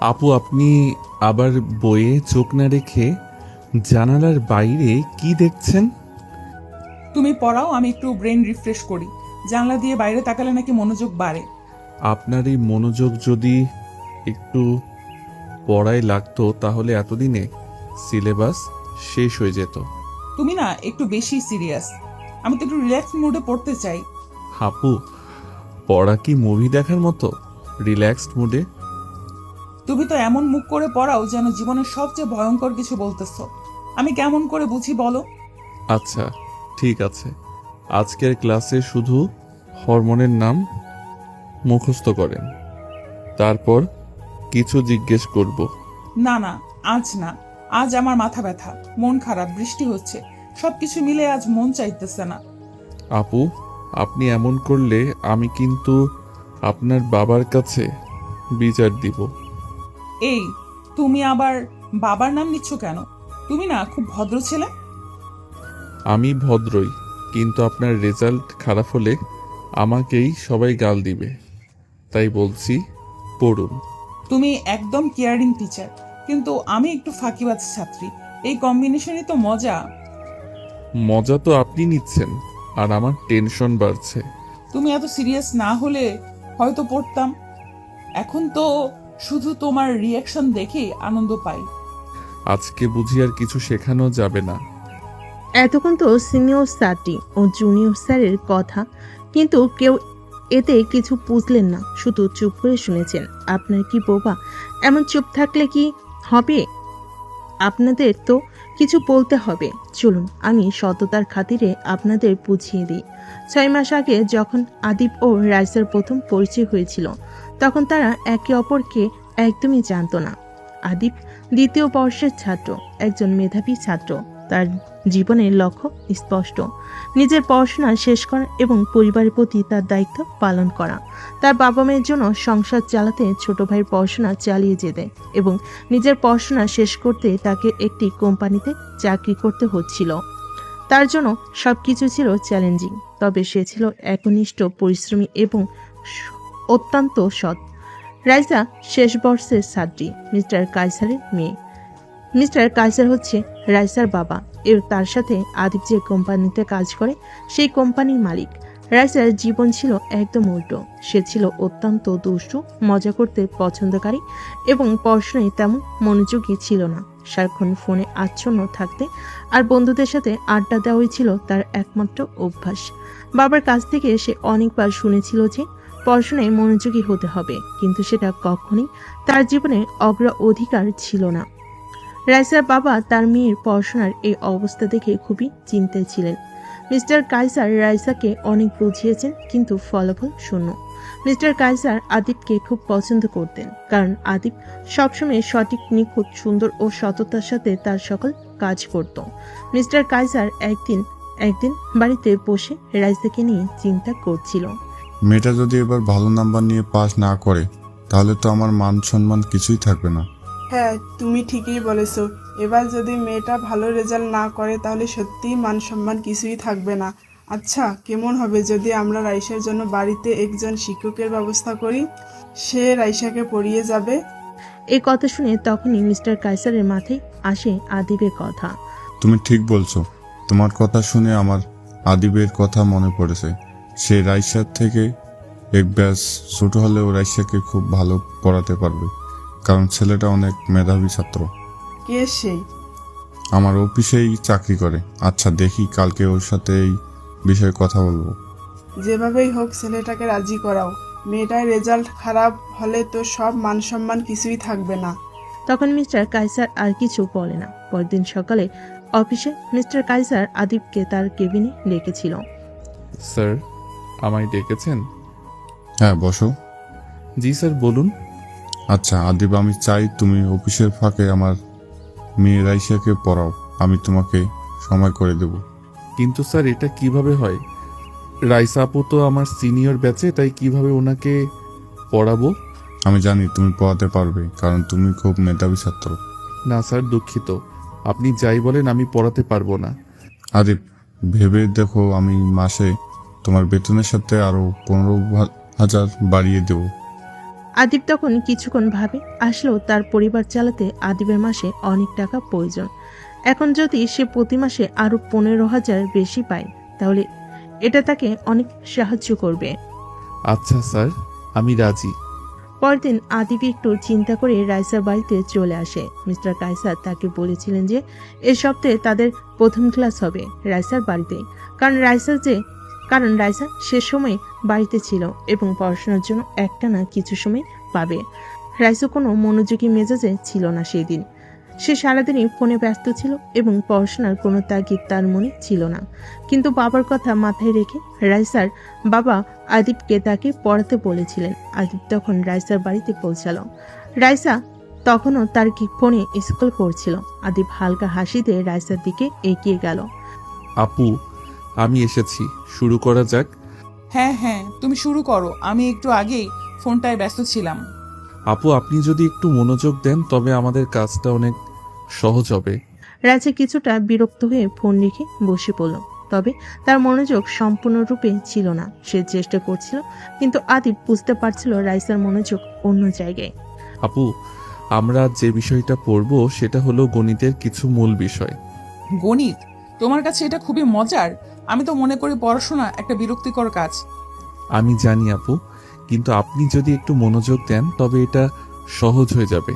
আপু, আপনি আবার বইয়ে চোখ না রেখে জানালার বাইরে কি দেখছেন? তুমি পড়াও, আমি একটু ব্রেন রিফ্রেশ করি। জানলা দিয়ে বাইরে তাকালে নাকি মনোযোগ বাড়ে। আপনার এই মনোযোগ যদি একটু পড়ায় লাগতো তাহলে এতদিনে সিলেবাস শেষ হয়ে যেত। তুমি না একটু বেশি সিরিয়াস। আমি তো একটু রিল্যাক্স মুডে পড়তে চাই। আপু, পড়া কি মুভি দেখার মতো রিল্যাক্সড মুডে? তুমি তো এমন মুখ করে পড়াও যেন জীবনের সবচেয়ে ভয়ঙ্কর কিছু বলতেছো। আমি কেমন করে বুঝি বলো? আচ্ছা, ঠিক আছে। আজকের ক্লাসে শুধু হরমোনের নাম মুখস্থ করেন, তারপর কিছু জিজ্ঞেস করব। না না, আজ না। আজ আমার মাথা ব্যথা, মন খারাপ, বৃষ্টি হচ্ছে, সবকিছু মিলে আজ মন চাইতেছে না। আপু, আপনি এমন করলে আমি কিন্তু আপনার বাবার কাছে বিচার দিব। এই, তুমি আবার বাবার নাম নিচ্ছ কেন? তুমি না খুব ভদ্র ছেলে। আমি ভদ্রই, কিন্তু আপনার রেজাল্ট খারাপ হলে আমাকেই সবাই গাল দিবে, তাই বলছি পড়ুন। তুমি একদম কেয়ারিং টিচার, কিন্তু আমি একটু ফাঁকিবাজ ছাত্রী। এই কম্বিনেশনই তো মজা। মজা তো আপনি নিচ্ছেন, আর আমার টেনশন বাড়ছে। তুমি এত সিরিয়াস না হলে হয়তো পড়তাম। এখন তো শুধু তোমার রিয়াকশন দেখে আনন্দ পাই। আজকে বুঝি আর কিছু শেখানো যাবে না। এতক্ষণ তো সিনিয়র স্যারটি ও জুনিয়র স্যারের কথা, কিন্তু কেউ এতে কিছু বুঝলেন না, শুধু চুপ করে শুনেছেন। আপনার কি বোবা? এমন চুপ থাকলে কি হবে? আপনাদের তো কিছু বলতে হবে। চলুন আমি সততার খাতিরে আপনাদের বুঝিয়ে দিই। 6 মাস আগে যখন আদিব ও রাইসার প্রথম পরিচয় হয়েছিল, তখন তারা একে অপরকে একদমই জানতো না। আদিব দ্বিতীয় বর্ষের ছাত্র, একজন মেধাবী ছাত্র। তার জীবনের লক্ষ্য স্পষ্ট: নিজের পড়াশোনা শেষ করা এবং পরিবারের প্রতি তার দায়িত্ব পালন করা। তার বাবা মায়ের জন্য সংসার চালাতে, ছোট ভাইয়ের পড়াশোনা চালিয়ে যেতে এবং নিজের পড়াশোনা শেষ করতে তাকে একটি কোম্পানিতে চাকরি করতে হচ্ছিল। তার জন্য সবকিছু ছিল চ্যালেঞ্জিং, তবে সে ছিল একনিষ্ঠ, পরিশ্রমী এবং অত্যন্ত সৎ। রাইসা শেষ বর্ষের ছাত্রী, মিস্টার কাইসারের মেয়ে। মিস্টার কাইসার হচ্ছে রাইসার বাবা, এর তার সাথে আদিব যে কোম্পানিতে কাজ করে সেই কোম্পানির মালিক। রাইসার জীবন ছিল একদম উল্টো। সে ছিল অত্যন্ত দুষ্টু, মজা করতে পছন্দকারী এবং পড়াশোনায় তেমন মনোযোগী ছিল না। সারাক্ষণ ফোনে আচ্ছন্ন থাকতে আর বন্ধুদের সাথে আড্ডা দেওয়াই ছিল তার একমাত্র অভ্যাস। বাবার কাছ থেকে সে অনেকবার শুনেছিল যে পড়াশোনায় মনোযোগী হতে হবে, কিন্তু সেটা কখনোই তার জীবনের অগ্রাধিকার ছিল না। রাইসার বাবা তার মেয়ের পড়াশোনার এই অবস্থা দেখে খুবই চিন্তায় ছিলেন। মিস্টার কাইসার রাইসাকে অনেক বুঝিয়েছেন, কিন্তু ফলাফল শূন্য। মিস্টার কাইসার আদিবকে খুব পছন্দ করতেন, কারণ আদিব সবসময় সঠিক, নিখুঁত, সুন্দর ও সততার সাথে তার সকল কাজ করত। মিস্টার কাইসার একদিন বাড়িতে বসে রাইসাকে নিয়ে চিন্তা করছিল। মেয়েটা যদি এবার ভালো নাম্বার নিয়ে পাস না করে, তাহলে তো আমার মান সম্মান কিছুই থাকবে না। হ্যাঁ, তুমি ঠিকই বলেছো। এবার যদি মেয়েটা ভালো রেজাল্ট না করে তাহলে সত্যিই মান সম্মান কিছুই থাকবে না। আচ্ছা, কেমন হবে যদি আমরা রাইসার জন্য বাড়িতে একজন শিক্ষকের ব্যবস্থা করি? সে রাইসাকে পড়িয়ে যাবে। এই কথা শুনে তখনই মিস্টার কাইসারের মাথায় আসে আদিবের কথা। তুমি ঠিক বলছো। তোমার কথা শুনে আমার আদিবের কথা মনে পড়েছে। সে রাইসার থেকে এক ব্যাচ ছোট হলেও রাইসাকে খুব ভালো পড়াতে পারবে, কারণ ছেলেটা অনেক মেধাবী ছাত্র। কে সেই? আমার অফিসেই চাকরি করে। আচ্ছা, দেখি কালকে ওর সাথে এই বিষয়ে কথা বলবো। যেভাবেই হোক ছেলেটাকে রাজি করাও। মেয়েটার রেজাল্ট খারাপ হলে তো সব মান সম্মান কিছুই থাকবে না। তখন মিস্টার কাইসার আর কিছু বলে না। পরদিন সকালে অফিসে মিস্টার কাইসার আদিবকে তার কেবিনে ডেকেছিল। স্যার, আমায় ডেকেছেন? হ্যাঁ, বসো। জি স্যার, বলুন। আচ্ছা আদিব, আমি চাই তুমি অফিসের ফাঁকে আমার মেয়ে রাইসাকে পড়াও। আমি তোমাকে সময় করে দেব। কিন্তু স্যার, এটা কিভাবে হয়? রাইসা আপু তো আমার সিনিয়র ব্যাচে, তাই কিভাবে ওনাকে পড়াবো? আমি জানি তুমি পড়াতে পারবে, কারণ তুমি খুব মেধাবী ছাত্র। না স্যার, দুঃখিত। আপনি যাই বলেন, আমি পড়াতে পারবো না। আদিব, ভেবে দেখো, আমি মাসে তোমার বেতনের সাথে আরো 15,000 বাড়িয়ে দেব। আদিব তখন কিছুক্ষণ ভাবে, আসলেও তার পরিবার চালাতে আদিবের মাসে অনেক টাকা প্রয়োজন। এখন যদি সে প্রতি মাসে আরো 15,000 বেশি পায় তাহলে এটা তাকে অনেক সাহায্য করবে। আচ্ছা স্যার, আমি রাজি। পরদিন আদিব একটু চিন্তা করে রাইসার বাড়িতে চলে আসে। মিস্টার কায়সার তাকে বলেছিলেন যে এ সপ্তাহে তাদের প্রথম ক্লাস হবে রাইসার বাড়িতে, কারণ রাইসা সে সময় বাড়িতে ছিল এবং পড়াশোনার জন্য একটানা কিছু সময় পাবে। রাইসা কোনো মনোযোগী মেজাজে ছিল না সেই দিন। সে সারাদিনই ফোনে ব্যস্ত ছিল এবং পড়াশোনার কোনো তাগিদ তার মনে ছিল না। কিন্তু বাবার কথা মাথায় রেখে রাইসার বাবা আদিবকে তাকে পড়াতে বলেছিলেন। আদিব তখন রাইসার বাড়িতে পৌঁছালো। রাইসা তখনও তার ফোনে স্কুল করছিল। আদিব হালকা হাসি দিয়ে রাইসার দিকে এগিয়ে গেল। আপু, আমি এসেছি, শুরু করা যাক। হ্যাঁ হ্যাঁ, তুমি শুরু করো, আমি একটু আগেই ফোনটায় ব্যস্ত ছিলাম। আপু, আপনি যদি একটু মনোযোগ দেন তবে আমাদের কাজটা অনেক সহজ হবে। রাইসা কিছুটা বিরক্ত হয়ে ফোন রেখে বসে পড়ল, তবে তার মনোযোগ সম্পূর্ণরূপে ছিল না। সে চেষ্টা করছিল, কিন্তু আদিব বুঝতে পারছিল রাইসার মনোযোগ অন্য জায়গায়। আপু, আমরা যে বিষয়টা পড়ব সেটা হলো গণিতের কিছু মূল বিষয়। গণিত? তোমার কাছে এটা খুবই মজার। আমি তো মনে করি পড়াশোনা একটা বিরক্তিকর কাজ। আমি জানি আপু, কিন্তু আপনি যদি একটু মনোযোগ দেন তবে এটা সহজ হয়ে যাবে।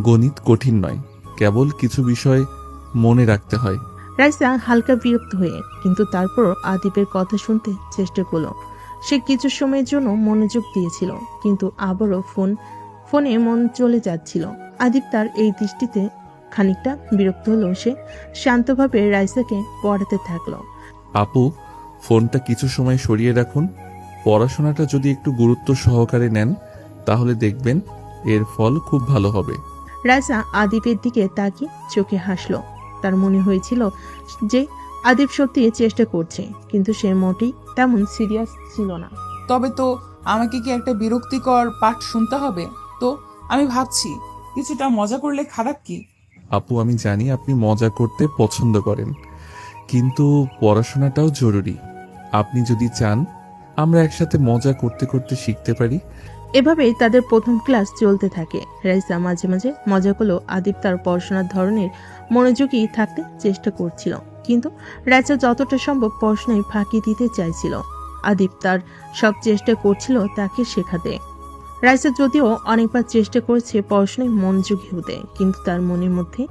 গণিত কঠিন নয়, কেবল কিছু বিষয় মনে রাখতে হয়। রাইসা হালকা বিরক্ত হয়ে কিন্তু তারপরও আদিবের কথা শুনতে চেষ্টা করলো। সে কিছু সময়ের জন্য মনোযোগ দিয়েছিল, কিন্তু আবারও ফোনে মন চলে যাচ্ছিল। আদিব তার এই দৃষ্টিতে খানিকটা বিরক্ত হলো। সে শান্তভাবে রাইসাকে পড়াতে থাকলো। আপু, ফোনটা কিছু সময় সরিয়ে রাখুন। পড়াশোনাটা যদি একটু গুরুত্ব সহকারে নেন তাহলে দেখবেন এর ফল খুব ভালো হবে। রাইসা আদিবের দিকে তাকিয়ে চোখে হাসলো। তার মনে হয়েছিল যে আদিব সত্যি চেষ্টা করছে, কিন্তু সে মোটেই তেমন সিরিয়াস ছিল না। তবে তো আমাকে কি একটা বিরক্তিকর পাঠ শুনতে হবে? তো আমি ভাবছি কিছুটা মজা করলে খারাপ কি? আপু, আমি জানি আপনি মজা করতে পছন্দ করেন, কিন্তু পড়াশোনাটাও জরুরি। আপনি যদি চান আমরা একসাথে মজা করতে করতে শিখতে পারি। এভাবেই তাদের প্রথম ক্লাস চলতে থাকে। রাইসা মাঝে মাঝে মজা করলেও আদিব তার পড়াশোনার ধরনের মনোযোগী থাকতে চেষ্টা করছিল, কিন্তু রাইসা যতটা সম্ভব পড়াশোনায় ফাঁকি দিতে চাইছিল। আদিব তার সব চেষ্টা করছিল তাকে শেখাতে। রাইসা যদিও অনেকবার চেষ্টা করেছে পড়াশোনায় মনোযোগী হতে, কিন্তু তার মনের মধ্যে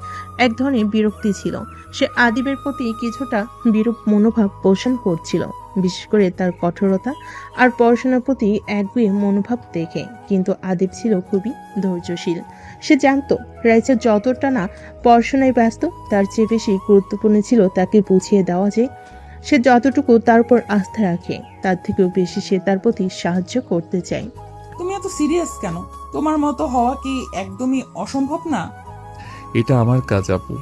এক ধরনের বিরক্তি ছিল। সে আদিবের প্রতি কিছুটা বিরূপ মনোভাব পোষণ করছিল, বিশেষ করে তার কঠোরতা আর পড়াশোনার প্রতি একগুঁয়ে মনোভাব দেখে। কিন্তু আদিব ছিল খুবই ধৈর্যশীল। সে জানতো রাইসা যতটা না পড়াশোনায় ব্যস্ত, তার চেয়ে বেশি গুরুত্বপূর্ণ ছিল তাকে বুঝিয়ে দেওয়া যে সে যতটুকু তার উপর আস্থা রাখে তার থেকেও বেশি সে তার প্রতি সাহায্য করতে চায়। তুমি এত সিরিয়াস কেন? তোমার মতো হওয়া কি একদমই অসম্ভব না? এটা আমার কাজ আপু।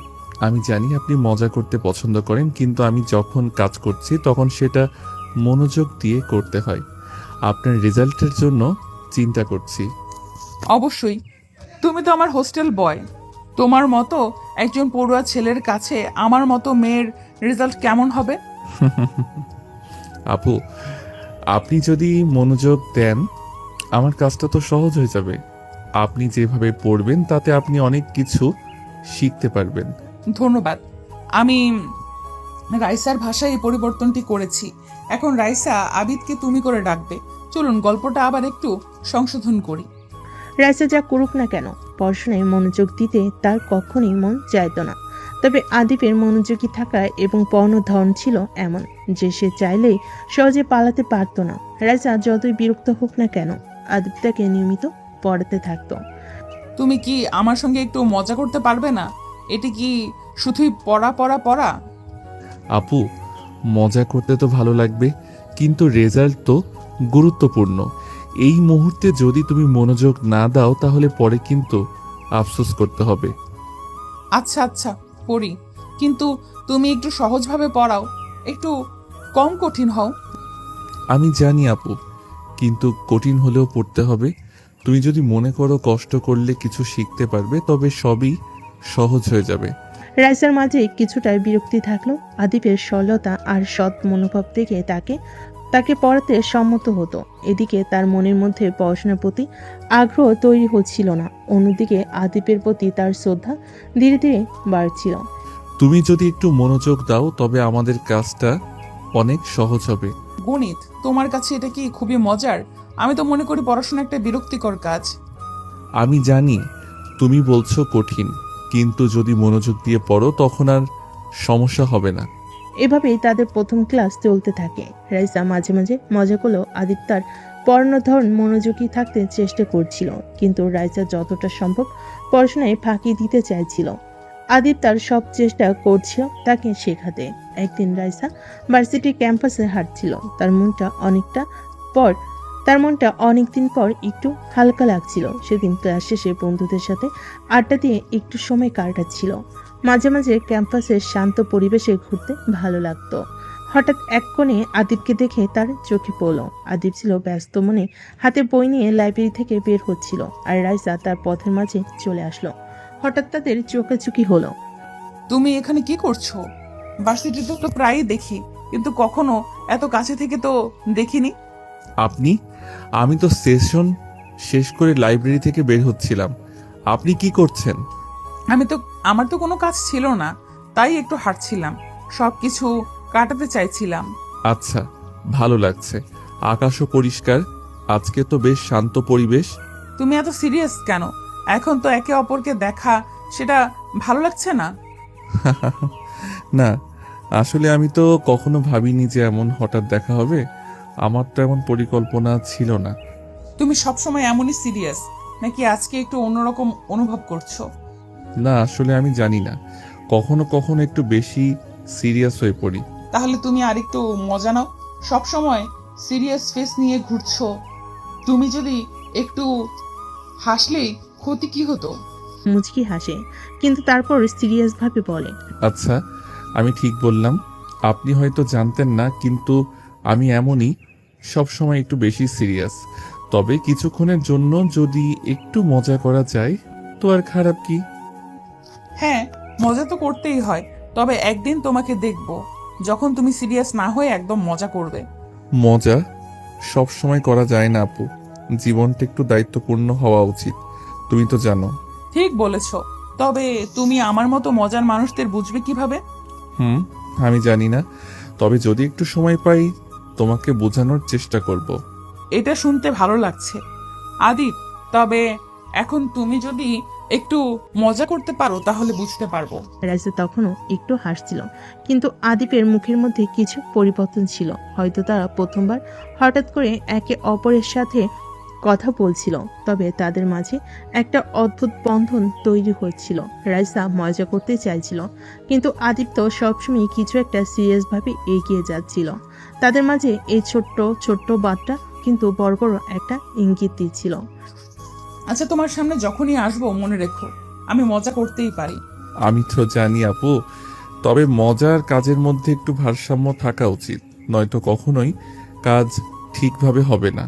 আমি জানি আপনি মজা করতে পছন্দ করেন, কিন্তু আমি যখন কাজ করছি তখন সেটা মনোযোগ দিয়ে করতে হয়। আপনার রেজাল্টের জন্য চিন্তা করছি। অবশ্যই, তুমি তো আমার হোস্টেল বয়। তোমার মতো একজন পড়ুয়া ছেলের কাছে আমার মতো মেয়ের রেজাল্ট কেমন হবে? আপু, আপনি যদি মনোযোগ দেন আমার কাজটা তো সহজ হয়ে যাবে। আপনি যেভাবে পড়বেন তাতে আপনি অনেক কিছু শিখতে পারবেন। ধন্যবাদ। আমি রাইসার ভাষায় এই পরিবর্তনটি করেছি। এখন রাইসা আবিদকে তুমি করে ডাকবে। চলুন গল্পটা আবার একটু সংশোধন করি। রাইসা যা করুক না কেন, পড়াশোনায় মনোযোগ দিতে তার কখনোই মন চাইতো না। তবে আদিবের মনোযোগী থাকা এবং পড়ানোর ধরন ছিল এমন যে সে চাইলেই সহজে পালাতে পারতো না। রাইসা যতই বিরক্ত হোক না কেন, আদিব তাকে নিয়মিত পড়াতে থাকতো। তুমি কি আমার সঙ্গে একটু মজা করতে পারবে না? এটি কি শুধুই পড়া পড়া পড়া? আপু, মজা করতে তো ভালো লাগবে, কিন্তু রেজাল্ট তো গুরুত্বপূর্ণ। এই মুহূর্তে যদি তুমি মনোযোগ না দাও তাহলে পরে কিন্তু আফসোস করতে হবে। আচ্ছা আচ্ছা, পড়ি, কিন্তু তুমি একটু সহজভাবে পড়াও, একটু কম কঠিন হও। আমি জানি আপু, কিন্তু কঠিন হলেও পড়তে হবে। তুমি যদি মনে করো কষ্ট করলে কিছু শিখতে পারবে তবে সবই সহজ হয়ে যাবে। রাইসার মাঝে কিছুটা বিরক্তি থাকলো। আদিবের সরলতা আর সৎ মনোভাব থেকে তাকে তাকে পড়াতে সম্মত হতো। এদিকে তার মনের মধ্যে পড়াশোনার প্রতি আগ্রহ তৈরি হচ্ছিল না, অন্যদিকে আদিপের প্রতি তার শ্রদ্ধা ধীরে ধীরে বাড়ছিল। তুমি যদি একটু মনোযোগ দাও তবে আমাদের কাজটা অনেক সহজ হবে। গণিত তোমার কাছে এটা কি খুবই মজার? আমি তো মনে করি পড়াশোনা একটা বিরক্তিকর কাজ। আমি জানি তুমি বলছো কঠিন, কিন্তু যদি মনোযোগ দিয়ে পড়ো তখন আর সমস্যা হবে না। এভাবেই তাদের প্রথম ক্লাস চলতে থাকে। রাইসা মাঝে মাঝে মজা করলেও আদিপ তার পড়ানোর ধরন মনোযোগী থাকতে চেষ্টা করছিল, কিন্তু রাইসা যতটা সম্ভব পড়াশোনায় ফাঁকি দিতে চাইছিল। আদিপ তার সব চেষ্টা করছিল তাকে শেখাতে। একদিন রাইসা ভার্সিটি ক্যাম্পাসে হাঁটছিল। তার মনটা অনেকদিন পর একটু হালকা লাগছিল। সেদিন ক্লাস শেষে বন্ধুদের সাথে আড্ডা দিয়ে একটু সময় কাটাচ্ছিল। মাঝে মাঝে ক্যাম্পাসের শান্ত পরিবেশে ঘুরতে ভালো লাগতো। হঠাৎ এক কোণে আদিপকে দেখে তার চোখে পড়ল। আদিপ ছিল ব্যস্ত মনে হাতে বই নিয়ে লাইব্রেরি থেকে বের হচ্ছিল, আর রাইসা তার পথের মাঝে চলে আসলো। হঠাৎ তাদের চোখাচোখি হলো। তুমি এখানে কি করছো? ভার্সিটিতে তো প্রায়ই দেখি, কিন্তু কখনো এত কাছে থেকে তো দেখিনি। আমি তো সেশন শেষ করে লাইব্রেরি থেকে বের হচ্ছিলাম। আপনি কি করছেন? আমার তো কোনো কাজ ছিল না, তাই একটু হাঁটছিলাম, সবকিছু কাটাতে চাইছিলাম। আচ্ছা, ভালো লাগছে। আকাশও পরিষ্কার, আজকে তো বেশ শান্ত পরিবেশ। তুমি এত সিরিয়াস কেন? এখন তো একে অপরকে দেখা, সেটা ভালো লাগছে না? না, আসলে আমি তো কখনো ভাবিনি যে এমন হঠাৎ দেখা হবে। আমার তো এমন পরিকল্পনা ছিল না। তুমি সবসময় এমনই সিরিয়াস, নাকি আজকে একটু অন্যরকম অনুভব করছো? না, আসলে আমি জানি না, কখনো কখনো একটু বেশি সিরিয়াস হয়ে পড়ি। তাহলে তুমি আরেকটু মজা নাও। সবসময় সিরিয়াস ফেস নিয়ে ঘুরছো। তুমি যদি একটু হাসলেই ক্ষতি কি হতো? মুচকি হাসে, কিন্তু তারপর সিরিয়াসভাবে বলে, আচ্ছা, আমি ঠিক বললাম। আপনি হয়তো জানতেন না, কিন্তু আমি এমনই, সবসময় একটু বেশি সিরিয়াস। তবে কিছুক্ষণের জন্য যদি একটু মজা করা যায় তো আর খারাপ কি? হ্যাঁ, মজা তো করতেই হয়, তবে একদিন তোমাকে দেখব যখন তুমি সিরিয়াস না হয়ে একদম মজা করবে। মজা সব সময় করা যায় না আপু, জীবনটা একটু দায়িত্বপূর্ণ হওয়া উচিত, তুমি তো জানো। ঠিক বলেছ, তবে তুমি আমার মতো মজার মানুষদের বুঝবে কিভাবে? আমি জানি না, তবে যদি একটু সময় পাই তোমাকে বোঝানোর চেষ্টা করব। এটা শুনতে ভালো লাগছে আদিপ, তবে এখন তুমি যদি একটু মজা করতে পারো তাহলে বুঝতে পারবো। রাইসা তখনও একটু হাসছিল, কিন্তু আদিপের মুখের মধ্যে কিছু পরিবর্তন ছিল। হয়তো তারা প্রথমবার হঠাৎ করে একে অপরের সাথে কথা বলছিল, তবে তাদের মাঝে একটা অদ্ভুত বন্ধন তৈরি হচ্ছিল। রাইসা মজা করতে চাইছিল, কিন্তু আদিপ তো সবসময় কিছু একটা সিরিয়াসভাবে এগিয়ে যাচ্ছিল। তাদের মাঝে এই ছোট্ট ছোট্ট বার্তা কিন্তু বড় বড় একটা ইঙ্গিত দিচ্ছিল। আচ্ছা, তোমার সামনে যখনই আসবো মনে রেখো, আমি মজা করতেই পারি। আমি তো জানি আপু, তবে মজার কাজের মধ্যে একটু ভারসাম্য থাকা উচিত, নয়তো কখনোই কাজ ঠিকভাবে হবে না।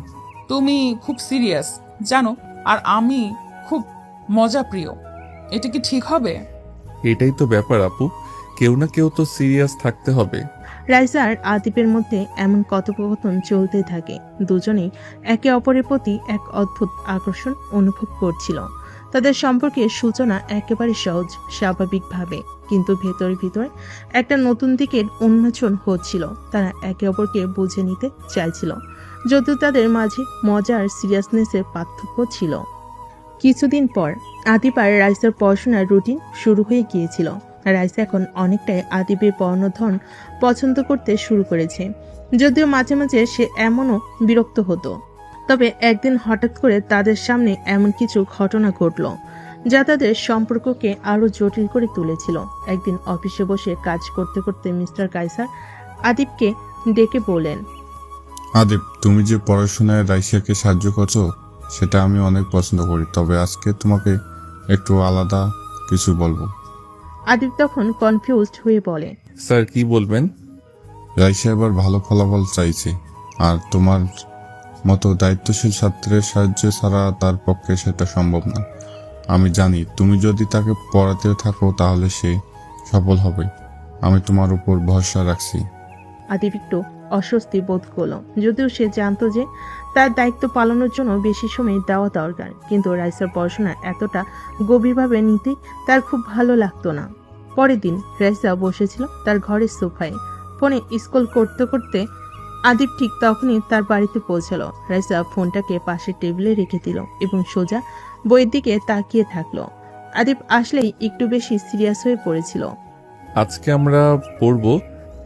তুমি খুব সিরিয়াস জানো, আর আমি খুব মজা প্রিয়। এটা কি ঠিক হবে? এটাই তো ব্যাপার আপু, কেউ না কেউ তো সিরিয়াস থাকতে হবে। রাইসা আর আদিপের মধ্যে এমন কথোপকথন চলতে থাকে। দুজনেই একে অপরের প্রতি এক অদ্ভুত আকর্ষণ অনুভব করছিল। তাদের সম্পর্কের সূচনা একেবারে সহজ স্বাভাবিকভাবে, কিন্তু ভেতরে ভিতরে একটা নতুন দিকের উন্মোচন হচ্ছিল। তারা একে অপরকে বুঝে নিতে চাইছিল, যদিও তাদের মাঝে মজা আর সিরিয়াসনেসের পার্থক্য ছিল। কিছুদিন পর আদিপ আর রাইসার পড়াশোনার রুটিন শুরু হয়ে গিয়েছিল। রাইসা এখন অনেকটাই আদিপের পড়ানোর ধরন পছন্দ করতে শুরু করেছে, যদিও মাঝে মাঝে সে এমনও বিরক্ত হতো। তবে একদিন হঠাৎ করে তাদের সামনে এমন কিছু ঘটনা ঘটল যা তাদের সম্পর্ককে আরো জটিল করে তুলেছিল। একদিন অফিসে বসে কাজ করতে করতে মিস্টার কাইসার আদিপকে ডেকে বললেন, আদিপ, তুমি যে পড়াশোনায় রাইসাকে সাহায্য করছো সেটা আমি অনেক পছন্দ করি, তবে আজকে তোমাকে একটু আলাদা কিছু বলবো। আদিপ তখন কনফিউজড হয়ে বলে, স্যার, কি বলবেন? রাইসা এবার ভালো ফলাফল চাইছে, আর তোমার মতো দায়িত্বশীল ছাত্রের সাহায্য ছাড়া তার পক্ষে সেটা সম্ভব না। আমি জানি তুমি যদি তাকে পড়াতে থাকো তাহলে সে সফল হবে। আমি তোমার উপর ভরসা রাখছি। আদিপ একটু অস্বস্তি বোধ করলো, যদিও সে জানতো যে তার দায়িত্ব পালনের জন্য বেশি সময় দেওয়া দরকার। কিন্তু রাইসার পড়াশোনা এতটা গভীরভাবে নিতে তার খুব ভালো লাগতো না। পরের দিন রাইসা বসেছিল তার ঘরের সোফায়, ফোনে স্ক্রল করতে করতে আদিব ঠিক তখনই তার বাড়িতে পৌঁছালো। রাইসা ফোনটাকে পাশের টেবিলে রেখে দিল এবং সোজা বইয়ের দিকে তাকিয়ে থাকলো। আদিব আসলেই একটু বেশি সিরিয়াস হয়ে পড়েছিল। আজকে আমরা পড়ব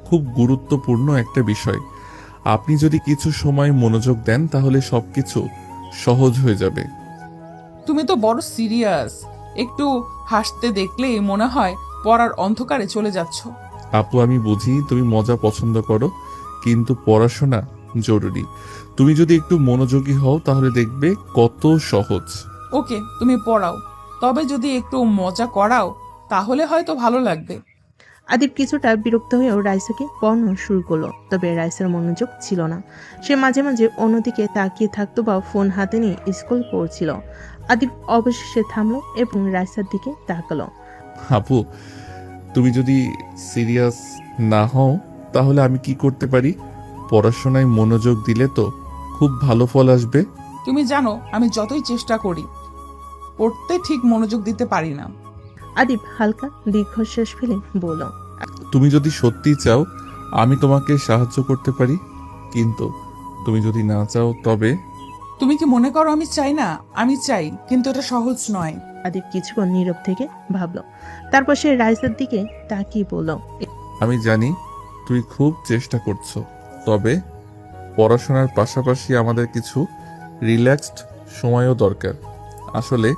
খুব গুরুত্বপূর্ণ একটা বিষয়। আপনি যদি কিছু সময় মনোযোগ দেন তাহলে সবকিছু সহজ হয়ে যাবে। তুমি তো বড় সিরিয়াস, একটু হাসতে দেখলেই মনে হয় পড়ার অন্ধকারে চলে যাচ্ছ। আপু, আমি বুঝি তুমি মজা পছন্দ করো, কিন্তু পড়াশোনা জরুরি। তুমি যদি একটু মনোযোগী হও তাহলে দেখবে কত সহজ। ওকে, তুমি পড়াও, তবে যদি একটু মজা করাও তাহলে হয়তো ভালো লাগবে। আদিব কিছুটা বিরক্ত হয়েও রাইসাকে পড়ানো শুরু করলো, তবে রাইসার মনোযোগ ছিল না। সে মাঝে মাঝে অন্যদিকে তাকিয়ে থাকতো বা ফোন হাতে নিয়ে স্ক্রল করছিল। আদিব অবশেষে থামলো এবং রাইসার দিকে তাকালো। আপু, তুমি যদি সিরিয়াস না হও তাহলে আমি কি করতে পারি? পড়াশোনায় মনোযোগ দিলে তো খুব ভালো ফল আসবে। তুমি জানো আমি যতই চেষ্টা করি পড়তে ঠিক মনোযোগ দিতে পারি না। আদিব হালকা দীর্ঘশ্বাস ফেলে বলল, তুমি যদি সত্যি চাও আমি তোমাকে সাহায্য করতে পারি, কিন্তু তুমি যদি না চাও তবে। তুমি কি মনে করো আমি চাই না? আমি চাই, কিন্তু এটা সহজ নয়। আদিব কিছুক্ষণ নীরব থেকে ভাবলো, তারপর সে রাইসার দিকে তাকিয়ে বলল, আমি জানি তুই খুব চেষ্টা করছো, তবে পড়াশোনার পাশাপাশি আমাদের কিছু রিল্যাক্সড সময়ও দরকার। আসলে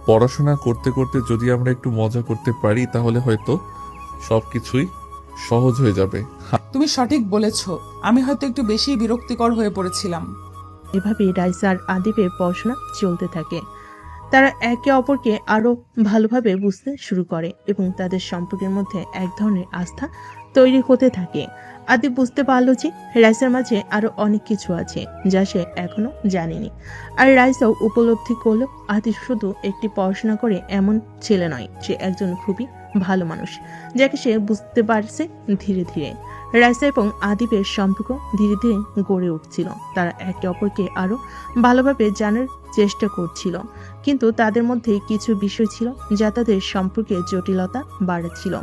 পড়াশোনা করতে করতে যদি আমরা একটু মজা করতে পারি তাহলে হয়তো সবকিছুই সহজ হয়ে যাবে। তুমি সঠিক বলেছ, আমি হয়তো একটু বেশি বিরক্তিকর হয়ে পড়েছিলাম। এভাবেই রাইসা আর আদিবের পড়াশোনা চলতে থাকে। তারা একে অপরকে আরো ভালোভাবে বুঝতে শুরু করে এবং তাদের সম্পর্কের মধ্যে এক ধরনের আস্থা তৈরি হতে থাকে। আদিব বুঝতে পারলো যে রাইসার মাঝে আরো অনেক কিছু আছে যা সে এখনো জানেনি, আর রাইসাও উপলব্ধি করলো আদিব শুধু একটি পড়াশোনা করে এমন ছেলে নয়, সে একজন খুবই ভালো মানুষ যাকে সে বুঝতে পারছে ধীরে ধীরে। রাইসা এবং আদিবের সম্পর্ক ধীরে ধীরে গড়ে উঠছিল। তারা একে অপরকে আরো ভালোভাবে জানার চেষ্টা করছিল, কিন্তু তাদের মধ্যে কিছু বিষয় ছিল যা তাদের সম্পর্কে জটিলতা বাড়াচ্ছিল।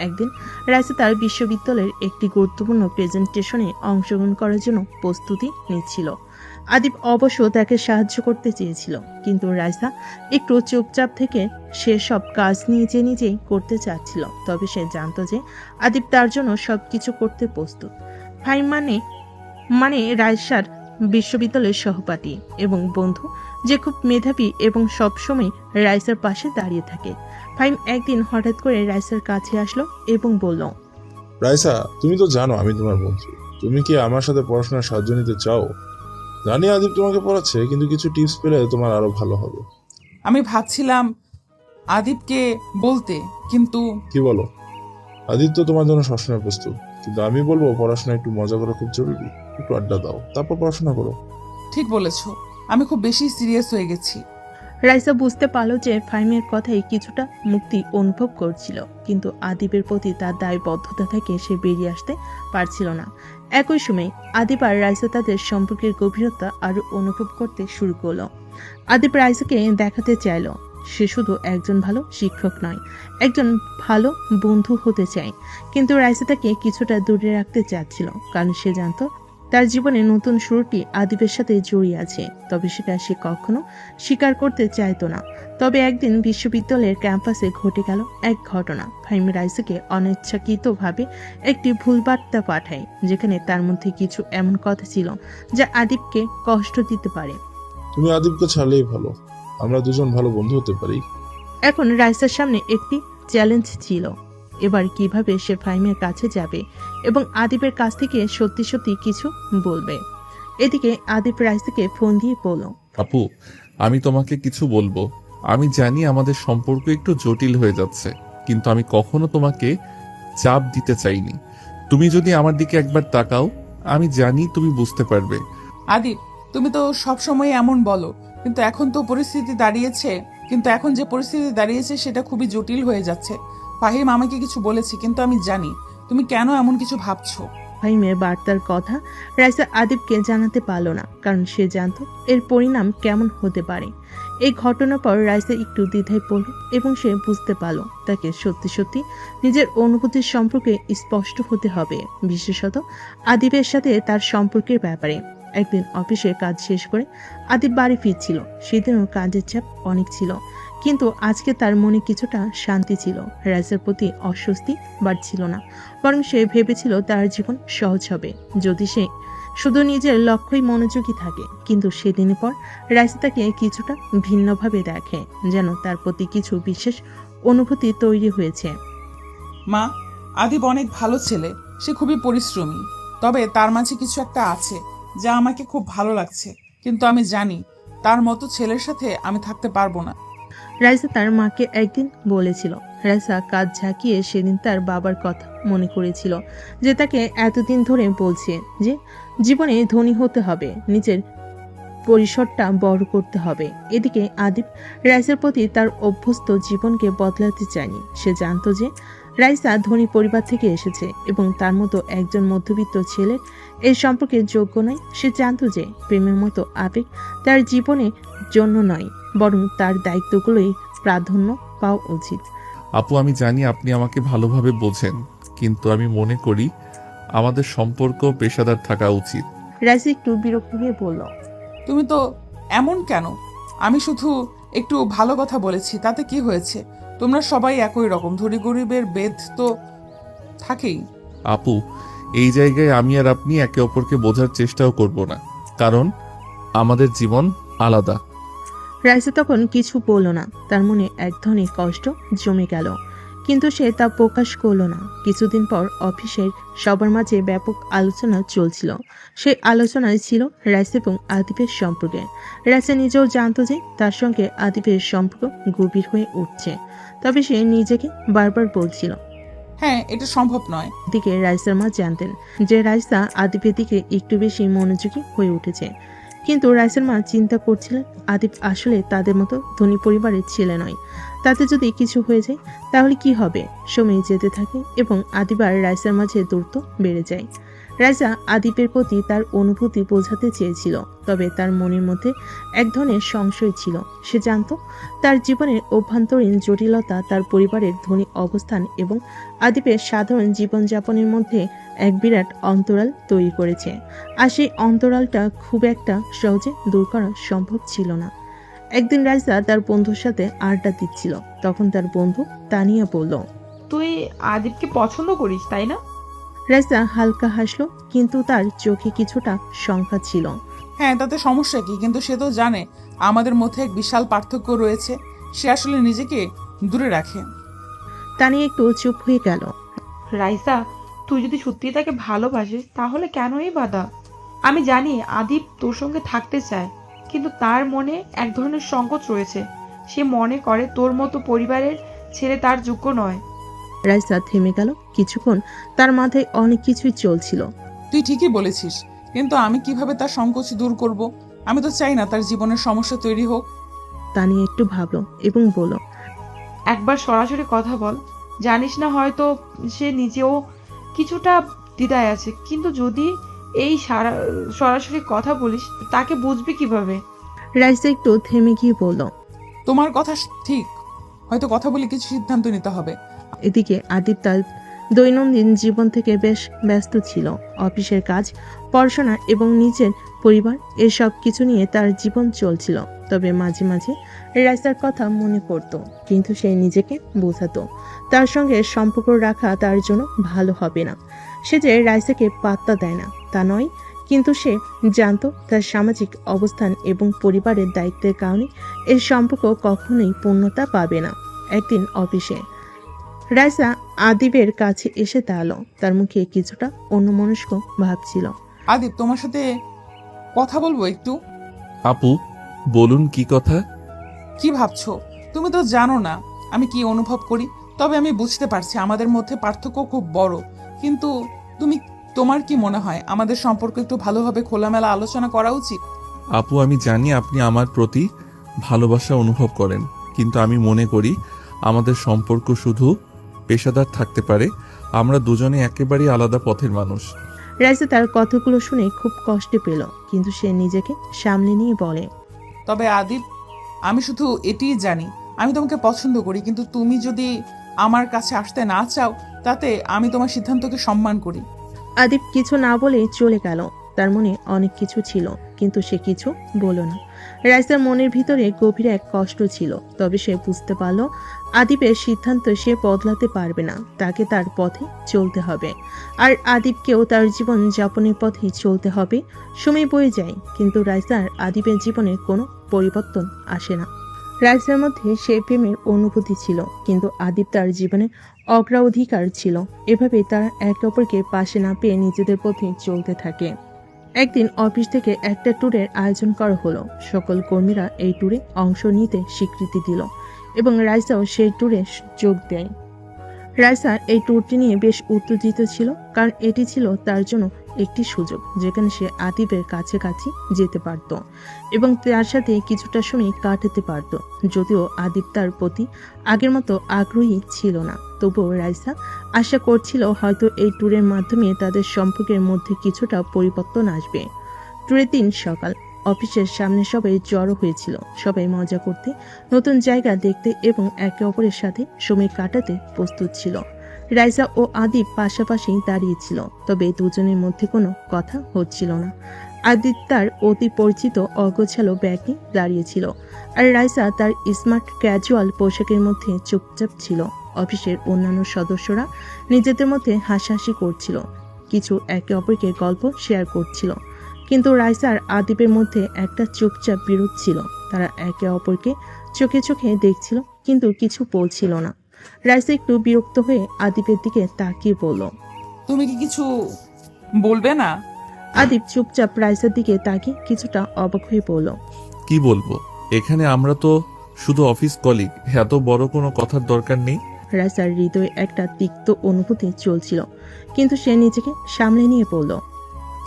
একদিন রাইসা তার বিশ্ববিদ্যালয়ের একটি গুরুত্বপূর্ণ প্রেজেন্টেশনে অংশগ্রহণ করার জন্য প্রস্তুতি নিচ্ছিল। আদিব অবশ্য তাকে সাহায্য করতে চেয়েছিল, কিন্তু রাইসা একটু চুপচাপ থেকে সে সব কাজ নিজে নিজেই করতে চাচ্ছিল। তবে সে জানতো যে আদিব তার জন্য সবকিছু করতে প্রস্তুত। ফাইম মানে রাইসার বিশ্ববিদ্যালয়ের সহপাঠী এবং বন্ধু, যে খুব মেধাবী এবং সবসময় রাইসার পাশে দাঁড়িয়ে থাকে। ফাইম একদিন হঠাৎ করে রাইসার কাছে আসলো এবং বলল, রাইসা, তুমি তো জানো আমি তোমার বন্ধু। তুমি কি আমার সাথে পড়াশোনার সাহায্য নিতে চাও? জানি আদিব তোমাকে পড়াচ্ছে, কিন্তু কিছু টিপস পেলে তোমার আরো ভালো হবে। আমি ভাবছিলাম আদিবকে বলতে, কিন্তু কি বলো? আদিব তো তোমার জন্য সবসময় প্রস্তুত, কিন্তু আমি বলবো পড়াশোনা একটু মজা করা খুব জরুরি। একটু আড্ডা দাও, তারপর পড়াশোনা করো। ঠিক বলেছ, আমি খুব বেশি সিরিয়াস হয়ে গেছি। রাইসা বুঝতে পারল যে ফাইমের কথাই কিছুটা মুক্তি অনুভব করছিল, কিন্তু আদিবের প্রতি তার দায়বদ্ধতা থেকে সে বেরিয়ে আসতে পারছিল না। একই সময় আদিব আর রাইসা তাদের সম্পর্কের গভীরতা আরো অনুভব করতে শুরু করলো। আদিব রাইসাকে দেখাতে চাইল সে শুধু একজন ভালো শিক্ষক নয়, একজন ভালো বন্ধু হতে চায়। কিন্তু রাইসা তাকে কিছুটা দূরে রাখতে চাচ্ছিল, কারণ সে জানতো তার জীবনে নতুন শুরুটি আদিবের সাথে জড়িয়ে আছে। তবে সেটা সে কখনো স্বীকার করতে চাইতো না। তবে একদিন বিশ্ববিদ্যালয়ের ক্যাম্পাসে ঘটে গেল এক ঘটনা। ফাহিম রাইসাকে অনিচ্ছাকৃতভাবে একটি ভুল বার্তা পাঠায়, যেখানে তার মধ্যে কিছু এমন কথা ছিল যা আদিবকে কষ্ট দিতে পারে। তুমি আদিবকে ছাড়লেই ভালো, আমরা দুজন ভালো বন্ধু হতে পারি। এখন রাইসার সামনে একটি চ্যালেঞ্জ ছিল, এবার কিভাবে সে ফাহিমের কাছে যাবে এবং আদিবের কাছ থেকে সত্যি সত্যি কিছু বলবে। এদিকে আদিব রাইসাকে ফোন দিয়ে বলল, আপু, আমি তোমাকে কিছু বলবো। আমি জানি আমাদের সম্পর্ক একটু জটিল হয়ে যাচ্ছে, কিন্তু আমি কখনো তোমাকে চাপ দিতে চাইনি। তুমি যদি আমার দিকে একবার তাকাও, আমি জানি তুমি বুঝতে পারবে। আদিব, তুমি তো সবসময় এমন বলো, কিন্তু এখন যে পরিস্থিতি দাঁড়িয়েছে সেটা খুবই জটিল হয়ে যাচ্ছে। ফাহিম আমাকে কিছু বলেছে, কিন্তু আমি জানি তুমি কেন এমন কিছু ভাবছো। ফাহিমের বার্তার কথা রাইসা আদিবকে জানাতে পারল না, কারণ সে জানত এর পরিণাম কেমন হতে পারে। এই ঘটনার পর রাইসা একটু দ্বিধায় পড়ল এবং সে বুঝতে পারল তাকে সত্যি সত্যি নিজের অনুভূতির সম্পর্কে স্পষ্ট হতে হবে, বিশেষত আদিবের সাথে তার সম্পর্কের ব্যাপারে। একদিন অফিসে কাজ শেষ করে আদিব বাড়ি ফিরছিল। সেদিনও কাজের চাপ অনেক ছিল, কিন্তু আজকে তার মনে কিছুটা শান্তি ছিল। রাইসার প্রতি অস্বস্তি বাড়ছিল না, বরং সে ভেবেছিল তার জীবন সহজ হবে যদি সে শুধু নিজের লক্ষ্যই মনোযোগী থাকে। কিন্তু সেদিনের পর রাইসা তাকে কিছুটা ভিন্নভাবে দেখে, যেন তার প্রতি কিছু বিশেষ অনুভূতি তৈরি হয়েছে। মা, আদিব অনেক ভালো ছেলে, সে খুবই পরিশ্রমী, তবে তার মাঝে কিছু একটা আছে যা আমাকে খুব ভালো লাগছে, কিন্তু আমি জানি তার মতো ছেলের সাথে আমি থাকতে পারবো না। রাইসা তার মাকে একদিন বলেছিল। রাইসা কাজ ঝাঁকিয়ে সেদিন তার বাবার কথা মনে করেছিল, যে তাকে এতদিন ধরে বলছে যে জীবনে ধনী হতে হবে, নিজের পরিসরটা বড় করতে হবে। এদিকে আদিব রাইসার প্রতি তার অভ্যস্ত জীবনকে বদলাতে চায়নি। সে জানতো যে রাইসা ধনী পরিবার থেকে এসেছে এবং তার মতো একজন মধ্যবিত্ত ছেলের এই সম্পর্কে যোগ্য নয়। সে জানতো যে প্রেমের মতো আবেগ তার জীবনের জন্য নয়, বরং তার দায়িত্বগুলোই প্রাধান্য পাওয়া উচিত। আপু, আমি জানি আপনি আমাকে ভালোভাবে বোঝেন, কিন্তু আমি মনে করি আমাদের সম্পর্ক পেশাদার থাকা উচিত। রাইসা একটু বিরক্ত হয়ে বলল, তুমি তো এমন কেন? আমি শুধু একটু ভালো কথা বলেছি, তাতে কি হয়েছে? তোমরা সবাই একই রকম, ধনী গরিবের ভেদ তো থাকেই। আপু, এই জায়গায় আমি আর আপনি একে অপরকে বোঝার চেষ্টাও করব না, কারণ আমাদের জীবন আলাদা। রাইসা তখন কিছু বলল না। তার মনে এক ধরনের কষ্ট জমে গেল, কিন্তু সে তা প্রকাশ করল না। কিছুদিন পর অফিসের সবার মাঝে ব্যাপক আলোচনা চলছিল। সেই আলোচনায় ছিল রাইসা এবং আদিবের সম্পর্কে। রাইসা নিজেও জানতো যে তার সঙ্গে আদিবের সম্পর্ক গভীর হয়ে উঠছে, তবে সে নিজেকে বারবার বলছিল। হ্যাঁ, এটা সম্ভব নয়। দিকে রাইসার মা জানতেন যে রাইসা আদিবের দিকে একটু বেশি মনোযোগী হয়ে উঠেছে, কিন্তু রাইসার মা চিন্তা করছিলেন আদিব আসলে তাদের মতো ধনী পরিবারের ছেলে নয়। তাতে যদি কিছু হয়ে যায় তাহলে কি হবে? সময় যেতে থাকে এবং আদিব আর রাইসার মাঝে দূরত্ব বেড়ে যায়। রাইসা আদিবের প্রতি তার অনুভূতি বোঝাতে চেয়েছিল, তবে তার মনের মধ্যে এক ধরনের সংশয় ছিল। সে জানত তার জীবনের অভ্যন্তরীণ জটিলতা তার পরিবারের ধনী অবস্থান এবং আদিবের সাধারণ জীবনযাপনের মধ্যে এক বিরাট অন্তরাল তৈরি করেছে, আর সেই অন্তরালটা খুব একটা সহজে দূর করা সম্ভব ছিল না। একদিন রাইসা তার বন্ধুর সাথে আড্ডা দিচ্ছিল, তখন তার বন্ধু তানিয়া বলল, তুই আদিবকে পছন্দ করিস তাই না? রাইসা হালকা হাসলো, কিন্তু তার চোখে কিছুটা শঙ্কা ছিল। হ্যাঁ, তাতে সমস্যা কি? কিন্তু সে তো জানে আমাদের মধ্যে এক বিশাল পার্থক্য রয়েছে। সে আসলে নিজেকে দূরে রাখে। তানিয়া একটু চুপ হয়ে গেল। রাইসা, তুই যদি সত্যি তাকে ভালোবাসিস তাহলে কেন এই বাধা? আমি জানি আদিব তোর সঙ্গে থাকতে চায়, কিন্তু তার মনে এক ধরনের সংকোচ রয়েছে। সে মনে করে তোর মতো পরিবারের ছেলে তার যোগ্য নয়। রাইসা থেমে গেল। কিছুক্ষণ তার মাথায় অনেক কিছুই চলছিল। তুই ঠিকই বলেছিস, কিন্তু আমি কিভাবে তার সংকোচ দূর করব? আমি তো চাই না তার জীবনের সমস্যা তৈরি হোক। তানিয়া একটু ভাবলো এবং বলল, একবার সরাসরি কথা বল। জানিস না, হয়তো সে নিজেও কিছুটা দ্বিধায় আছে, কিন্তু যদি এই সরাসরি কথা বলিস তাকে বুঝবি কিভাবে? রাইসা একটু থেমে গিয়ে বলল, তোমার কথা ঠিক, হয়তো কথা বলে কিছু সিদ্ধান্ত নিতে হবে। এদিকে আদিব তার দৈনন্দিন জীবন থেকে বেশ ব্যস্ত ছিল। অফিসের কাজ, পড়াশোনা এবং নিজের পরিবার, এসব কিছু নিয়ে তার জীবন চলছিল। তবে মাঝে মাঝে রাইসার কথা মনে পড়তো, কিন্তু সে নিজেকে বোঝাতো তার সঙ্গে সম্পর্ক রাখা তার জন্য ভালো হবে না। সে যে রাইসাকে পাত্তা দেয় না তা নয়, কিন্তু সে জানতো তার সামাজিক অবস্থান এবং পরিবারের দায়িত্বের কারণে এর সম্পর্ক কখনোই পূর্ণতা পাবে না। একদিন অফিসে রাইসা আদিবের কাছে এসে দাঁড়ালো। তার মুখে কিছুটা অন্যমনস্ক ভাব ছিল। আদিব, তোমার সাথে কথা বলবো একটু। আপু, বলুন, কি কথা? কি ভাবছো? তুমি তো জানো না আমি কি অনুভব করি, তবে আমি বুঝতে পারছি আমাদের মধ্যে পার্থক্য খুব বড়। কিন্তু তোমার কি মনে হয় আমাদের সম্পর্ক একটু ভালোভাবে খোলামেলা আলোচনা করা উচিত? আপু, আমি জানি আপনি আমার প্রতি ভালোবাসা অনুভব করেন, কিন্তু আমি মনে করি আমাদের সম্পর্ক শুধু পেশাদার থাকতে পারে। আমরা দুজনে একেবারেই আলাদা পথের মানুষ। রাইসা তার কথাগুলো শুনে খুব কষ্ট পেল, কিন্তু সে নিজেকে সামলে নিয়ে বলে, তবে আদিব, আমি শুধু এটিই জানি, আমি তোমাকে পছন্দ করি, কিন্তু তুমি যদি আমার কাছে আসতে না চাও তাতে আমি তোমার সিদ্ধান্তকে সম্মান করি। আদিব কিছু না বলে চলে গেল। তার মনে অনেক কিছু ছিল, কিন্তু সে কিছু বলল না। রাইসার মনের ভিতরে গভীর এক কষ্ট ছিল, তবে সে বুঝতে পারল আদিবের সিদ্ধান্ত সে বদলাতে পারবে না, তাকে তার পথে চলতে হবে। আর আদিবকেও তার জীবন যাপনের পথে চলতে হবে। সময় বয়ে যায়, কিন্তু রাইসার আদিবের জীবনে কোনো পরিবর্তন আসে না। রাইসার মধ্যে সে প্রেমের অনুভূতি ছিল, কিন্তু আদিব তার জীবনে অগ্রাধিকার ছিল। এভাবে তারা একে অপরকে পাশে না পেয়ে নিজেদের পথে চলতে থাকে। একদিন অফিস থেকে একটা ট্যুরের আয়োজন করা হলো। সকল কর্মীরা এই ট্যুরে অংশ নিতে স্বীকৃতি দিল এবং রাইসাও সেই ট্যুরে যোগ দেয়। রাইসা এই ট্যুরটি নিয়ে বেশ উত্তেজিত ছিল, কারণ এটি ছিল তার জন্য একটি সুযোগ যেখানে সে আদিবের কাছাকাছি যেতে পারত এবং তার সাথে কিছুটা সময় কাটাতে পারত। যদিও আদিব তার প্রতি আগের মতো আগ্রহী ছিল না, তবুও রাইসা আশা করছিল হয়তো এই ট্যুরের মাধ্যমে তাদের সম্পর্কের মধ্যে কিছুটা পরিবর্তন আসবে। ট্যুরের দিন সকাল, অফিসের সামনে সবাই জড়ো হয়েছিল। সবাই মজা করতে, নতুন জায়গা দেখতে এবং একে অপরের সাথে সময় কাটাতে প্রস্তুত ছিল। রাইসা ও আদিব পাশাপাশি দাঁড়িয়েছিল, তবে দুজনের মধ্যে কোনো কথা হচ্ছিল না। আদিব তার অতি পরিচিত অগোছালো ব্যাগ নিয়ে দাঁড়িয়েছিল, আর রাইসা তার স্মার্ট ক্যাজুয়াল পোশাকের মধ্যে চুপচাপ ছিল। অফিসের অন্যান্য সদস্যরা নিজেদের মধ্যে হাসাহাসি করছিল, কিছু একে অপরকে গল্প শেয়ার করছিল, কিন্তু রাইসা আর আদিবের মধ্যে একটা চুপচাপ বিরোধ ছিল। তারা একে অপরকে চোখে চোখে দেখছিল, কিন্তু কিছু বলছিল না। রাইসা একটু বিরক্ত হয়ে আদিবের দিকে তাকিয়ে বলল, তুমি কি কিছু বলবে না? আদিব চুপচাপ রাইসার দিকে তাকিয়ে কিছুটা অবাক হয়ে বলল, কি বলবো, এখানে আমরা তো শুধু অফিস কলিগ, এত বড় কোনো কথার দরকার নেই। রাইসার হৃদয়ে একটা তিক্ত অনুভূতি চলছিল, কিন্তু সে নিজেকে সামলে নিয়ে বলল,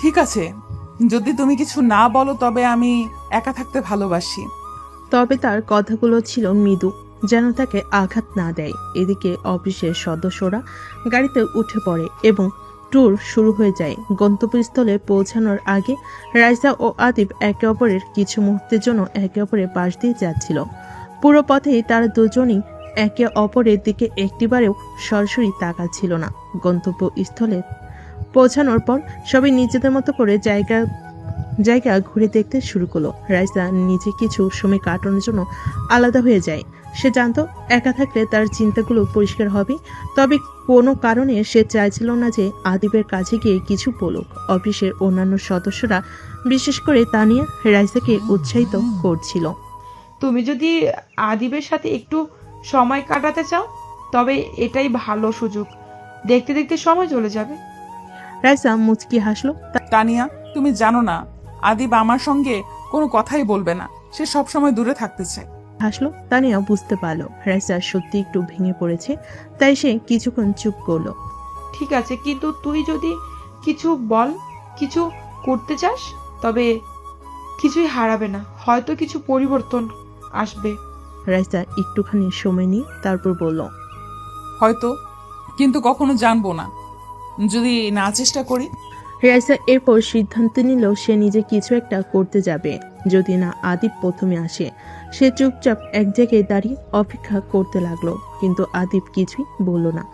ঠিক আছে, যদি তুমি কিছু না বলো তবে আমি একা থাকতে ভালোবাসি। তবে তার কথাগুলো ছিল মৃদু, যেন তাকে আঘাত না দেয়। এদিকে অফিসের সদস্যরা গাড়িতে উঠে পড়ে এবং ট্যুর শুরু হয়ে যায়। গন্তব্যস্থলে পৌঁছানোর আগে রাইসা ও আদিব একে অপরের কিছু মুহূর্তের জন্য একে অপরের পাশ দিয়ে যাচ্ছিল। পুরো পথেই তারা দুজনই একে অপরের দিকে একটিবারেও সরাসরি তাকাচ্ছিল না। গন্তব্যস্থলে পৌঁছানোর পর সবাই নিজেদের মতো করে জায়গা ঘুরে দেখতে শুরু করলো। রাইসা নিজে কিছু সময় কাটানোর জন্য আলাদা হয়ে যায়। সে জানতো একা থাকলে তার চিন্তাগুলো পরিষ্কার হবে, তবে কোনো কারণে সে চাইছিল না যে আদিবের কাছে গিয়ে কিছু বলুক। অফিসের অন্যান্য সদস্যরা, বিশেষ করে তানিয়া, রাইসাকে উৎসাহিত করছিল। তুমি যদি আদিবের সাথে একটু সময় কাটাতে চাও তবে এটাই ভালো সুযোগ, দেখতে দেখতে সময় চলে যাবে। রাইসা মুচকি হাসলো। তানিয়া, তুমি জানো না আদিব আমার সঙ্গে কোনো কথাই বলবে না, সে সবসময় দূরে থাকতে চায়। তানিয়া বুঝতে পারলো রাইসা সত্যি একটু ভেঙে পড়েছে, তাই সে কিছুক্ষণ চুপ করলো। ঠিক আছে, কিন্তু তুই যদি কিছু বল, কিছু করতে চাস, তবে কিছুই হারাবে না, হয়তো কিছু পরিবর্তন আসবে। রাইসা একটুখানি সময় নিয়ে তারপর বলল, হয়তো, কিন্তু কখনো জানবো না যদি না চেষ্টা করি। রাইসা এরপর সিদ্ধান্ত নিল সে নিজে কিছু একটা করতে যাবে, যদি না আদিব প্রথমে আসে। সে চুপচাপ এক জায়গায় দাঁড়িয়ে অপেক্ষা করতে লাগলো, কিন্তু আদিব কিছুই বলল না।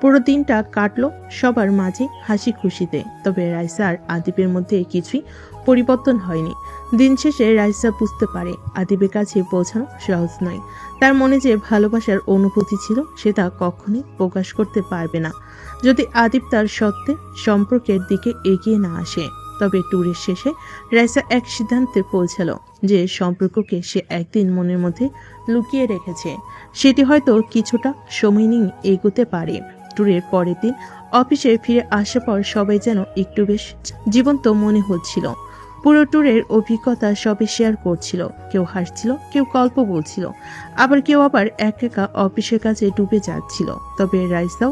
পুরো দিনটা কাটলো সবার মাঝে হাসি খুশিতে, তবে রাইসা আর আদিবের মধ্যে কিছুই পরিবর্তন হয়নি। দিন শেষে রাইসা বুঝতে পারে আদিবের কাছে পৌঁছানো সহজ নয়। তার মনে যে ভালোবাসার অনুভূতি ছিল সেটা কখনোই প্রকাশ করতে পারবে না যদি আদিব তার সত্ত্বে সম্পর্কের দিকে এগিয়ে না আসে। তবে ট্যুরের শেষে রাইসা এক সিদ্ধান্তে পৌঁছালো যে সম্পর্ককে সে একদিন মনের মধ্যে লুকিয়ে রেখেছে, সেটি হয়তো কিছুটা সময় নিয়ে এগোতে পারে। ট্যুরের পরের দিন অফিসে ফিরে আসার পর সবাই যেন একটু বেশ জীবন্ত মনে হচ্ছিল। পুরো ট্যুরের অভিজ্ঞতা সবে শেয়ার করছিল, কেউ হাসছিল, কেউ গল্প বলছিল, আবার কেউ একা একা অফিসের কাছে ডুবে যাচ্ছিল। তবে রাইসাও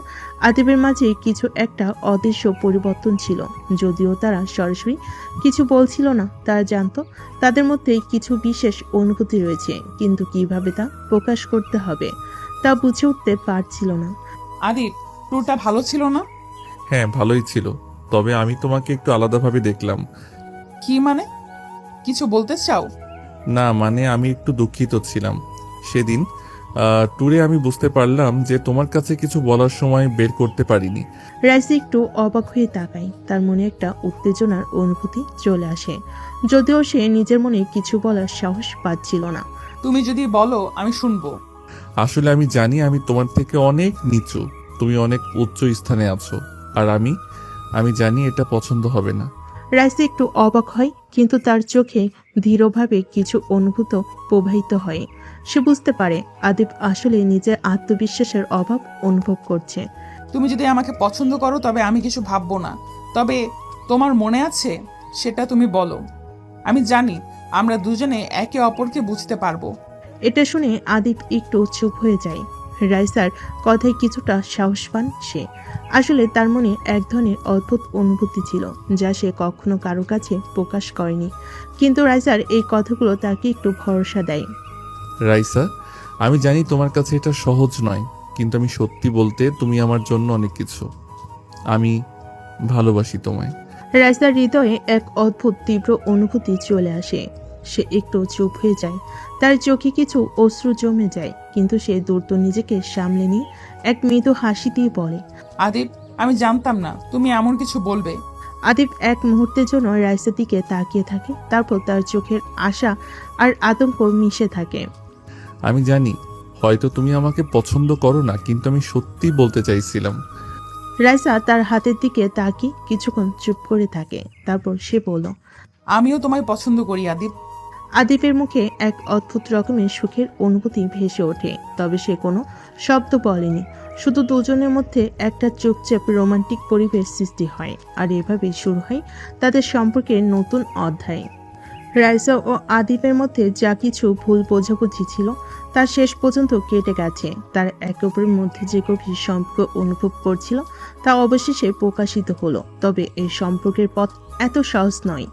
আদিবের মাঝে কিছু একটা অদৃশ্য পরিবর্তন ছিল। যদিও তারা সরাসরি কিছু বলছিল না, তারা জানতো তাদের মধ্যে কিছু বিশেষ অনুভূতি রয়েছে, কিন্তু কিভাবে তা প্রকাশ করতে হবে তা বুঝে উঠতে পারছিল না। আদিব, ট্যুরটা ভালো ছিল না? হ্যাঁ, ভালোই ছিল। তবে আমি তোমাকে একটু আলাদাভাবে দেখলাম। কি মানে? কিছু বলতে চাও? না মানে আমি একটু দুঃখিত ছিলাম সেদিন ট্যুরে। আমি বুঝতে পারলাম যে তোমার কাছে কিছু বলার সময় বের করতে পারিনি। রাইসা একটু অবাক হয়ে তাকায়। তার মনে একটা উত্তেজনার অনুভূতি চলে আসে, যদিও সে নিজের মনে কিছু বলার সাহস পাচ্ছিল না। তুমি যদি বলো আমি শুনবো। আসলে আমি জানি আমি তোমার থেকে অনেক নিচু, তুমি অনেক উচ্চ স্থানে আছো, আর আমি জানি এটা পছন্দ হবে না। রাইসা একটু অবাক হয়, কিন্তু তার চোখে ধীরভাবে কিছু অনুভূত প্রবাহিত হয়। সে বুঝতে পারে আদিব আসলে নিজের আত্মবিশ্বাসের অভাব অনুভব করছে। তুমি যদি আমাকে পছন্দ করো তবে আমি কিছু ভাববো না। তবে তোমার মনে আছে সেটা তুমি বলো। আমি জানি আমরা দুজনে একে অপরকে বুঝতে পারবো। এটা শুনে আদিব একটু চুপ হয়ে যায়। রাইসার কথায় কিছুটা সাহস পান সে। আসলে তার মনে এক ধরনের অদ্ভুত অনুভূতি ছিল, যা সে কখনো কারো কাছে প্রকাশ করেনি। কিন্তু রাইসার এই কথাগুলো তাকে একটু ভরসা দেয়। রাইসা, আমি জানি তোমার কাছে এটা সহজ নয়, কিন্তু আমি সত্যি বলতে তুমি আমার জন্য অনেক কিছু। আমি ভালোবাসি তোমায়। রাইসার হৃদয়ে এক অদ্ভুত তীব্র অনুভূতি চলে আসে। সে একটু চুপ হয়ে যায়, তার চোখে কিছু অশ্রু জমে যায়, কিন্তু সে দ্রুত নিজেকে সামলে নিয়ে এক মৃদু হাসি দিয়ে বলে, আদিব, আমি জানতাম না তুমি এমন কিছু বলবে। আদিব এক মুহূর্তের জন্য রাইসার দিকে তাকিয়ে থাকে, তারপর তার চোখের আশা আর আতঙ্ক মিশে থাকে। আমি জানি হয়তো তুমি আমাকে পছন্দ করো না, কিন্তু আমি সত্যি বলতে চাইছিলাম। রাইসা তার হাতের দিকে তাকিয়ে কিছুক্ষণ চুপ করে থাকে, তারপর সে বলল, আমিও তোমায় পছন্দ করি আদিব। আদিবের মুখে এক অদ্ভুত রকমের সুখের অনুভূতি ভেসে ওঠে, তবে সে কোনো শব্দ বলেনি। শুধু দুজনের মধ্যে একটা চুপচাপ রোমান্টিক পরিবেশ সৃষ্টি হয়, আর এভাবেই শুরু হয় তাদের সম্পর্কের নতুন অধ্যায়। রাইসা ও আদিবের মধ্যে যা কিছু ভুল বোঝাবুঝি ছিল তা শেষ পর্যন্ত কেটে গেছে। তার একে অপরের মধ্যে যে গভীর সম্পর্ক অনুভব করছিল তা অবশেষে প্রকাশিত হলো। তবে এই সম্পর্কের পথ এত সহজ নয়,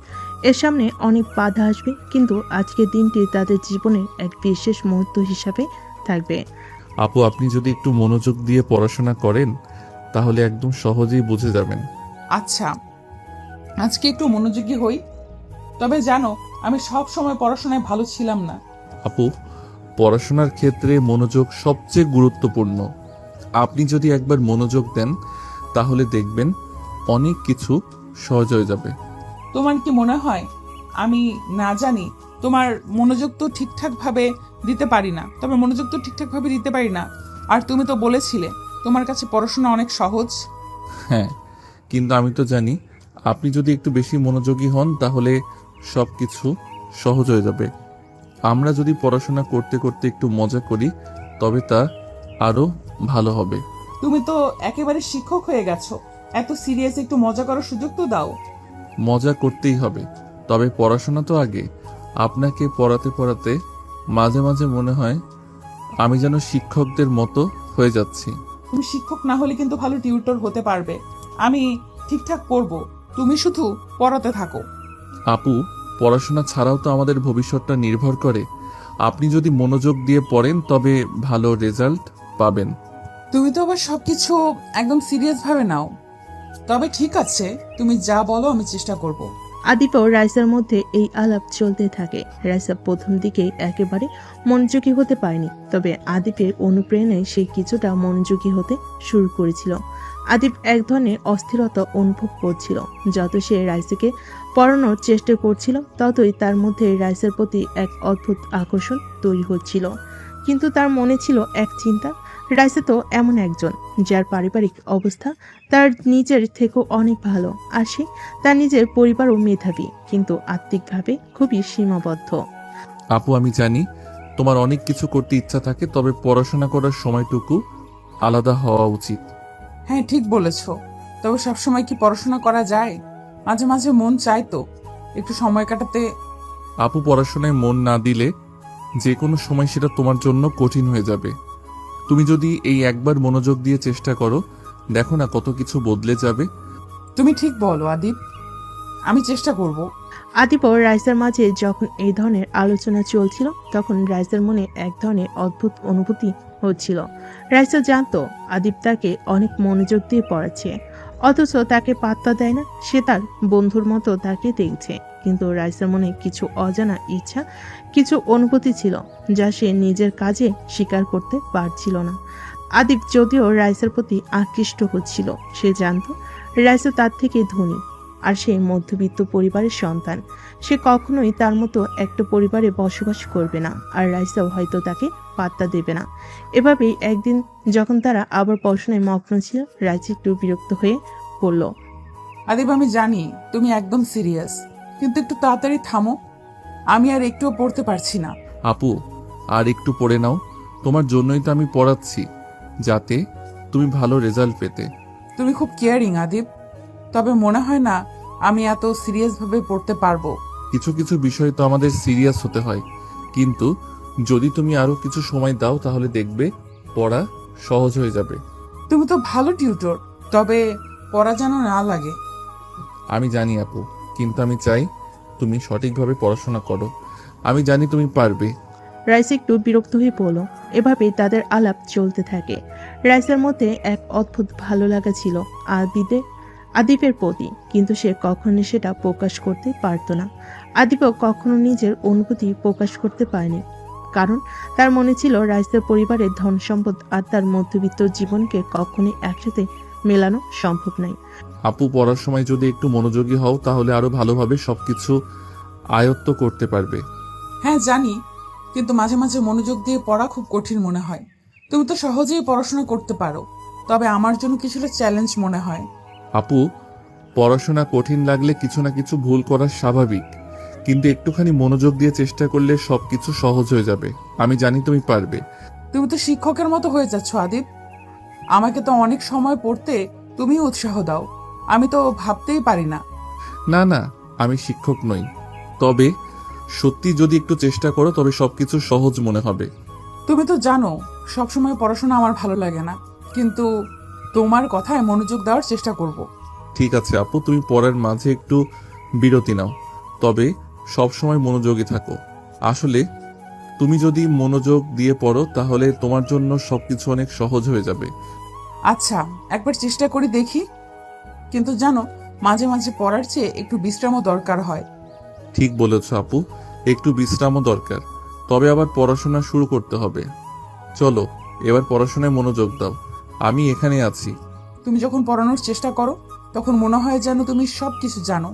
এর সামনে অনেক বাধা আসবে, কিন্তু আজকের দিনটি তাদের জীবনের এক বিশেষ মুহূর্ত হিসাবে থাকবে। আপু, আপনি যদি একটু মনোযোগ দিয়ে পড়াশোনা করেন তাহলে একদম সহজেই বুঝে যাবেন। আচ্ছা, আজকে একটু মনোযোগী হই। তবে জানো, আমি সব সময় পড়াশোনায় ভালো ছিলাম না। আপু, পড়াশোনার ক্ষেত্রে মনোযোগ সবচেয়ে গুরুত্বপূর্ণ। আপনি যদি একবার মনোযোগ দেন তাহলে দেখবেন অনেক কিছু সহজ হয়ে যাবে। তোমার কি মনে হয় আমি না জানি? তোমার মনোযোগ তো ঠিকঠাকভাবে দিতে পারি না, তবে মনোযোগ তো ঠিকঠাকভাবে দিতে পারি না। আর তুমি তো বলেছিলে তোমার কাছে পড়াশোনা অনেক সহজ। হ্যাঁ, কিন্তু আমি তো জানি আপনি যদি একটু বেশি মনোযোগী হন তাহলে সব কিছু সহজ হয়ে যাবে। আমরা যদি পড়াশোনা করতে করতে একটু মজা করি তবে তা আরও ভালো হবে। তুমি তো একেবারে শিক্ষক হয়ে গেছো, এত সিরিয়াস, একটু মজা করার সুযোগ তো দাও। মজা করতেই হবে, তবে পড়াশোনা তো আগে। আপনাকে পড়াতে পড়াতে মাঝে মাঝে মনে হয় আমি যেন শিক্ষকদের মতো হয়ে যাচ্ছি। তুমি শিক্ষক না হলে কিন্তু ভালো টিউটর হতে পারবে। আমি ঠিকঠাক করব, তুমি শুধু পড়াতে থাকো। আপু, পড়াশোনা ছাড়াও তো আমাদের ভবিষ্যৎটা নির্ভর করে। আপনি যদি মনোযোগ দিয়ে পড়েন তবে ভালো রেজাল্ট পাবেন। তুমি তো আবার সবকিছু একদম সিরিয়াস ভাবে নাও। তবে ঠিক আছে, তুমি যা বলো আমি চেষ্টা করব। আদিপ ও রাইসার মধ্যে এই আলাপ চলতে থাকে। রাইসা প্রথম দিকেই একেবারে মনোযোগী হতে পারেনি, তবে আদিপের অনুপ্রেরণায় সে কিছুটা মনোযোগী হতে শুরু করেছিল। আদিপ এক ধরনের অস্থিরতা অনুভব করছিল। যত সে রাইসাকে পড়ানোর চেষ্টা করছিল ততই তার মধ্যে রাইসার প্রতি এক অদ্ভুত আকর্ষণ তৈরি হচ্ছিল। কিন্তু তার মনে ছিল এক চিন্তা, রাইসা তো এমন একজন যার পারিবারিক অবস্থা তার নিজের থেকেও অনেক ভালো, আর সে তার নিজের পরিবারও মেধাবী, কিন্তু আত্মিকভাবে খুবই সীমাবদ্ধ। আপু, আমি জানি তোমার অনেক কিছু করতে ইচ্ছা থাকে, তবে পড়াশোনা করার সময়টুকু আলাদা হওয়া উচিত। হ্যাঁ, ঠিক বলেছ। তবে সবসময় কি পড়াশোনা করা যায়? মাঝে মাঝে মন চায় তো একটু সময় কাটাতে। আপু, পড়াশোনায় মন না দিলে যে কোনো সময় সেটা তোমার জন্য কঠিন হয়ে যাবে। তুমি যদি এই একবার মনোযোগ দিয়ে চেষ্টা করো, দেখো না কত কিছু বদলে যাবে। তুমি ঠিক বলো আদিপ, আমি চেষ্টা করব। আদিপ ও রাইসার মাঝে যখন এই ধরনের আলোচনা চলছিল তখন রাইসার মনে এক ধরনের অদ্ভুত অনুভূতি হচ্ছিল। রাইসা জানতো আদিপ তাকে অনেক মনোযোগ দিয়ে পড়াচ্ছে, অথচ তাকে পাত্তা দেয় না। সে তার বন্ধুর মতো তাকে দেখছে, কিন্তু রাইসার মনে কিছু অজানা ইচ্ছা, কিছু অনুভূতি ছিল যা সে নিজের কাজে স্বীকার করতে পারছিল না। আদিব যদিও রাইসার প্রতি আকৃষ্ট হচ্ছিল, সে জানত রাইসা তার থেকে ধনী, আর সে মধ্যবিত্ত পরিবারের সন্তান। সে কখনোই তার মতো একটা পরিবারে বসবাস করবে না, আর রাইসাও হয়তো তাকে পাত্তা দেবে না। এভাবেই একদিন যখন তারা আবার পড়াশোনায় মগ্ন ছিল, রাইসা একটু বিরক্ত হয়ে বলল, আদিব, আমি জানি তুমি একদম সিরিয়াস, কিন্তু একটু তাড়াতাড়ি থামো। আমি আর একটুও পড়তে পারছি না। আপু, আর একটু পড়ে নাও। তোমার জন্যই তো আমি পড়াচ্ছি, যাতে তুমি ভালো রেজাল্ট পেতে। তুমি খুব কেয়ারিং আদিব, তবে মনে হয় না আমি এত সিরিয়াসভাবে পড়তে পারবো। কিছু কিছু বিষয় তো আমাদের সিরিয়াস হতে হয়, কিন্তু যদি তুমি আরো কিছু সময় দাও তাহলে দেখবে পড়া সহজ হয়ে যাবে। তুমি তো ভালো টিউটর, তবে পড়া যেন না লাগে। আমি জানি আপু, কিন্তু আমি চাই তুমি সঠিকভাবে পড়াশোনা করো। আমি জানি তুমি পারবে। রাইসা একটু বিরক্ত হয়ে পড়ল। এভাবেই তাদের আলাপ চলতে থাকে। রাইসার মধ্যে এক অদ্ভুত ভালো লাগা ছিল আদিপের প্রতি, কিন্তু সে কখনো সেটা প্রকাশ করতে পারত না। আদিপও কখনো নিজের অনুভূতি প্রকাশ করতে পারেনি, কারণ তার মনে ছিল রাইসার পরিবারের ধন সম্পদ আর তার মধ্যবিত্ত জীবনকে কখনোই একসাথে মেলানো সম্ভব নয়। আপু, পড়ার সময় যদি একটু মনোযোগী হও তাহলে আরো ভালোভাবে সবকিছু আয়ত্ত করতে পারবে। হ্যাঁ জানি, কিন্তু মাঝে মাঝে মনোযোগ দিয়ে পড়া খুব কঠিন মনে হয়। তুমি তো সহজেই পড়াশোনা করতে পারো, তবে আমার জন্য কিছুটা চ্যালেঞ্জ মনে হয়। আপু, পড়াশোনা কঠিন লাগলে কিছু না কিছু ভুল করা স্বাভাবিক, কিন্তু একটুখানি মনোযোগ দিয়ে চেষ্টা করলে সবকিছু সহজ হয়ে যাবে। আমি জানি তুমি পারবে। তুমি তো শিক্ষকের মতো হয়ে যাচ্ছ আদিব। আমাকে তো অনেক সময় পড়তে তুমি উৎসাহ দাও, আমি তো ভাবতেই পারি না। না না, আমি শিক্ষক নই, তবে সত্যি যদি একটু চেষ্টা করো তবে সবকিছু সহজ মনে হবে। তুমি তো জানো সবসময় পড়াশোনা আমার ভালো লাগে না, কিন্তু তোমার কথায় মনোযোগ দেওয়ার চেষ্টা করব। ঠিক আছে আপু, তুমি পড়ার মাঝে একটু বিরতি নাও, তবে সব সময় মনোযোগী থাকো। আসলে তুমি যদি মনোযোগ দিয়ে পড়ো তাহলে তোমার জন্য সবকিছু অনেক সহজ হয়ে যাবে। আচ্ছা, একবার চেষ্টা করে দেখি। কিন্তু জানো, মাঝে মাঝে পড়ার চেয়ে একটু বিশ্রামও দরকার হয়। ঠিক বলেছ আপু, একটু বিশ্রামও দরকার, তবে আবার পড়াশোনা শুরু করতে হবে। চলো এবার পড়াশোনায় মনোযোগ দাও, আমি এখানে আছি। তুমি যখন পড়ানোর চেষ্টা করো তখন মনে হয় যেন তুমি সব কিছু জানো।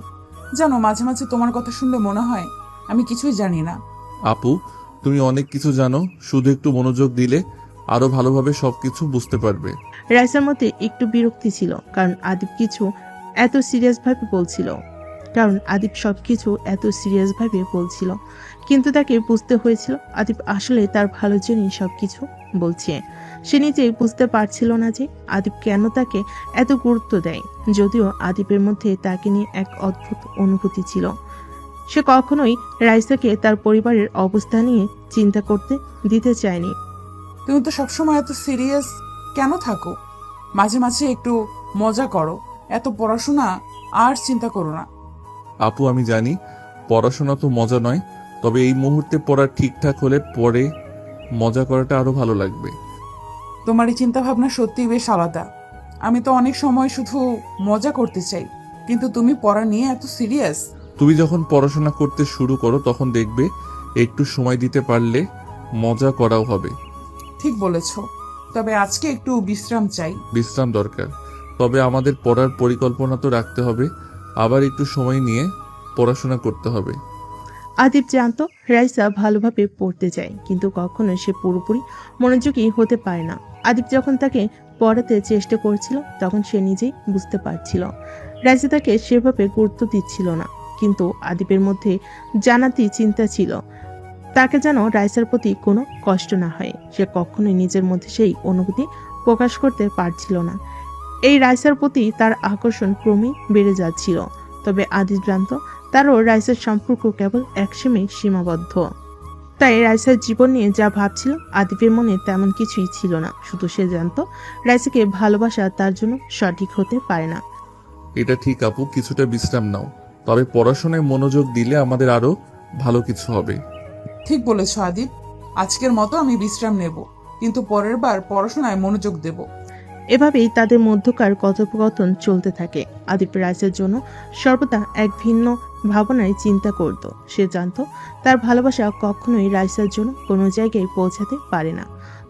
জানো, মাঝে মাঝে তোমার কথা শুনলে মনে হয় আমি কিছুই জানি না। আপু, তুমি অনেক কিছু জানো, শুধু একটু মনোযোগ দিলে আরো ভালোভাবে সবকিছু বুঝতে পারবে। রাইসার মধ্যে একটু বিরক্তি ছিল, কারণ আদিব এত সিরিয়াসভাবে বলছিল, কিন্তু তাকে বুঝতে হয়েছিল আদিব আসলে তার ভালোর জন্যই সবকিছু বলছে। সে নিজেই বুঝতে পারছিল না যে আদিব কেন তাকে এত গুরুত্ব দেয়, যদিও আদিবের মধ্যে তাকে নিয়ে এক অদ্ভুত অনুভূতি ছিল। সে কখনোই রাইসাকে তার পরিবারের অবস্থা নিয়ে চিন্তা করতে দিতে চায়নি। তুমি তো সবসময় এত সিরিয়াস কেন থাকো? মাঝে মাঝে একটু মজা করো, এত পড়াশোনা আর চিন্তা করো না। আপু, আমি জানি পড়াশোনা তো মজা নয়, তবে এই মুহূর্তে পড়া ঠিকঠাক হলে পরে মজা করাটা আরো ভালো লাগবে। তোমার এই চিন্তা ভাবনা সত্যিই বেশ আলাদা। আমি তো অনেক সময় শুধু মজা করতে চাই, কিন্তু তুমি পড়া নিয়ে এত সিরিয়াস। তুমি যখন পড়াশোনা করতে শুরু করো তখন দেখবে একটু সময় দিতে পারলে মজা করাও হবে। ঠিক বলেছ, তবে আজকে একটু বিশ্রাম চাই। বিশ্রাম দরকার, তবে আমাদের পড়ার পরিকল্পনা তো রাখতে হবে। আবার একটু সময় নিয়ে পড়াশোনা করতে হবে। আদিব জানত রাইসা ভালোভাবে পড়তে চায়, কিন্তু কখনো সে পুরোপুরি মনোযোগী হতে পারে না। আদিব যখন তাকে পড়াতে চেষ্টা করছিল তখন সে নিজেই বুঝতে পারছিল রাইসা তাকে সেভাবে গুরুত্ব দিচ্ছিল না, কিন্তু আদিবের মধ্যে জানাতি চিন্তা ছিল তাকে যেন রাইসার প্রতি কোনো কষ্ট না হয়। সে কখনোই নিজের মধ্যে সেই অনুভূতি প্রকাশ করতে পারছিল না। এই রাইসার প্রতি তার আকর্ষণ ক্রমেই বেড়ে যাচ্ছিল, তবে আদিব জানত তারও রাইসার সম্পর্ক কেবল এক সীমাবদ্ধ। তাই রাইসার জীবন নিয়ে যা ভাবছিল আদিবের মনে তেমন কিছুই ছিল না। শুধু সে জানত রাইসাকে ভালোবাসা তার জন্য সঠিক হতে পারে না। এটা ঠিক আপু, কিছুটা বিশ্রাম নাও, তবে পড়াশোনায় মনোযোগ দিলে আমাদের আরো ভালো কিছু হবে। ঠিক বলেছ আদিব, আজকের মতো আমি বিশ্রাম নেব, কিন্তু পরের বার পড়াশোনায় মনোযোগ দেব। এভাবেই তাদের মধ্যকার কথোপকথন চলতে থাকে। আদিপ রাইসার জন্য সর্বদা এক ভিন্ন ভাবনায় চিন্তা করত। সে জানত তার ভালোবাসা কখনোই রাইসার জন্য কোনো জায়গায় পৌঁছাতে পারে না।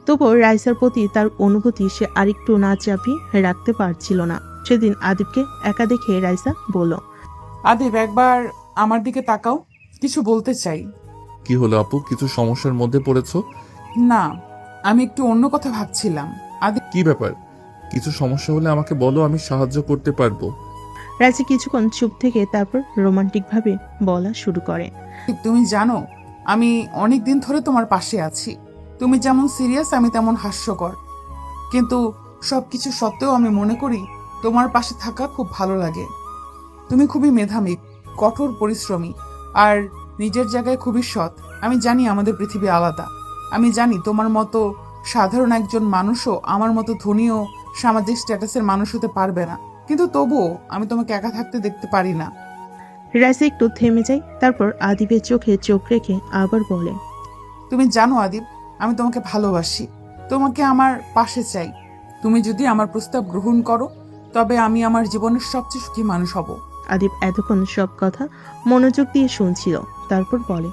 তবুও রাইসার প্রতি তার অনুভূতি সে আরেকটু না চাপিয়ে রাখতে পারছিল না। সেদিন আদিপকে একা দেখে রাইসা বলল, আদিব, একবার আমার দিকে তাকাও, কিছু বলতে চাই। কি হলো আপু, কিছু সমস্যার মধ্যে পড়েছো? না, আমি একটু অন্য কথা ভাবছিলাম। আদিব, কি ব্যাপার? কিছু সমস্যা হলে আমাকে বলো, আমি সাহায্য করতে পারবো। রাইসা কিছুক্ষণ চুপ থেকে তারপর রোমান্টিকভাবে বলা শুরু করে। তুমি জানো আমি অনেক দিন ধরে তোমার পাশে আছি। তুমি যেমন সিরিয়াস, আমি তেমন হাস্যকর। কিন্তু সবকিছু সত্ত্বেও আমি মনে করি তোমার পাশে থাকা খুব ভালো লাগে। তুমি খুবই মেধাবী, কঠোর পরিশ্রমী, আর নিজের জায়গায় খুবই সৎ। আমি জানি আমাদের পৃথিবী আলাদা। আমি জানি তোমার মতো সাধারণ একজন মানুষও আমার মতো ধনী ও সামাজিক স্ট্যাটাসের মানুষ হতে পারবে না। কিন্তু তবুও আমি তোমাকে একা থাকতে দেখতে পারি না। রাইসা একটু থেমে যায়, তারপর আদিপের চোখে চোখ রেখে আবার বলে, তুমি জানো আদিব, আমি তোমাকে ভালোবাসি, তোমাকে আমার পাশে চাই। তুমি যদি আমার প্রস্তাব গ্রহণ করো তবে আমি আমার জীবনের সবচেয়ে সুখী মানুষ হব। আদিপ এতক্ষণ সব কথা মনোযোগ দিয়ে শুনছিল, তারপর বলে,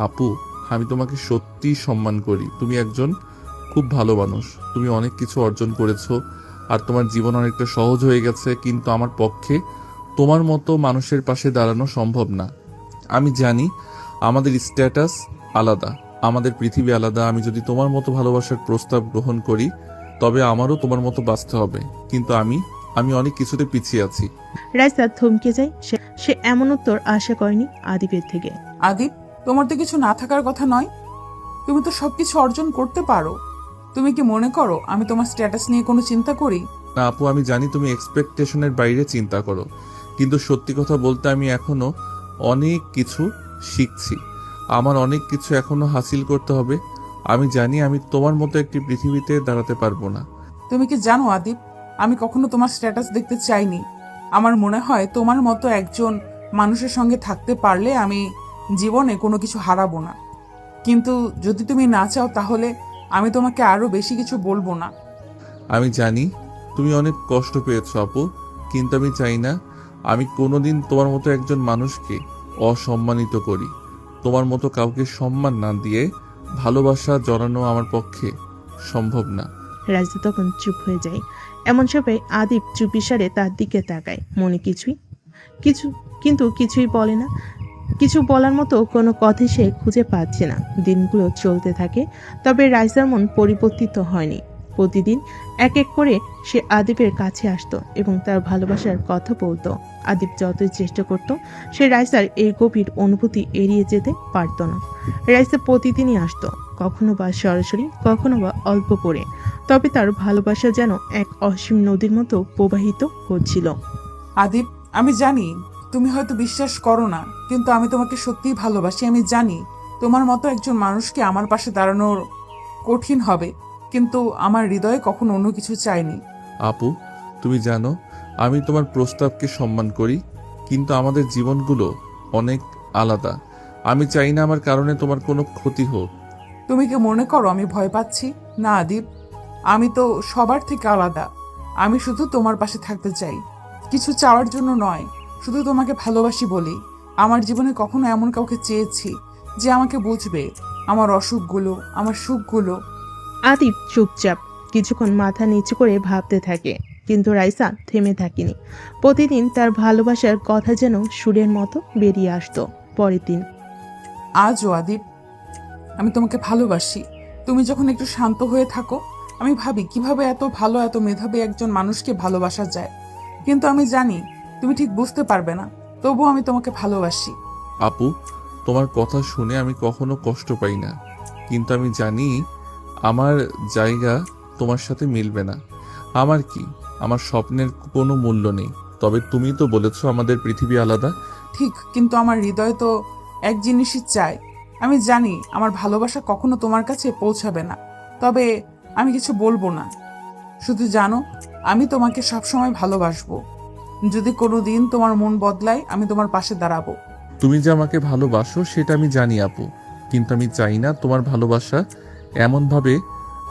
আপু, আমি তোমাকে সত্যি সম্মান করি। তুমি একজন খুব ভালো মানুষ। তুমি অনেক কিছু অর্জন করেছো আর তোমার জীবন অনেকটা সহজ হয়ে গেছে, কিন্তু আমার পক্ষে তোমার মতো মানুষের পাশে দাঁড়ানো সম্ভব না। আমি জানি আমাদের স্ট্যাটাস আলাদা, আমাদের পৃথিবী আলাদা। আমি যদি তোমার মতো ভালোবাসার প্রস্তাব গ্রহণ করি তবে আমারও তোমার মতো বাঁচতে হবে, কিন্তু আমি অনেক কিছুতে পিছিয়ে আছি। রাইসা থমকে যায়। সে এমন উত্তর আশা করেনি আদিপের থেকে। আদিব, তোমার তো কিছু না থাকার কথা নয়। তুমি তো সবকিছু অর্জন করতে পারো। তুমি কি মনে করো আমি তোমার স্ট্যাটাস নিয়ে কোনো চিন্তা করি? না আপু, আমি জানি তুমি এক্সপেকটেশনের বাইরে চিন্তা করো, কিন্তু সত্যি কথা বলতে আমি এখনো অনেক কিছু শিখছি। আমার অনেক কিছু এখনো হাসিল করতে হবে। আমি জানি আমি তোমার মতো একটি পৃথিবীতে দাঁড়াতে পারবো না। তুমি কি জানো আদিব, আমি কখনো তোমার স্ট্যাটাস দেখতে চাইনি। আমার মনে হয় তোমার মতো একজন মানুষের সঙ্গে থাকতে পারলে আমি জীবনে কোনো কিছু হারাবো না। কিন্তু যদি তুমি না চাও তাহলে আমি তোমাকে আরো বেশি কিছু বলবো না। আমি জানি তুমি অনেক কষ্ট পেয়েছো আপু, কিন্তু আমি চাই না আমি কোনোদিন তোমার মতো একজন মানুষকে অসম্মানিত করি। তোমার মতো কাউকে সম্মান না দিয়ে ভালোবাসা জড়ানো আমার পক্ষে সম্ভব না। রাইসা তখন চুপ হয়ে যায়। এমন সময় আদিপ চুপিসারে তার দিকে তাকায়, মনে কিন্তু কিছুই বলে না। কিছু বলার মতো কোনো কথা সে খুঁজে পাচ্ছে না। দিনগুলো চলতে থাকে, তবে রাইসার মন পরিবর্তিত হয়নি। প্রতিদিন এক এক করে সে আদিপের কাছে আসতো এবং তার ভালোবাসার কথা বলতো। আদিপ যতই চেষ্টা করত, সে রাইসার এই গভীর অনুভূতি এড়িয়ে যেতে পারত না। রাইসা প্রতিদিনই আসতো, কখনো বা সরাসরি, কখনো বা অল্প করে, তবে তার ভালোবাসা যেন এক অসীম নদীর মতো প্রবাহিত হচ্ছিল। আদিব, আমি জানি তুমি হয়তো বিশ্বাস করো না, কিন্তু আমি তোমাকে সত্যিই ভালোবাসি। আমি জানি তোমার মতো একজন মানুষকে আমার পাশে দাঁড়ানোর কঠিন হবে, কিন্তু আমার হৃদয়ে কখনো অন্য কিছু চাইনি। আপু, তুমি জানো আমি তোমার প্রস্তাবকে সম্মান করি, কিন্তু আমাদের জীবনগুলো অনেক আলাদা। আমি চাই না আমার কারণে তোমার কোনো ক্ষতি হোক। তুমি কি মনে করো আমি ভয় পাচ্ছি? না আদিব, আমি তো সবার থেকে আলাদা। আমি শুধু তোমার পাশে থাকতে চাই, কিছু চাওয়ার জন্য নয়, শুধু তোমাকে ভালোবাসি বলি। আমার জীবনে কখনো এমন কাউকে চেয়েছি যে আমাকে বুঝবে, আমার অসুখগুলো, আমার সুখগুলো। আদিপ চুপচাপ কিছুক্ষণ মাথা নিচু করে ভাবতে থাকে, কিন্তু রাইসা থেমে থাকেনি। প্রতিদিন তার ভালোবাসার কথা যেন সুরের মতো বেরিয়ে আসতো। পরের দিন, আজও আদিব, আমি তোমাকে ভালোবাসি। তুমি যখন একটু শান্ত হয়ে থাকো, আমি ভাবি কিভাবে এত ভালো, এত মেধাবী একজন মানুষকে ভালোবাসা যায়। কিন্তু আমি জানি তুমি ঠিক বুঝতে পারবে না, তবুও আমি তোমাকে ভালোবাসি। আপু, তোমার কথা শুনে আমি কখনো কষ্ট পাই না, কিন্তু আমি জানি আমার জায়গা তোমার সাথে মিলবে না। আমার কি, আমার স্বপ্নের কোনো মূল্য নেই। তবে তুমি তো বলেছো আমাদের পৃথিবী আলাদা। ঠিক, কিন্তু আমার হৃদয় তো এক জিনিসই চায়। আমি জানি আমার ভালোবাসা কখনো তোমার কাছে পৌঁছাবে না, তবে আমি কিছু বলবো না। শুধু জানো আমি তোমাকে সবসময় ভালোবাসবো। যদি কোনো দিন তোমার মন বদলায়, আমি তোমার পাশে দাঁড়াবো। তুমি যে আমাকে ভালোবাসো সেটা আমি জানি আপু, কিন্তু আমি চাই না তোমার ভালোবাসা এমনভাবে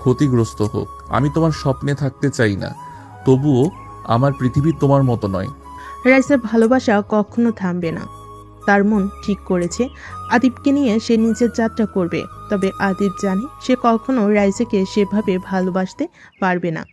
ক্ষতিগ্রস্ত হোক। আমি তোমার স্বপ্নে থাকতে চাই না, তবুও আমার পৃথিবী তোমার মতো নয়। রাইসার ভালোবাসা কখনো থামবে না। তার মন ঠিক করেছে আদিবকে নিয়ে সে নিজের যাত্রা করবে। তবে আদিব জানে সে কখনো রাইসাকে সেভাবে ভালোবাসতে পারবে না।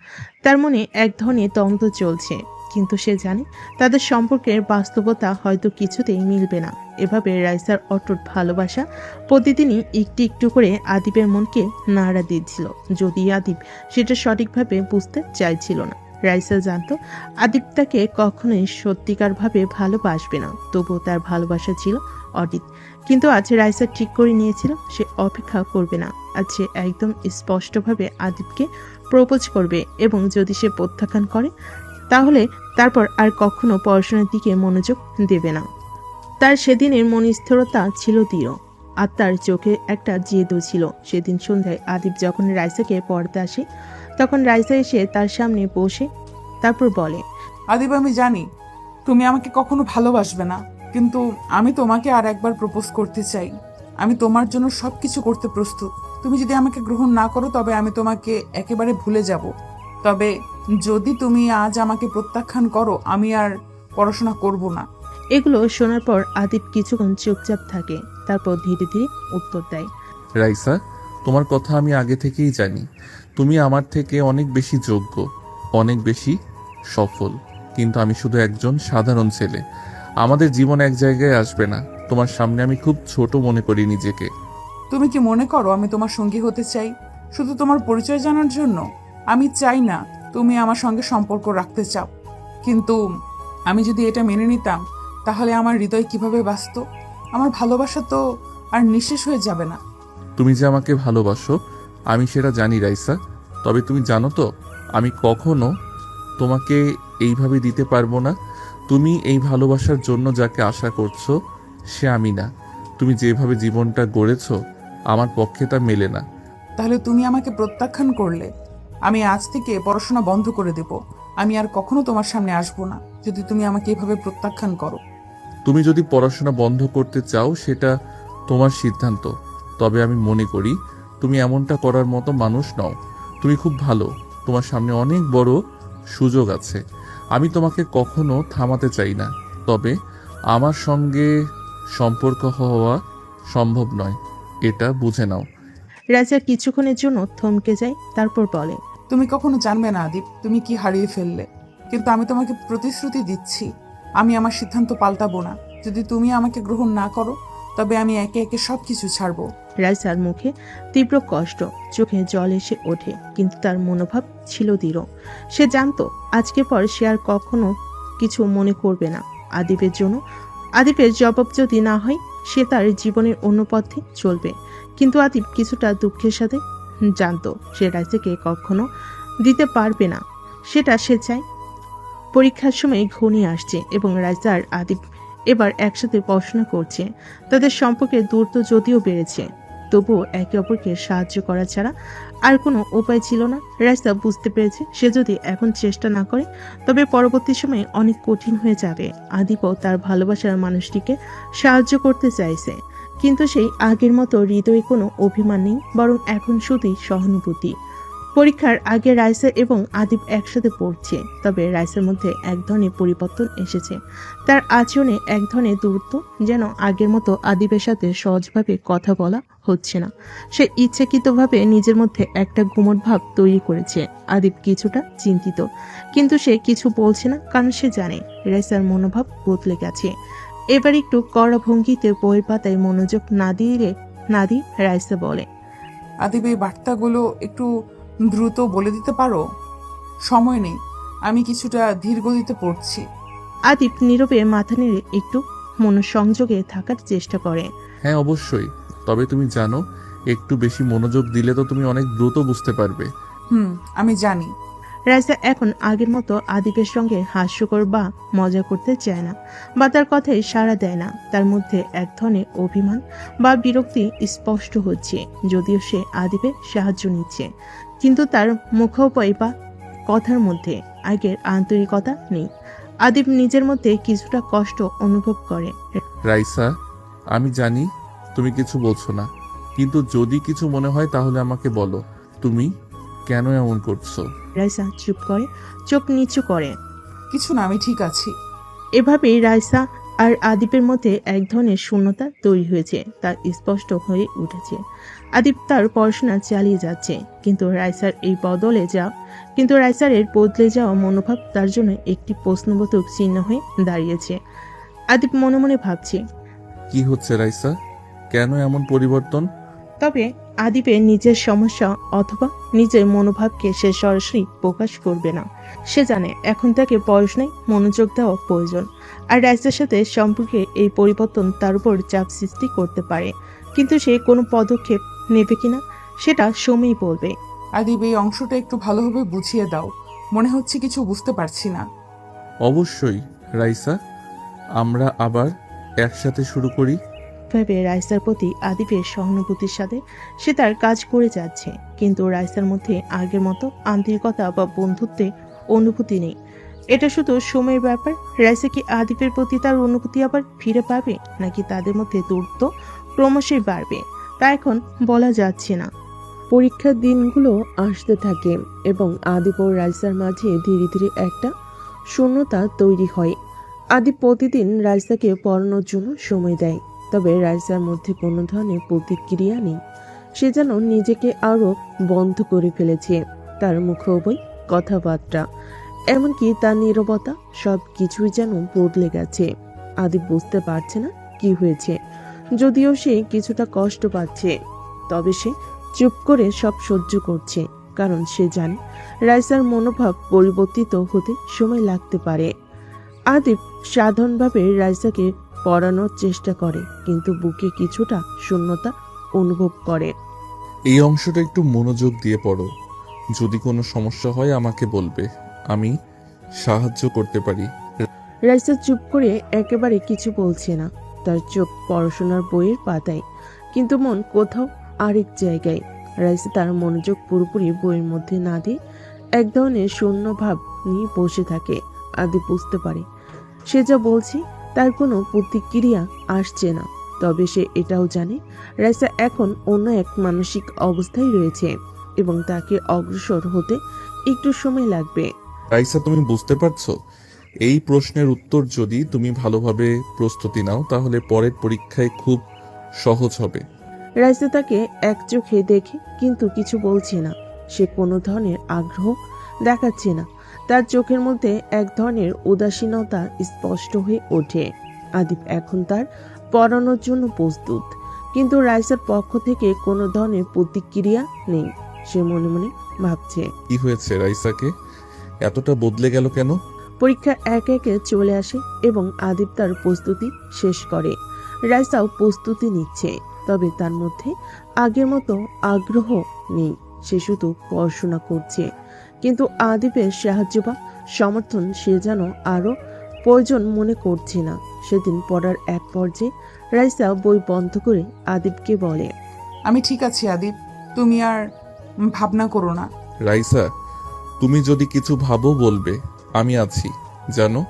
তার মনে এক ধরনের দ্বন্দ্ব চলছে, কিন্তু সে জানে তাদের সম্পর্কের বাস্তবতা হয়তো কিছুতেই মিলবে না। এভাবে রাইসার অটুট ভালোবাসা প্রতিদিনই একটু একটু করে আদিবের মনকে নাড়া দিচ্ছিল, যদি আদিব সেটা সঠিকভাবে বুঝতে চাইছিল না। রাইসা জানতো আদিব তাকে কখনোই সত্যিকারভাবে ভালোবাসবে না, তবুও তার ভালোবাসা ছিল অডিট। কিন্তু আজ রাইসা ঠিক করে নিয়েছিল সে অপেক্ষা করবে না। আজ সে একদম স্পষ্টভাবে আদিবকে প্রপোজ করবে, এবং যদি সে প্রত্যাখ্যান করে তাহলে তারপর আর কখনো পড়াশোনার দিকে মনোযোগ দেবে না। তার সেদিনের মনস্থিরতা ছিল দৃঢ়, আর তার চোখে একটা জেদও ছিল। সেদিন সন্ধ্যায় আদিব যখন রাইসাকে পড়তে আসে, তখন রাইসা এসে তার সামনে বসে তারপর বলে, আদিব, আমি জানি তুমি আমাকে কখনো ভালোবাসবে না, কিন্তু আমি তোমাকে আর একবার প্রপোজ করতে চাই। আমি তোমার জন্য সবকিছু করতে প্রস্তুত। তুমি যদি আমাকে গ্রহণ না করো তবে আমি তোমাকে একেবারে ভুলে যাব। তবে যদি তুমি আজ আমাকে প্রত্যাখ্যান করো, আমি আর পড়াশোনা করব না। এগুলো শোনার পর আদিব কিছুক্ষণ চুপচাপ থাকে, তারপর ধীরে ধীরে উত্তর দেয়, রাইসা, তোমার কথা আমি আগে থেকেই জানি। তুমি আমার থেকে অনেক বেশি যোগ্য, অনেক বেশি সফল, কিন্তু আমি শুধু একজন সাধারণ ছেলে। আমাদের জীবন এক জায়গায় আসবে না। তোমার সামনে আমি খুব ছোট মনে করি নিজেকে। তুমি কি মনে করো আমি তোমার সঙ্গী হতে চাই শুধু তোমার পরিচয় জানার জন্য? আমি চাই না তুমি আমার সঙ্গে সম্পর্ক রাখতে চাও, কিন্তু আমি যদি এটা মেনে নিতাম তাহলে আমার হৃদয় কিভাবে বাঁচত? আমার ভালোবাসা তো আর নিঃশেষ হয়ে যাবে না। তুমি যে আমাকে ভালোবাসো আমি সেটা জানি রাইসা, তবে তুমি জানো তো আমি কখনো তোমাকে এইভাবে দিতে পারবো না। তুমি এই ভালোবাসার জন্য যাকে আশা করছো সে আমি না। তুমি যেভাবে জীবনটা গড়েছো আমার পক্ষে তা মেলে না। তাহলে তুমি আমাকে প্রত্যাখ্যান করলে আমি আজ থেকে পড়াশোনা বন্ধ করে দেব। আমি আর কখনো তোমার সামনে আসবো না যদি তুমি আমাকে এভাবে প্রত্যাখ্যান করো। তুমি যদি পড়াশোনা বন্ধ করতে চাও সেটা তোমার সিদ্ধান্ত, তবে আমি মনে করি তুমি এমনটা করার মতো মানুষ নও। তুমি খুব ভালো, তোমার সামনে অনেক বড় সুযোগ আছে। আমি তোমাকে কখনো থামাতে চাই না, তবে আমার সঙ্গে সম্পর্ক হওয়া সম্ভব নয়, এটা বুঝে নাও। রাজা কিছুক্ষণের জন্য থমকে যায়, তারপর বলে, তুমি কখনো জানবে না আদিব তুমি কি হারিয়ে ফেললে, কিন্তু আমি তোমাকে প্রতিশ্রুতি দিচ্ছি আমি আমার সিদ্ধান্ত পাল্টাবো না। যদি তুমি আমাকে গ্রহণ না করো তবে আমি একে একে সবকিছু ছাড়বো। রাইসার মুখে তীব্র কষ্ট, চোখে জল এসে ওঠে, কিন্তু তার মনোভাব ছিল দৃঢ়। সে জানতো আজকের পর সে আর কখনো কিছু মনে করবে না আদিবের জন্য। আদিবের জবাব যদি না হয় সে তার জীবনের অন্য পথে চলবে। কিন্তু আদিব কিছুটা দুঃখের সাথে জানতো সে রাইসাকে কখনো দিতে পারবে না, সেটা সে চায়। পরীক্ষার সময় ঘনিয়ে আসছে এবং রাইসা আর আদিব এবার একসাথে পড়াশোনা করছে। তাদের সম্পর্কের দূরত্ব যদিও বেড়েছে, তবুও একে অপরকে সাহায্য করা ছাড়া আর কোনো উপায় ছিল না। রাইসা বুঝতে পেরেছে সে যদি এখন চেষ্টা না করে তবে পরবর্তী সময়ে অনেক কঠিন হয়ে যাবে। আদিবও তার ভালোবাসার মানুষটিকে সাহায্য করতে চাইছে, কিন্তু সেই আগের মতো হৃদয়ে কোনো অভিমান নেই, বরং এখন শুধুই সহানুভূতি। পরীক্ষার আগে রাইসা এবং আদিব একসাথে পড়ছে, তবে রাইসার মধ্যে এক ধরনের পরিবর্তন এসেছে। তার আচরণে এক ধরনের দূরত্ব, যেন আগের মতো আদিবের সাথে সহজভাবে কথা বলা হচ্ছে না। সে ইচ্ছাকৃতভাবে নিজের মধ্যে একটা গুমট ভাব তৈরি করেছে। আদিব কিছুটা চিন্তিত, কিন্তু সে কিছু বলছে না, কারণ সে জানে রাইসার মনোভাব বদলে গেছে। এবার একটু কড়া ভঙ্গিতে বইয়ের পাতায় মনোযোগ না দিয়ে রাইসা বলে, আদিব এই বার্তাগুলো একটু দ্রুত বলে দিতে পারো? সময় নেই, আমি কিছুটা ধীর গতিতে পড়ছি। আদিব নীরবে মাথা নেড়ে একটু মনোসংযোগে থাকার চেষ্টা করে। হ্যাঁ অবশ্যই, তবে তুমি জানো একটু বেশি মনোযোগ দিলে তো তুমি অনেক দ্রুত বুঝতে পারবে। আমি জানি। রাইসা এখন আগের মতো আদিবের সঙ্গে হাস্যকর বা মজা করতে চায় না, বা তার কথায় সাড়া দেয় না। তার মধ্যে এক ধরনের অভিমান বা বিরক্তি স্পষ্ট হচ্ছে। যদিও সে আদিবের সাহায্য নিচ্ছে, কিন্তু তার মুখোপায় বা কথার মধ্যে আগের আন্তরিকতা নেই। আদিব নিজের মধ্যে কিছুটা কষ্ট অনুভব করে। রাইসা, আমি জানি তুমি কিছু বলছো না, কিন্তু যদি কিছু মনে হয় তাহলে আমাকে বলো। তুমি কেন এমন করছো? রাইসা চুপ করে চোখ নিচু করে। কিছু না, আমি ঠিক আছি। এভাবেই রাইসা আর আদিপের মধ্যে এক ধরনের শূন্যতা তৈরি হয়েছে, তা স্পষ্ট হয়ে উঠেছে। আদিপ তার পড়াশোনা চালিয়ে যাচ্ছে, কিন্তু রাইসার এর বদলে যাওয়া মনোভাব তার জন্য একটি প্রশ্নবোধক চিহ্ন হয়ে দাঁড়িয়েছে। আদিপ মনে মনে ভাবছে, কি হচ্ছে রাইসা? কেন এমন পরিবর্তন? তবে আদিপের নিজের সমস্যা অথবা নিজের মনোভাবকে সে সরাসরি প্রকাশ করবে না। সে জানে এখন তাকে পড়াশোনায় মনোযোগ দেওয়া প্রয়োজন, আর রাইসার সাথে সম্পর্কে এই পরিবর্তন তার উপর চাপ সৃষ্টি করতে পারে। কিন্তু সে কোনো পদক্ষেপ নেবে কিনা সেটা সময়ই বলবে। আদিব, এই অংশটা একটু ভালোভাবে বুঝিয়ে দাও। মনে হচ্ছে কিছু বুঝতে পারছি না। অবশ্যই রাইসা, আমরা আবার একসাথে শুরু করি। ভেবে রাইসার প্রতি আদিপের সহানুভূতির সাথে সে তার কাজ করে যাচ্ছে, কিন্তু রাইসার মধ্যে আগের মতো আন্তরিকতা বা বন্ধুত্বের অনুভূতি নেই। এটা শুধু সময়ের ব্যাপার। রাইসা কি আদিপের প্রতি তার অনুভূতি আবার ফিরে পাবে, নাকি তাদের মধ্যে দূরত্ব ক্রমশই বাড়বে, তা এখন বলা যাচ্ছে না। পরীক্ষার দিনগুলো আসতে থাকে এবং আদিপ ও রাইসার মাঝে ধীরে ধীরে একটা শূন্যতা তৈরি হয়। আদিপ প্রতিদিন রাইসাকে পড়ানোর জন্য সময় দেয়, তবে রাইসার মধ্যে কোনো ধরনের প্রতিক্রিয়া নেই। সে যেন নিজেকে আরো বন্ধ করে ফেলেছে। তার মুখোবই কথাবার্তা, এমনকি তার নীরবতা, সব কিছুই যেন বদলে গেছে। আদিপ বুঝতে পারছে না কি হয়েছে। যদিও সে কিছুটা কষ্ট পাচ্ছে, তবে সে চুপ করে সব সহ্য করছে, কারণ সে জানে রাইসার মনোভাব পরিবর্তিত হতে সময় লাগতে পারে। আদিপ সাধারণভাবে রাইসাকে পড়ানোর চেষ্টা করে, কিন্তু বুকে কিছুটা শূন্যতা অনুভব করে। এই অংশটা একটু মনোযোগ দিয়ে পড়ো। যদি কোনো সমস্যা হয় আমাকে বলবে, আমি সাহায্য করতে পারি। রাইসা চুপ করে একেবারে কিছু বলছে না। তার চোখ পড়াশোনার বইয়ের পাতায়, কিন্তু মন কোথাও আরেক জায়গায়। রাইসা তার মনোযোগ পুরোপুরি বইয়ের মধ্যে না দিয়ে এক ধরনের শূন্য ভাব নিয়ে বসে থাকে। আদি বুঝতে পারে সে যা বলছে তার কোনো প্রতিক্রিয়া আসছে না, তবে সে এটাও জানে রাইসা এখন অন্য এক মানসিক অবস্থায় রয়েছে এবং তাকে অগ্রসর হতে একটু সময় লাগবে। রাইসা, তুমি বুঝতে পারছো? এই প্রশ্নের উত্তর যদি তুমি ভালোভাবে প্রস্তুতি নাও, তাহলে পরের পরীক্ষায় খুব সহজ হবে। রাইসা তাকে এক চোখে দেখে, কিন্তু কিছু বলছে না। সে কোনো ধরনের আগ্রহ দেখাচ্ছে না। তার চোখের মধ্যে এক ধরনের উদাসীনতা স্পষ্ট হয়ে ওঠে। আদিপ এখন তার পড়ানোর জন্য প্রস্তুত, কিন্তু রাইসার পক্ষ থেকে কোনো ধরনের প্রতিক্রিয়া নেই। সে মনে মনে ভাবছে, কি হয়েছে রাইসাকে? এতটা বদলে গেল কেন? পরীক্ষা একে একে চলে আসে এবং আদিপ তার প্রস্তুতি শেষ করে। রাইসাও প্রস্তুতি নিচ্ছে, তবে তার মধ্যে আগের মতো আগ্রহ নেই। সে শুধু পড়াশোনা করছে, কিন্তু আদিপের সাহায্য বা সমর্থন সে যেন আরো প্রয়োজন মনে করছে না। সেদিন পড়ার এক পর্যায়ে রাইসা বই বন্ধ করে আদিপকে বলে, আমি ঠিক আছি আদিব, তুমি আর ভাবনা করো না। রাইসা, তুমি যদি কিছু ভাবো বলবে, আমি আছি জানো।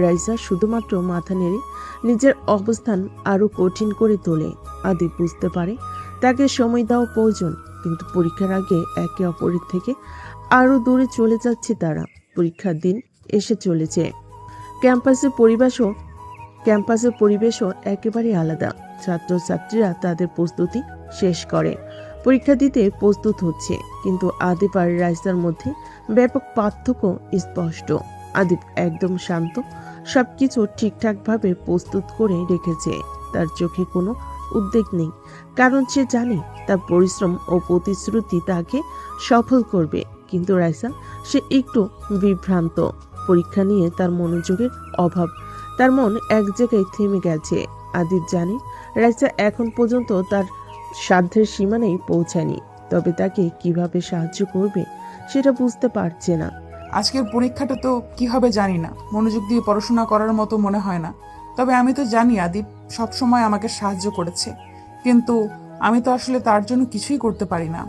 রাইসা শুধুমাত্র মাথা নেড়ে নিজের অবস্থান আরো কঠিন করে তোলে। আদি বুঝতে পারে তাকে সময় দেওয়া প্রয়োজন, কিন্তু পরীক্ষার আগে একে অপরের থেকে আরো দূরে চলে যাচ্ছে তারা। পরীক্ষার দিন এসে চলেছে। ক্যাম্পাসের পরিবেশও একেবারে আলাদা। ছাত্রছাত্রীরা তাদের প্রস্তুতি শেষ করে পরীক্ষা দিতে প্রস্তুত হচ্ছে, কিন্তু আদিপ আর রাইসার মধ্যে ব্যাপক পার্থক্য স্পষ্ট। আদিপ একদম শান্ত, সবকিছু ঠিকঠাকভাবে প্রস্তুত করে রেখেছে। তার চোখে কোনো উদ্বেগ নেই, কারণ সে জানে তার পরিশ্রম ও প্রতিশ্রুতি তাকে সফল করবে। কিন্তু রাইসা, সে একটু বিভ্রান্ত। পরীক্ষা নিয়ে তার মনোযোগের অভাব। তার মন এক জায়গায় থেমে গেছে। আদিপ জানে রাইসা এখন পর্যন্ত তার সাধ্যের সীমানায় পৌঁছায়নি, তবে তাকে কিভাবে সাহায্য করবে সেটা বুঝতে পারছে না। আজকের পরীক্ষাটা তো কি হবে জানি না, মনোযোগ দিয়ে পড়াশোনা করার মতো মনে হয় না। তবে আমি তো জানি আদিব সবসময় আমাকে সাহায্য করেছে, কিন্তু আমি তো আসলে তার জন্য কিছুই করতে পারি না।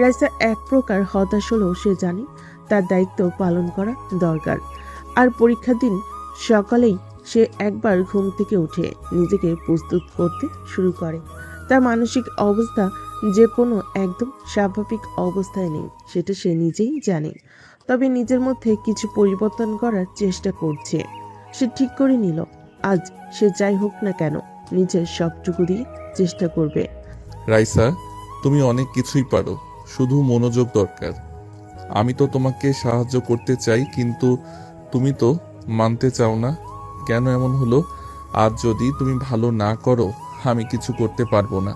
রাইসা এক প্রকার হতাশ হলেও সে জানে তার দায়িত্ব পালন করা দরকার। আর পরীক্ষার দিন সকালেই সে একবার ঘুম থেকে উঠে নিজেকে প্রস্তুত করতে শুরু করে। তার মানসিক অবস্থা যে কোনো একদম স্বাভাবিক অবস্থায় নেই, সেটা সে নিজেই জানে। তবে নিজের মধ্যে কিছু পরিবর্তন করার চেষ্টা করছে। সে ঠিক করে নিল, আজ সে যাই হোক না কেন নিজের সবটুকু দিয়ে চেষ্টা করবে। রাইসা, তুমি অনেক কিছুই পারো, শুধু মনোযোগ দরকার। আমি তো তোমাকে সাহায্য করতে চাই, কিন্তু তুমি তো মানতে চাও না। কেন এমন হলো? আজ যদি তুমি ভালো না করো, আমি কিছু করতে পারবো না।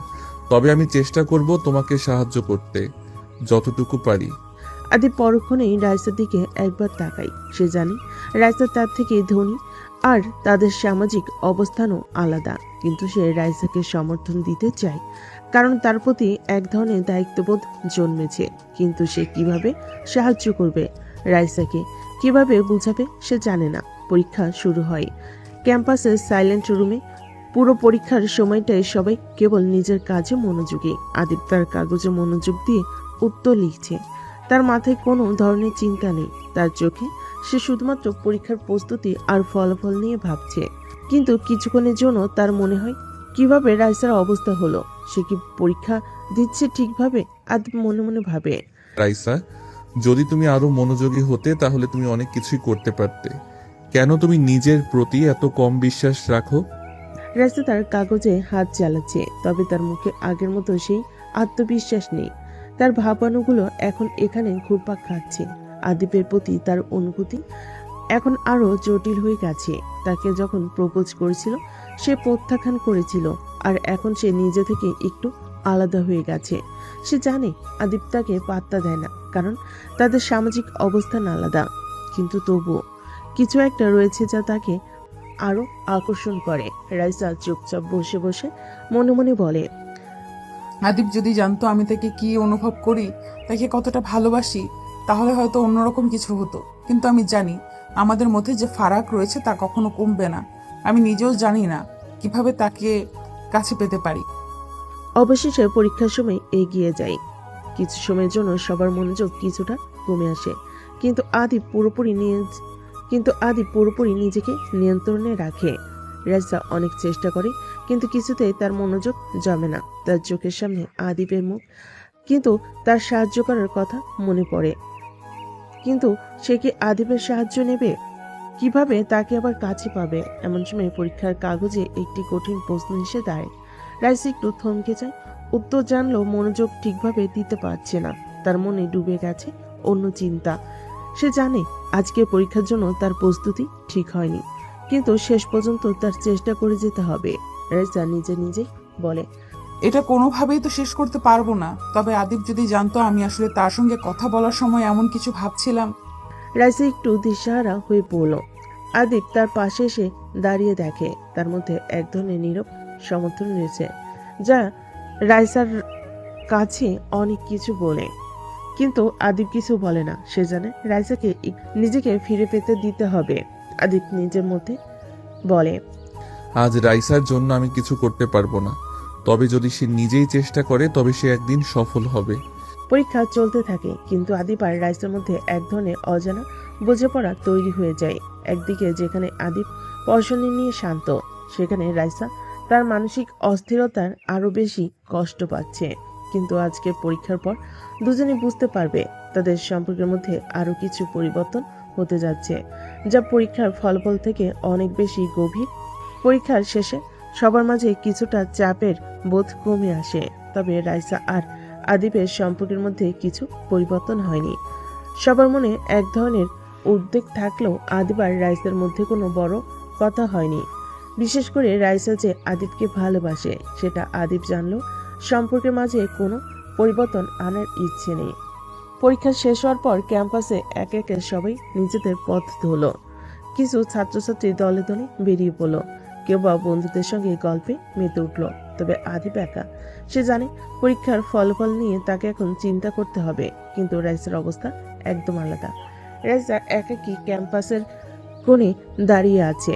তবে আমি চেষ্টা করব তোমাকে সাহায্য করতে, যতটুকু পারি। আদি পরক্ষণেই রাইসার দিকে একবার তাকাই। সে জানে রাইসা তার থেকে ধনী আর তাদের সামাজিক অবস্থানও আলাদা, কিন্তু সে রাইসাকে সমর্থন দিতে চায়, কারণ তার প্রতি এক ধরনের দায়িত্ববোধ জন্মেছে। কিন্তু সে কিভাবে সাহায্য করবে রাইসাকে, কিভাবে বুঝাবে সে জানে না। পরীক্ষা শুরু হয় ক্যাম্পাসের সাইলেন্ট রুমে। পুরো পরীক্ষার সময়টায় সবাই কেবল নিজের কাজে মনোযোগী। আদিব তার কাগজে মনোযোগ দিয়ে উত্তর লিখছে। তার মাথায় কোনো ধরনের চিন্তা নেই, তার চোখে সে শুধুমাত্র পরীক্ষার প্রস্তুতি আর ফলাফল নিয়ে ভাবছে। কিন্তু কিছুক্ষণের জন্য তার মনে হয়, কিভাবে রাইসার অবস্থা হলো, সে কি পরীক্ষা দিচ্ছে ঠিকভাবে? আদিব মনে মনে ভাবে। রাইসা, যদি তুমি আরো মনোযোগী হতে তাহলে তুমি অনেক কিছুই করতে পারতে। কেন তুমি নিজের প্রতি এত কম বিশ্বাস রাখো? রাইসা তার কাগজে হাত চালাচ্ছে, তবে তার মুখে আগের মতো সেই আত্মবিশ্বাস নেই। তার ভাবানুগুলো এখন এখানে ঘুরপাক খাচ্ছে। আদিবের প্রতি তার অনুভূতি এখন আরো জটিল হয়ে গেছে। তাকে যখন প্রপোজ করেছিল সে প্রত্যাখ্যান করেছিল, আর এখন সে নিজে থেকে একটু আলাদা হয়ে গেছে। সে জানে আদিব তাকে পাত্তা দেয় না, কারণ তাদের সামাজিক অবস্থান আলাদা। কিন্তু তবুও কিছু একটা রয়েছে যা তাকে আরো আকর্ষণ করে। রাইসা চুপচাপ বসে বসে মনে মনে বলে, আদিব যদি জানতো আমি তাকে কি অনুভব করি, তাকে কতটা ভালোবাসি, তাহলে হয়তো অন্যরকম কিছু হতো। কিন্তু আমি জানি আমাদের মধ্যে যে ফারাক রয়েছে তা কখনো কমবে না। আমি নিজেও জানি না কিভাবে তাকে কাছে পেতে পারি। অবশেষে পরীক্ষার সময় এগিয়ে যায়। কিছু সময়ের জন্য সবার মনোযোগ কিছুটা কমে আসে, কিন্তু আদিব পুরোপুরি নিজেকে নিয়ন্ত্রণে রাখে। রাইসা অনেক চেষ্টা করে, কিন্তু কিছুতেই তার মনোযোগ জমে না। তার চোখের সামনে আদিবের মুখ, কিন্তু তার সাহায্য করার কথা মনে পড়ে। কিন্তু সে কি আদিবের সাহায্য নেবে? কিভাবে তাকে আবার কাছে পাবে? এমন সময় পরীক্ষার কাগজে একটি কঠিন প্রশ্ন এসে দাঁড়ায়। রাইসা একটু থমকে যায়। উত্তর জানলেও মনোযোগ ঠিকভাবে দিতে পারছে না। তার মনে ডুবে গেছে অন্য চিন্তা। সে জানে আজকের পরীক্ষার জন্য তার প্রস্তুতি ঠিক হয়নি, কিন্তু শেষ পর্যন্ত তার চেষ্টা করে যেতে হবে। রাইসা নিজে নিজেই বলে, এটা কোনোভাবেই তো শেষ করতে পারবো না। তবে আদিব যদি জানতো আমি আসলে তার সঙ্গে কথা বলার সময় এমন কিছু ভাবছিলাম। রাইসা একটু দিশাহারা হয়ে পড়ল। আদিব তার পাশে এসে দাঁড়িয়ে দেখে তার মধ্যে এক ধরনের নীরব সমর্থন রয়েছে, যা রাইসার কাছে অনেক কিছু বলে। কিন্তু আদিব কিছু বলে না। সে জানে রাইসাকে নিজেকে ফিরে পেতে দিতে হবে। আদিব নিজের মধ্যে বলে, আজ রাইসার জন্য আমি কিছু করতে পারবো না, তবে যদি সে নিজেই চেষ্টা করে তবে সে একদিন সফল হবে। পরীক্ষা চলতে থাকে, কিন্তু আদিব আর রাইসার মধ্যে এক ধরনের অজানা বোঝাপড়া তৈরি হয়ে যায়। একদিকে যেখানে আদিব পড়াশোনা নিয়ে শান্ত, সেখানে রাইসা তার মানসিক অস্থিরতার আরো বেশি কষ্ট পাচ্ছে। কিন্তু আজকে পরীক্ষার পর দুজনেই বুঝতে পারবে তাদের সম্পর্কের মধ্যে আরো কিছু পরিবর্তন হতে যাচ্ছে, যা পরীক্ষার ফলাফল থেকে অনেক বেশি গভীর। পরীক্ষার শেষে সবার মাঝে কিছুটা চাপের বোধ কমে আসে, তবে রাইসা আর আদিবের সম্পর্কের মধ্যে কিছু পরিবর্তন হয়নি। সবার মনে এক ধরনের উদ্বেগ থাকলেও আদিব আর রাইসার মধ্যে কোনো বড় কথা হয়নি। বিশেষ করে রাইসা যে আদিবকে ভালোবাসে সেটা আদিব জানলেও সম্পর্কের মাঝে কোনো পরিবর্তন আনার ইচ্ছে নেই। পরীক্ষা শেষ হওয়ার পর ক্যাম্পাসে একে একে সবাই নিজেদের পথ ধরল। কিছু ছাত্রছাত্রী দলে দলে বেরিয়ে পড়ল, কেউ বা বন্ধুদের সঙ্গে গল্পে মেতে উঠল। তবে আদিব একা। সে জানে পরীক্ষার ফলাফল নিয়ে তাকে এখন চিন্তা করতে হবে, কিন্তু রাইসার অবস্থা একদম আলাদা। রাইসা একাকী ক্যাম্পাসের কোণে দাঁড়িয়ে আছে।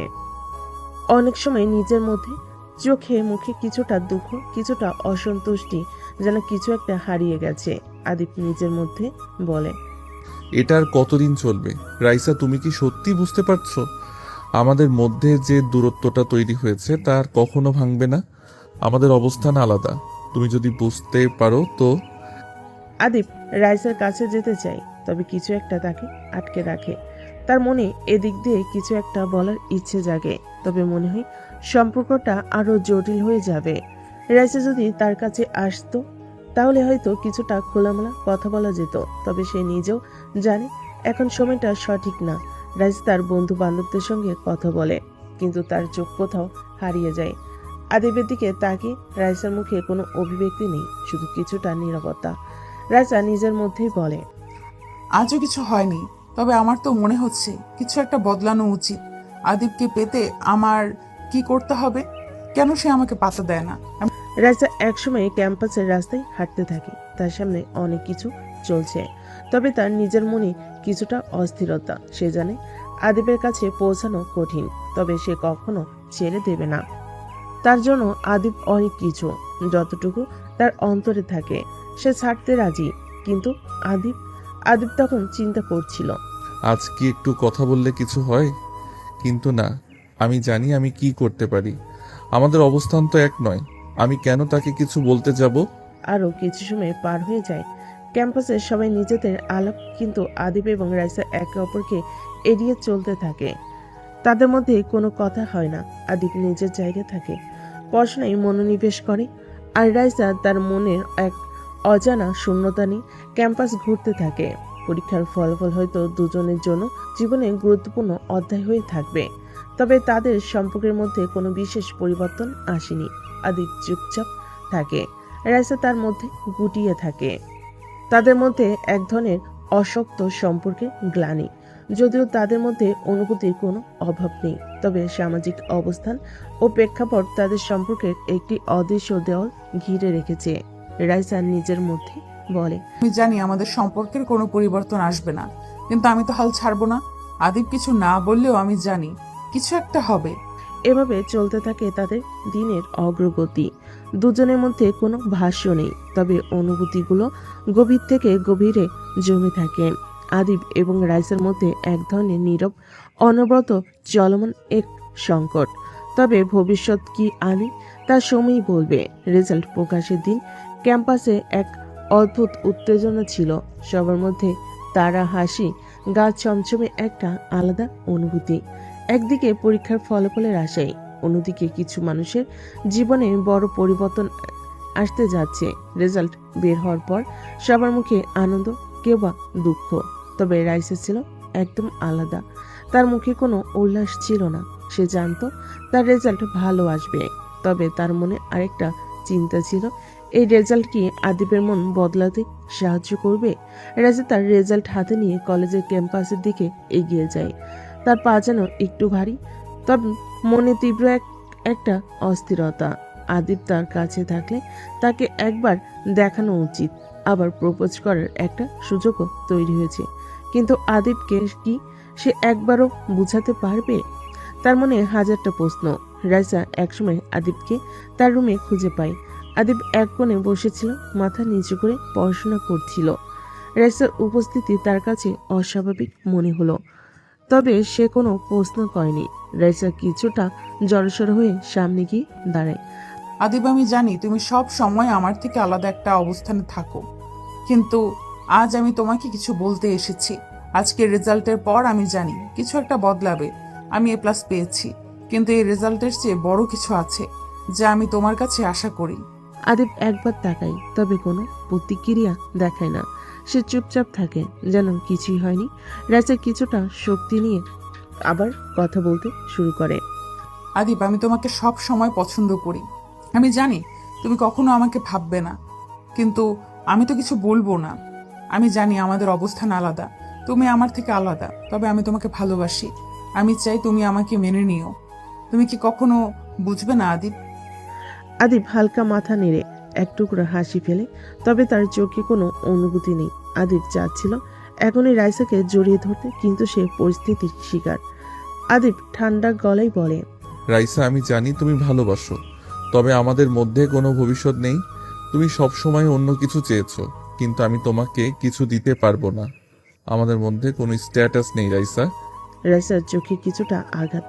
অনেক সময় নিজের মধ্যে চোখে মুখে কিছুটা দুঃখ, কিছুটা অসন্তুষ্টি, যেন কিছু একটা হারিয়ে গেছে। আদিব নিজের মধ্যে বলে, এটা আর কতদিন চলবে? রাইসা, তুমি কি সত্যি বুঝতে পারছো আমাদের মধ্যে যে দূরত্বটা তৈরি হয়েছে তা আর কখনো ভাঙবে না? আমাদের অবস্থান আলাদা, তুমি যদি বুঝতে পারো তো। আদিব রাইসার কাছে যেতে চায়, তবে কিছু একটা তাকে আটকে রাখে। তার মনে এদিক দিয়ে কিছু একটা বলার ইচ্ছে জাগে, তবে মনে হয় সম্পর্কটা আরো জটিল হয়ে যাবে। রাইসা যদি তার কাছে আসতো তাহলে হয়তো কিছুটা খোলামেলা কথা বলা যেত, তবে সে নিজেও জানে এখন সময়টা সঠিক না। রাইস তার বন্ধু বান্ধবদের সঙ্গে কথা বলে, কিন্তু তার চোখ কোথাও হারিয়ে যায়। আদিবের দিকে তাকিয়ে রাইসার মুখে কোনো অভিব্যক্তি নেই, শুধু কিছুটা নীরবতা। রাইসা নিজের মধ্যেই বলে, আজও কিছু হয়নি, তবে আমার তো মনে হচ্ছে কিছু একটা বদলানো উচিত। আদিবকে পেতে আমার কি করতে হবে? কেন সে আমাকে পাত্তা দেয় না? রাইসা একসময় ক্যাম্পাসের রাস্তায় হাঁটতে থাকে। তার সামনে অনেক কিছু চলছে, তবে তার নিজের মনে কিছুটা অস্থিরতা। সে জানে আদিবের কাছে পৌঁছানো কঠিন, তবে সে কখনো ছেড়ে দেবে না। তার জন্য আদিব অনেক কিছু, যতটুকু তার অন্তরে থাকে সে ছাড়তে রাজি। কিন্তু আদিব আদিব তখন চিন্তা করছিল, আজ কি একটু কথা বললে কিছু হয়? কিন্তু না, আমি জানি আমি কি করতে পারি। আমাদের অবস্থান তো এক নয়, আমি কেন তাকে কিছু বলতে যাব? আরও কিছু সময় পার হয়ে যায়। ক্যাম্পাসে সবাই নিজেদের আলাপ, কিন্তু আদিব এবং রাইসা একে অপরকে এড়িয়ে চলতে থাকে। তাদের মধ্যে কোনো কথা হয় না। আদিব নিজের জায়গায় থাকে, পড়াশোনায় মনোনিবেশ করে, আর রাইসা তার মনের এক অজানা শূন্যতা নিয়ে ক্যাম্পাস ঘুরতে থাকে। পরীক্ষার ফলাফল হয়তো দুজনের জন্য জীবনে গুরুত্বপূর্ণ অধ্যায় হয়ে থাকবে, তবে তাদের সম্পর্কের মধ্যে কোনো বিশেষ পরিবর্তন আসেনি। আদিব চুপচাপ থাকে, রাইসা তার মধ্যে গুটিয়ে থাকে। তাদের মধ্যে এক ধরনের অশক্ত সম্পর্কে গ্লানি, যদিও তাদের মধ্যে অনুভূতির কোনো অভাব নেই, তবে সামাজিক অবস্থান ও প্রেক্ষাপট তাদের সম্পর্কের একটি অদৃশ্য দেওয়াল ঘিরে রেখেছে। রাইসা নিজের মধ্যে বলে, আমি জানি আমাদের সম্পর্কের কোনো পরিবর্তন আসবে না, কিন্তু আমি তো হাল ছাড়বো না। আদিব কিছু না বললেও আমি জানি কিছু একটা হবে। এভাবে চলতে থাকে তাদের দিনের অগ্রগতি। দুজনের মধ্যে কোনো ভাষ্য নেই, তবে অনুভূতিগুলো গভীর থেকে গভীরে জমে থাকে। আদিব এবং রাইসের মধ্যে এক ধরনের নীরব অনবরত চলমান এক সংকট। তবে ভবিষ্যৎ কি আনে তা সময়ই বলবে। রেজাল্ট প্রকাশের দিন ক্যাম্পাসে এক অদ্ভুত উত্তেজনা ছিল। সবার মধ্যে তারা হাসি, গা চমচমে একটা আলাদা অনুভূতি। একদিকে পরীক্ষার ফলাফলের আশায়, অন্যদিকে কিছু মানুষের জীবনে বড় পরিবর্তন আসতে যাচ্ছে। রেজাল্ট বের হওয়ার পর সবার মুখে আনন্দ, কেউ বা দুঃখ, তবে রাইসা ছিল একদম আলাদা। তার মুখে কোনো উল্লাস ছিল না। সে জানতো তার রেজাল্ট ভালো আসবে, তবে তার মনে আরেকটা চিন্তা ছিল, এই রেজাল্ট কি আদিবের মন বদলাতে সাহায্য করবে? রাইসা তার রেজাল্ট হাতে নিয়ে কলেজের ক্যাম্পাসের দিকে এগিয়ে যায়। তার পা যেন একটু ভারী, তবে মনে তীব্র একটা অস্থিরতা। আদিব তার কাছে থাকলে তাকে একবার দেখানো উচিত, আবার প্রপোজ করার একটা সুযোগও তৈরি হয়েছে। কিন্তু আদিবকে কি সে একবারও বুঝাতে পারবে? তার মনে হাজারটা প্রশ্ন। রাইসা একসময় আদিবকে তার রুমে খুঁজে পায়। আদিব এক কোণে বসেছিল, মাথা নিচু করে পড়াশোনা করছিল। রাইসার উপস্থিতি তার কাছে অস্বাভাবিক মনে হলো, তবে সে কোনো প্রশ্ন করেনি। রাইসা কিছুটা জড়সড় হয়ে সামনে গিয়ে দাঁড়ায়। আদিব, আমি জানি তুমি সব সময় আমার থেকে আলাদা একটা অবস্থানে থাকো, কিন্তু আজ আমি তোমাকে কিছু বলতে এসেছি। আজকের রেজাল্টের পর আমি জানি কিছু একটা বদলাবে। আমি A+ পেয়েছি, কিন্তু এই রেজাল্টের চেয়ে বড় কিছু আছে যা আমি তোমার কাছে আশা করি। আদিব একবার তাকায়, তবে কোনো প্রতিক্রিয়া দেখায় না। সে চুপচাপ থাকে, যেন কিছুই হয়নি। রাইসা কিছুটা শক্তি নিয়ে আবার কথা বলতে শুরু করে। আদিব, আমি তোমাকে সব সময় পছন্দ করি। আমি জানি তুমি কখনো আমাকে ভাববে না, কিন্তু আমি তো কিছু বলবো না। আমি জানি আমাদের অবস্থান আলাদা, তুমি আমার থেকে আলাদা, তবে আমি তোমাকে ভালোবাসি। আমি চাই তুমি আমাকে মেনে নিও। তুমি কি কখনো বুঝবে না আদিব? আদিব হালকা মাথা নেড়ে এক টুকরো হাসি ফেলে, তবে তার চোখে কোনো অনুভূতি নেই। আদিব চাচ্ছিল এখনই রাইসাকে জড়িয়ে ধরতে, কিন্তু সে পরিস্থিতির শিকার। আদিব ঠান্ডা গলায় বলে, রাইসা, আমি জানি তুমি ভালোবাসো, তবে আমাদের মধ্যে কোনো ভবিষ্যৎ নেই। তুমি সব সময় অন্য কিছু চেয়েছো, কিন্তু আমি তোমাকে কিছু দিতে পারবো না। আমাদের মধ্যে কোনো স্ট্যাটাস নেই রাইসা। রাইসার চোখে কিছুটা আঘাত,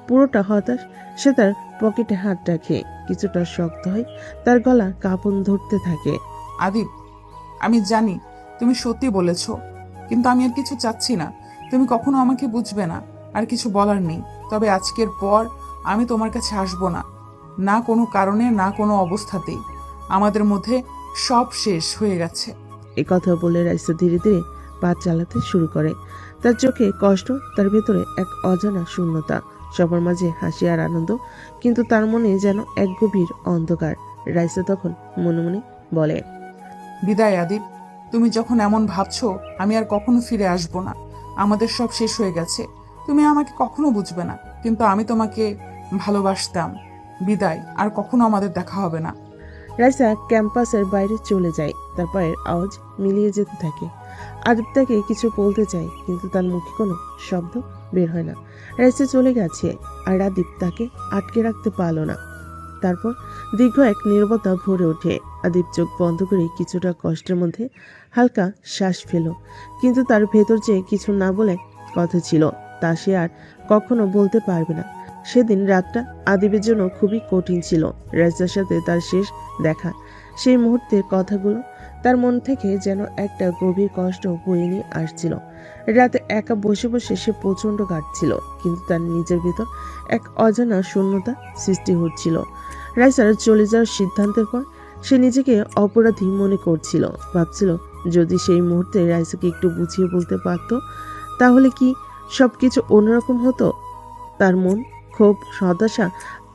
পুরোটা হতাশ। সে তার পকেটে হাত রাখে, কিছুটা শক্ত হয়, তার গলা কাঁপন ধরতে থাকে। আদিব, আমি জানি তুমি সত্যি বলেছ, কিন্তু আমি আর কিছু চাচ্ছি না। তুমি কখনো আমাকে বুঝবে না, আর কিছু বলার নেই। তবে আজকের পর আমি তোমার কাছে আসবো না, না কোনো কারণে, না কোনো অবস্থাতেই। আমাদের মধ্যে সব শেষ হয়ে গেছে। এ কথা বলে রাইসা ধীরে ধীরে পা চালাতে শুরু করে। তার চোখে কষ্ট, তার ভেতরে এক অজানা শূন্যতা, সবার মাঝে হাসি আর আনন্দ, কিন্তু তার মনে যেন এক গভীর অন্ধকার। রাইসা তখন মনে মনে বলে, বিদায় আদিব, তুমি যখন এমন ভাবছো আমি আর কখনো ফিরে আসবো না, আমাদের সব শেষ হয়ে গেছে, তুমি আমাকে কখনো বুঝবে না, কিন্তু আমি তোমাকে ভালোবাসতাম। বিদায়, আর কখনো আমাদের দেখা হবে না। রাইসা ক্যাম্পাসের বাইরে চলে যায়। তার পায়ের আওয়াজ মিলিয়ে যেতে থাকে। আদিব তাকে কিছু বলতে চায়, কিন্তু তার মুখে কোনো শব্দ বের হয় না। রাইসা চলে গেছে, আর আদিব তাকে আটকে রাখতে পারল না। তারপর দীর্ঘ এক নীরবতা ভরে ওঠে। আদিব চোখ বন্ধ করে কিছুটা কষ্টের মধ্যে হালকা শ্বাস ফেল, কিন্তু তার ভেতর যে কিছু না বলে কথা ছিল, তা সে আর কখনো বলতে পারবে না। সেদিন রাতটা আদিবের জন্য খুবই কঠিন ছিল। রাইসার সাথে তার শেষ দেখা, সেই মুহূর্তের কথাগুলো তার মন থেকে যেন একটা গভীর কষ্ট বয়ে নিয়ে আসছিল। রাতে একা বসে বসে সে প্রচণ্ড কাঁদছিল, কিন্তু তার নিজের ভিতর এক অজানা শূন্যতা সৃষ্টি হচ্ছিল। রাইসার চলে যাওয়ার সিদ্ধান্তের পর সে নিজেকে অপরাধী মনে করছিল। ভাবছিল, যদি সেই মুহূর্তে রাইসাকে একটু বুঝিয়ে বলতে পারত, তাহলে কি সবকিছু অন্যরকম হতো। তার মন ক্ষোভ, হতাশা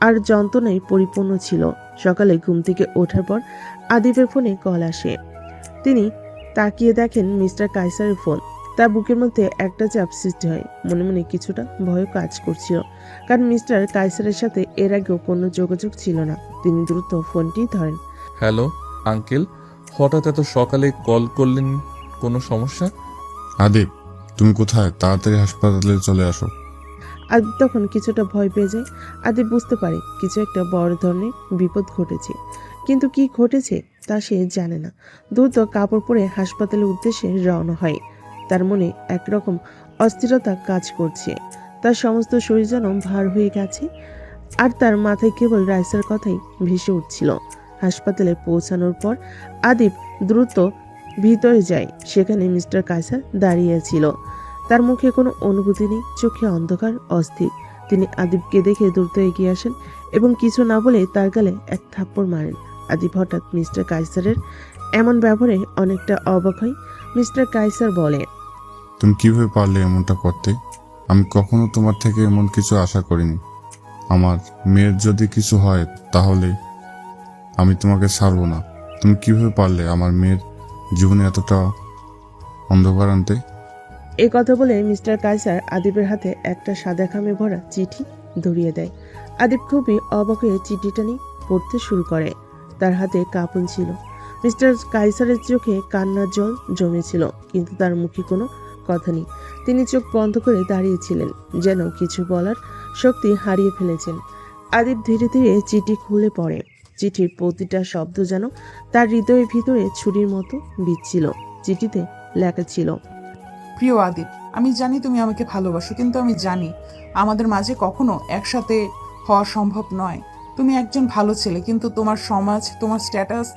আর যন্ত্রণায় পরিপূর্ণ ছিল। সকালে ঘুম থেকে ওঠার পর আদিবের ফোনে কল আসে। তিনি তাকিয়ে দেখেন মিস্টার কাইসারের ফোন। তার বুকের মধ্যে একটা চাপ সৃষ্টি হয়, মনে মনে কিছুটা ভয় কাজ করছিল, কারণ মিস্টার কাইসারের সাথে এর আগেও কোনো যোগাযোগ ছিল না। তিনি দ্রুত ফোনটি ধরেন। হ্যালো আঙ্কেল, হঠাৎ এত সকালে কল করলেন, কোনো সমস্যা? আদিব, তুমি কোথায়? তাড়াতাড়ি হাসপাতালে চলে আসো। আদিব তখন কিছুটা ভয় পেয়ে যায়। আদিব বুঝতে পারে কিছু একটা বড় ধরনের বিপদ ঘটেছে, কিন্তু কি ঘটেছে তা সে জানে না। দ্রুত কাপড় পরে হাসপাতালের উদ্দেশ্যে রওনা হয়। তার মনে একরকম অস্থিরতা কাজ করছে, তার সমস্ত শরীর যেন ভার হয়ে গেছে, আর তার মাথায় কেবল রাইসার কথাই ভেসে উঠছিল। হাসপাতালে পৌঁছানোর পর আদিব দ্রুত ভিতরে যায়। সেখানে মিস্টার কাইসার দাঁড়িয়ে ছিল। তার মুখে কোনো অনুভূতি নেই, চোখে অন্ধকার, অস্থির। তিনি আদিবকে দেখে দ্রুত এগিয়ে আসেন এবং কিছু না বলে তার গালে এক থাপ্পড় মারেন। আদিব হঠাৎ মিস্টার কাইসারের এমন ব্যবহারে অনেকটা অবাক হয়। মিস্টার কাইসার বলে, তুমি কিভাবে পারলে এমনটা করতে? আমি কখনো তোমার থেকে এমন কিছু আশা করিনি। আমার মেয়ের যদি কিছু হয় তাহলে আমি তোমাকে ছাড়বো না। তুমি কিভাবে পারলে আমার মেয়ের জীবনে এতটা অন্ধকার আনতে? এই কথা বলে মিস্টার কাইসার আদিবের হাতে একটা সাদা খামে ভরা চিঠি ধরিয়ে দেয়। আদিব খুবই অবাক হয়ে চিঠিটা নিয়ে পড়তে শুরু করে। তার হাতে কাঁপন ছিল। মিস্টার কাইসারের চোখে কান্নার জল জমেছিল, কিন্তু তার মুখে কোনো কথা নেই। তিনি চোখ বন্ধ করে দাঁড়িয়েছিলেন, যেন কিছু বলার শক্তি হারিয়ে ফেলেছেন। আদিব ধীরে ধীরে চিঠি খুলে পড়ে। চিঠির প্রতিটা শব্দ যেন তার হৃদয়ের ভিতরে ছুরির মতো বিচ্ছিল। চিঠিতে লেখা ছিল, প্রিয় আদিব, আমি জানি তুমি আমাকে ভালোবাসো, কিন্তু আমি জানি আমাদের মাঝে কখনো একসাথে হওয়া সম্ভব নয়। তুমি একজন ভালো ছেলে, কিন্তু তোমার সমাজ, তোমার স্ট্যাটাস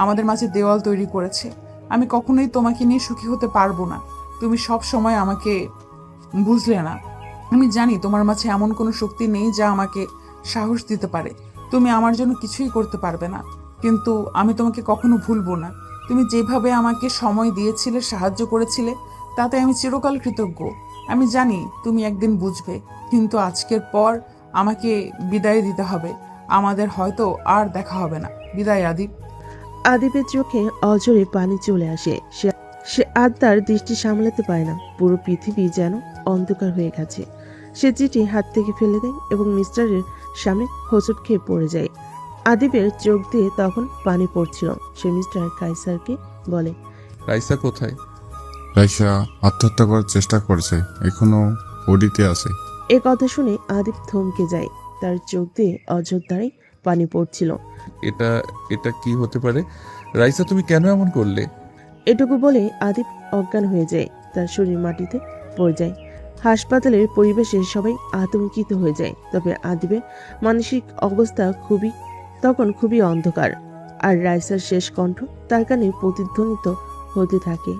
আমাদের মাঝে দেওয়াল তৈরি করেছে। আমি কখনোই তোমাকে নিয়ে সুখী হতে পারবো না। তুমি সব সময় আমাকে বুঝলে না। আমি জানি তোমার মাঝে এমন কোনো শক্তি নেই যা আমাকে সাহস দিতে পারে। তুমি আমার জন্য কিছুই করতে পারবে না, কিন্তু আমি তোমাকে কখনো ভুলবো না। তুমি যেভাবে আমাকে সময় দিয়েছিলে, সাহায্য করেছিলে, তাতে আমি চিরকাল কৃতজ্ঞ। আমি জানি তুমি একদিন বুঝবে, কিন্তু আজকের পর আমাকে বিদায় দিতে হবে। আমাদের হয়তো আর দেখা হবে না। বিদায় আদিব। আদিবের চোখে অজরে পানি চলে আসে। সে আর তার দৃষ্টি সামলাতে পারে না। পুরো পৃথিবী যেন অন্ধকার হয়ে গেছে। সে চিঠি হাত থেকে ফেলে দেয় এবং মিস্টারের সামনে হোঁচট খেয়ে পড়ে যায়। আদিবের চোখ দিয়ে তখন পানি পড়ছিল। সে মিস্টার কাইসারকে বলে, রাইসা কোথায়? রাইসা আত্মহত্যা করার চেষ্টা করেছে, এখনো ওডিতে আছে। এ কথা শুনে আদিব থমকে যায়। তার চোখ দিয়ে অযোধ্যায় পানি পড়ছিল। এটা এটা কি হতে পারে? রাইসা, তুমি কেন এমন করলে? এটুকু বলে আদিব অজ্ঞান হয়ে যায়। তার শরীর মাটিতে পড়ে যায়। হাসপাতালের পরিবেশে সবাই আতঙ্কিত হয়ে যায়, তবে আদিবের মানসিক অবস্থা খুবই অন্ধকার, আর রাইসার শেষ কণ্ঠ তার কানে প্রতিধ্বনিত হতে থাকে।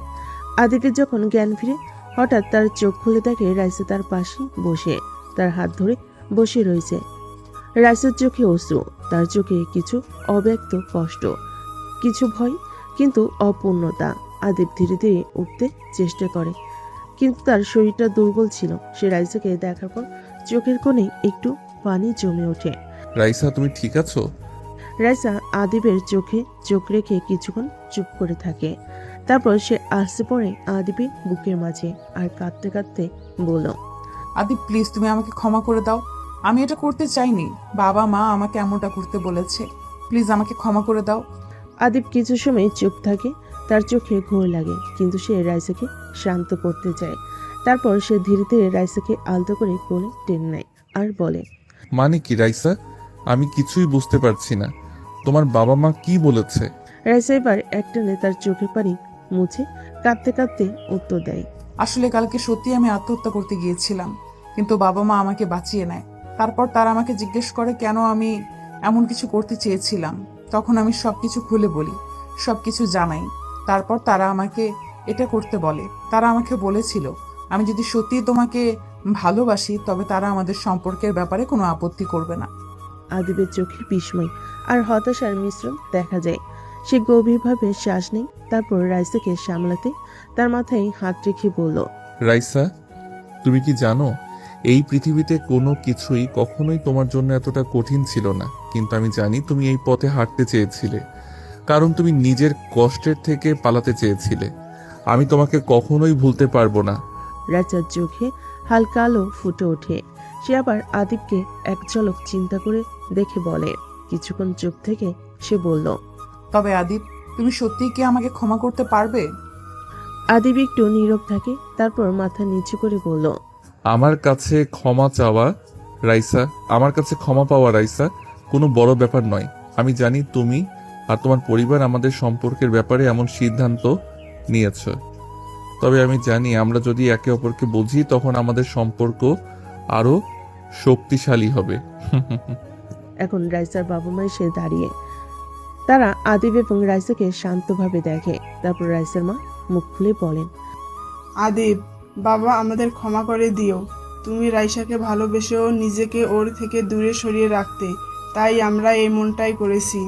আদিবের যখন জ্ঞান ফিরে, হঠাৎ তার চোখ খুলে দেখে রাইসা তার পাশে বসে তার হাত ধরে বসে রয়েছে। রাইসার চোখে অশ্রু, তার চোখে কিছু অব্যক্ত কষ্ট, কিছু ভয়, কিন্তু অপূর্ণতা। আদিব ধীরে ধীরে উঠতে চেষ্টা করে, কিন্তু তার শরীরটা দুর্বল ছিল। সে রাইসাকে দেখার পর চোখের কোণে একটু পানি জমে ওঠে। রাইসা, তুমি ঠিক আছো? রাইসা আদিবের চোখে চোখ রেখে কিছুক্ষণ চুপ করে থাকে। তারপর সে আসতে পড়ে আদিবের বুকের মাঝে আর কাঁদতে কাঁদতে বলল, আদিব প্লিজ তুমি আমাকে ক্ষমা করে দাও, আমি এটা করতে চাইনি। বাবা মা আমাকে এমনটা করতে বলেছে, প্লিজ আমাকে ক্ষমা করে দাও। আদিব কিছু সময় চুপ থাকে, তার চোখে ঘোর লাগে, কিন্তু সে রাইসাকে শান্ত করতে চায়। তারপর সে ধীরে ধীরে রাইসাকে আলতো করে কোলে টেনে নেয় আর বলে, মানে কি রাইসা? আমি কিছুই বুঝতে পারছি না। তোমার বাবা মা কি বলেছে? রাইসা এবার একটানে তার চোখের পানি মুছে কাঁদতে কাঁদতে উত্তর দেয়, আসলে কালকে সত্যি আমি আত্মহত্যা করতে গিয়েছিলাম, কিন্তু বাবা মা আমাকে বাঁচিয়ে নেয়। তারপর তারা আমাকে জিজ্ঞেস করে কেন আমি এমন কিছু করতে চেয়েছিলাম। তখন আমি সবকিছু খুলে বলি, সবকিছু জানাই। তারপর তারা আমাকে এটা করতে বলে। তারা আমাকে বলেছিল আমি যদি সত্যি তোমাকে ভালোবাসি তবে তারা আমাদের সম্পর্কের ব্যাপারে কোনো আপত্তি করবে না। আদিবের চোখে বিস্ময় আর হতাশার মিশ্রণ দেখা যায়। সে গভীরভাবে শ্বাস নেয়, তারপর রাইসাকে সামলাতে তার মাথায় হাত রেখে বলল, রাইসা, তুমি কি জানো এই পৃথিবীতে কোনো কিছুই কখনোই তোমার জন্য এতটা কঠিন ছিল না, কিন্তু আমি জানি তুমি এই পথে হাঁটতে চেয়েছিলে, কারণ তুমি নিজের কষ্টের থেকে পালাতে চেয়েছিলে। আমি তোমাকে কখনোই ভুলতে পারবো না। রাইসার চোখে হালকা আলো ফুটে ওঠে। সে আবার আদিবকে এক ঝলক চিন্তা করে দেখে বলে। কিছুক্ষণ চুপ থেকে সে বলল, তবে আদিব, তুমি সত্যিই কি আমাকে ক্ষমা করতে পারবে? আদিব একটু নীরব থাকে, তারপর মাথা নিচু করে বলল, আমার কাছে ক্ষমা চাওয়া রাইসা, আমার কাছে ক্ষমা পাওয়া রাইসা কোনো বড় ব্যাপার নয়। আমি জানি তুমি আর তোমার পরিবার আমাদের সম্পর্কের ব্যাপারে এমন সিদ্ধান্ত নিয়েছ, তবে আমি জানি আমরা যদি একে অপরকে বুঝি তখন আমাদের সম্পর্ক আরো শক্তিশালী হবে। এখন রাইসার বাবা মা এসে দাঁড়িয়ে। তারা আদিব এবং রাইসাকে শান্তভাবে দেখে। তারপর রাইসার মা মুখ খুলে বলেন, আদিব, বাবা আমাদের ক্ষমা করে দিও। তুমি রাইসাকে ভালোবেসেও নিজেকে ওর থেকে দূরে সরিয়ে রাখতে, তাই আমরা এই মনটাই করেছি।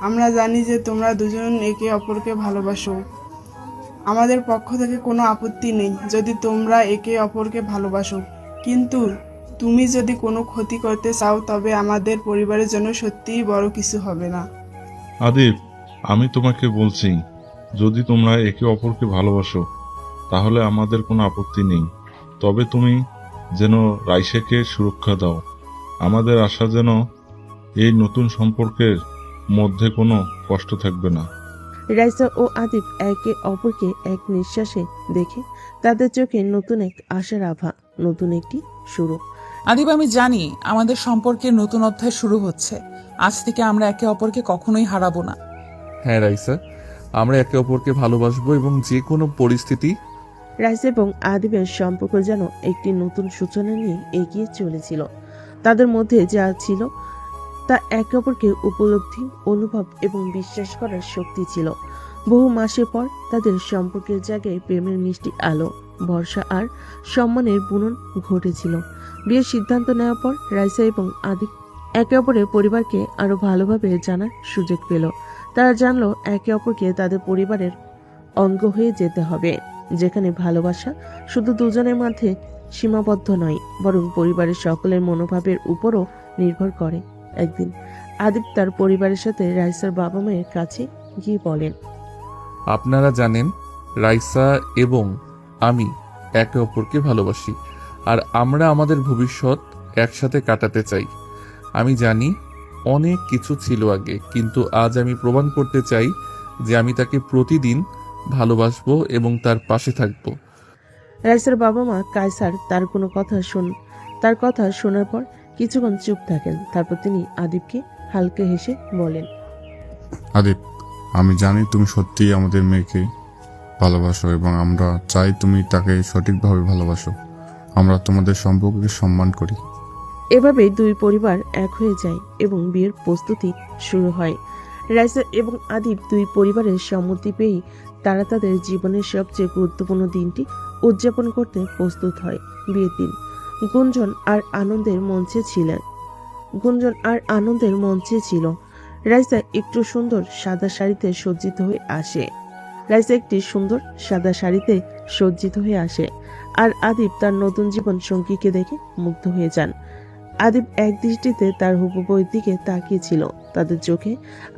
আমরা জানি যে তোমরা দুজন একে অপরকে ভালোবাসো। আমাদের পক্ষ থেকে কোনো আপত্তি নেই যদি তোমরা একে অপরকে ভালোবাসো, কিন্তু তুমি যদি কোনো ক্ষতি করতে চাও তবে আমাদের পরিবারের জন্য সত্যিই বড় কিছু হবে না। আদিব, আমি তোমাকে বলছি, যদি তোমরা একে অপরকে ভালোবাসো তাহলে আমাদের কোনো আপত্তি নেই, তবে তুমি যেন রাইসাকে সুরক্ষা দাও। আমাদের আশা যেন এই নতুন সম্পর্কের মধ্যে কোনো কষ্ট থাকবে না। রাইসা ও আদিব একে অপরকে এক নিঃশ্বাসে দেখে তাদের চোখে নতুন এক আশার আভা, নতুন একটি শুরু। আদিব, আমি জানি আমাদের সম্পর্কের নতুন অধ্যায় শুরু হচ্ছে। আজ থেকে আমরা একে অপরকে কখনোই হারাবো না। হ্যাঁ রাইসা, আমরা একে অপরকে ভালোবাসবো এবং যে কোনো পরিস্থিতি। রাইসা এবং আদিবের সম্পর্ক যেন একটি নতুন সূচনা নিয়ে এগিয়ে চলেছিল। তাদের মধ্যে যা ছিল তা একে অপরকে উপলব্ধি, অনুভব এবং বিশ্বাস করার শক্তি ছিল। বহু মাসের পর তাদের সম্পর্কের জায়গায় প্রেমের মিষ্টি আলো, ভরসা আর সম্মানের বুনন ঘটেছিল। বিয়ের সিদ্ধান্ত নেওয়ার পর রাইসা এবং আদিব একে অপরের পরিবারকে আরো ভালোভাবে জানার সুযোগ পেল। তারা জানলো একে অপরকে তাদের পরিবারের অঙ্গ হয়ে যেতে হবে, যেখানে ভালোবাসা শুধু দুজনের মধ্যে সীমাবদ্ধ নয়, বরং পরিবারের সকলের মনোভাবের উপরও নির্ভর করে। একদিন আদিব তার পরিবারের সাথে রাইসার বাবা মায়ের কাছে গিয়ে বলেন, আপনারা জানেন রাইসা এবং আমি একে অপরকে ভালোবাসি, আর আমরা আমাদের ভবিষ্যৎ একসাথে কাটাতে চাই। আমি জানি অনেক কিছু ছিল আগে, কিন্তু আজ আমি প্রমাণ করতে চাই যে আমি তাকে প্রতিদিন ভালোবাসবো এবং তার পাশে থাকবো। রাইসার বাবা মা কায়সার তার কথা শোনার পর কিছুক্ষণ চুপ থাকেন। তারপর তিনি আদিবকে হালকা হেসে বলেন, আদিব, আমি জানি তুমি সত্যিই আমাদের মেয়েকে ভালোবাসো এবং আমরা চাই তুমি তাকে সঠিকভাবে ভালোবাসো। আমরা তোমাদের সম্পর্ককে সম্মান করি। এভাবেই দুই পরিবার এক হয়ে যায় এবং বিয়ের প্রস্তুতি শুরু হয়। রাইসা এবং আদিব দুই পরিবারের সম্মতি পেয়েই তারা তাদের জীবনের সবচেয়ে গুরুত্বপূর্ণ দিনটি উদযাপন করতে প্রস্তুত হয়। বিয়ের দিন গুঞ্জন আর আনন্দের মঞ্চে ছিল। রাইসা একটি সুন্দর সাদা শাড়িতে সজ্জিত হয়ে আসে আর আদিব তার নতুন জীবন সঙ্গীকে দেখে মুগ্ধ হয়ে যান। আদিব এক দৃষ্টিতে তার হুবহু বইয়ের দিকে তাকিয়েছিল। তাদের চোখে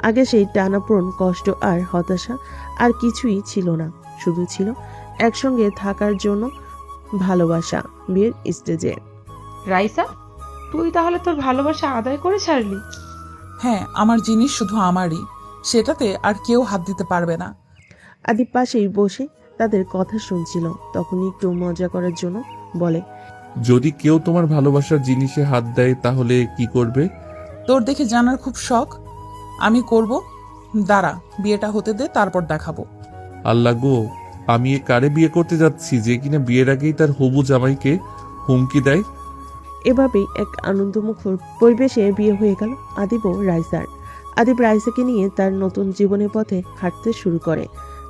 আগে সেই টানাপোড়েন, কষ্ট আর হতাশা আর কিছুই ছিল না, শুধু ছিল একসঙ্গে থাকার জন্য ভালোবাসা। বিয়ের স্টেজে রাইসা, তুই তাহলে তোর ভালোবাসা আদায় করে ছাড়লি? হ্যাঁ, আমার জিনিস শুধু আমারই, সেটাতে আর কেউ হাত দিতে পারবে না। আদিব পাশেই বসে তাদের কথা শুনছিল। তখনই একটু মজা করার জন্য বলে, যদি কেউ তোমার ভালোবাসার জিনিসে হাত দেয় তাহলে কি করবে? তোর দেখে জানার খুব শখ, আমি করব। দাঁড়া, বিয়েটা হতে দে, তারপর দেখাবো। আল্লাহ গো, আমি এ কারে বিয়ে করতে যাচ্ছি যে কিনা বিয়ের আগেই তার হবু জামাইকে হুমকি দেয়। এভাবেই এক আনন্দমুখর পরিবেশে বিয়ে হয়ে গেল আদিব ও রাইসার। আদিব রাইসাকে নিয়ে তার নতুন জীবনের পথে হাঁটতে শুরু করে।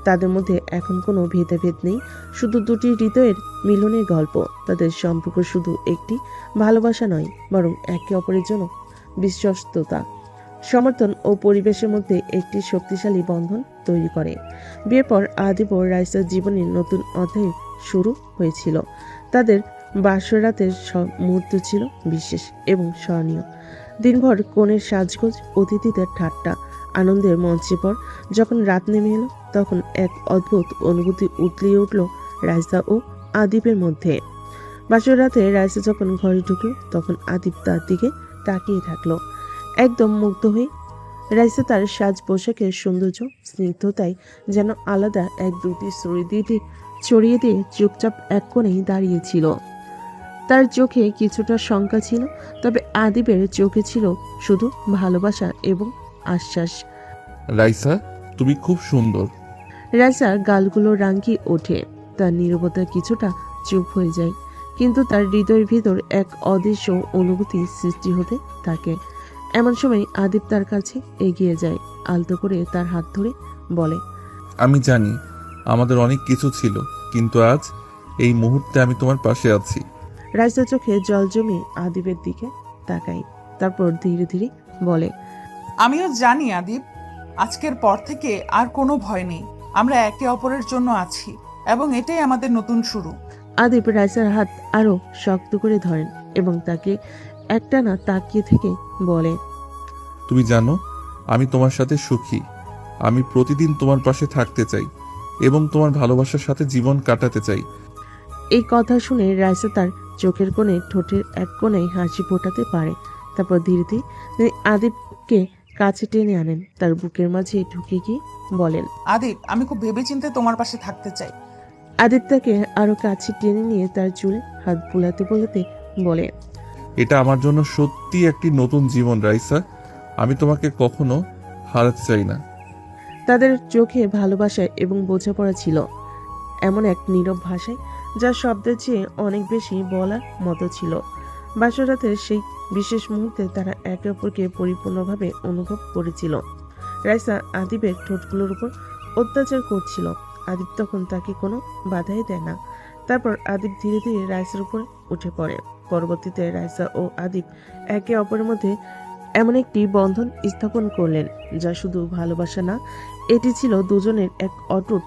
তাদের মধ্যে এখন কোনো ভেদাভেদ নেই, শুধু দুটি হৃদয়ের মিলনের গল্প। তাদের সম্পর্ক শুধু একটি ভালোবাসা নয়, বরং একে অপরের জন্য বিশ্বস্ততা, সমর্থন ও পরিবেশের মধ্যে একটি শক্তিশালী বন্ধন তৈরি করে। বিয়ের পর আদিব ও রাইসার জীবনের নতুন অধ্যায় শুরু হয়েছিল। তাদের বাসরাতের সব মুহূর্ত ছিল বিশেষ এবং স্মরণীয়। দিনভর কনের সাজগোজ, অতিথিদের ঠাট্টা, আনন্দের মঞ্চে পর যখন রাত নেমে এলো, তখন এক অদ্ভুত অনুভূতি উতলিয়ে উঠল রাইসা ও আদিবের মধ্যে। বাসর রাতে রাইসা যখন ঘরে ঢুকলো, তখন আদিব তার দিকে তাকিয়ে থাকলো একদম মুগ্ধ হয়ে। রাইসা তার সাজ পোশাকের সৌন্দর্য, স্নিগ্ধতায় যেন আলাদা এক দুটি ছড়িয়ে দিয়ে চুপচাপ এক কোণেই দাঁড়িয়েছিল। তার চোখে কিছুটা শঙ্কা ছিল, তবে আদিবের চোখে ছিল শুধু ভালোবাসা এবং আশ্বাস। রাইসা, তুমি খুব সুন্দর। রাইসার গালগুলো রাঙ্গি ওঠে, তার নীরবতা কিছুটা চুপ হয়ে যায়, কিন্তু তার হৃদয়ের ভিতর এক অদৃশ্য অনুভূতি সৃষ্টি হতে থাকে। এমন সময় আদিব তার কাছে এগিয়ে যায়, আলতো করে তার হাত ধরে বলে, আমি জানি আমাদের অনেক কিছু ছিল, কিন্তু আজ এই মুহূর্তে আমি তোমার পাশে আছি। রাইসার চোখে জল জমিয়ে আদিবের দিকে তাকাই, তারপর ধীরে ধীরে বলে, আমিও জানি আদিব, আজকের পর থেকে আর কোনো ভয় নেই। আমরা একে অপরের জন্য আছি এবং এটাই আমাদের নতুন শুরু। আদিব রাইসার হাত আরো শক্ত করে ধরেন এবং তাকে একটানা তাকিয়ে থেকে বলে, তুমি জানো আমি তোমার সাথে সুখী। আমি প্রতিদিন তোমার পাশে থাকতে চাই এবং তোমার ভালোবাসার সাথে জীবন কাটাতে চাই। এই কথা শুনে রাইসা তার চোখের কোণে, ঠোঁটের এক কোণে হাসি ফোটাতে পারে। তারপর ধীরে ধীরে তিনি আদিবকে কাছে টেনে আনেন, তার বুকের মাঝে ঢুকে গিয়ে বলেন, আদিব, আমি খুব ভেবেচিন্তে তোমার পাশে থাকতে চাই। আদিব তাকে আরো কাছে টেনে নিয়ে তার চুলে হাত বুলাতে বুলাতে বলে, এটা আমার জন্য সত্যি একটি নতুন জীবন রাইসা। আমি তোমাকে কখনো হারাতে চাই না। তাদের চোখে ভালোবাসা এবং বোঝাপড়া ছিল, এমন এক নীরব ভাষায় যা শব্দের চেয়ে অনেক বেশি বলার মতো ছিল। বাসরাতের সেই বিশেষ মুহূর্তে তারা একে অপরকে পরিপূর্ণভাবে অনুভব করেছিল। রাইসা আদিবের ঠোঁটগুলোর উপর অত্যাচার করছিল। আদিব তখন তাকে কোনো বাধাই দেয় না। তারপর আদিব ধীরে ধীরে রাইসার উপর উঠে পড়ে। পরবর্তীতে রাইসা ও আদিব একে অপরের মধ্যে এমন একটি বন্ধন স্থাপন করলেন যা শুধু ভালোবাসা না, এটি ছিল দুজনের এক অটুট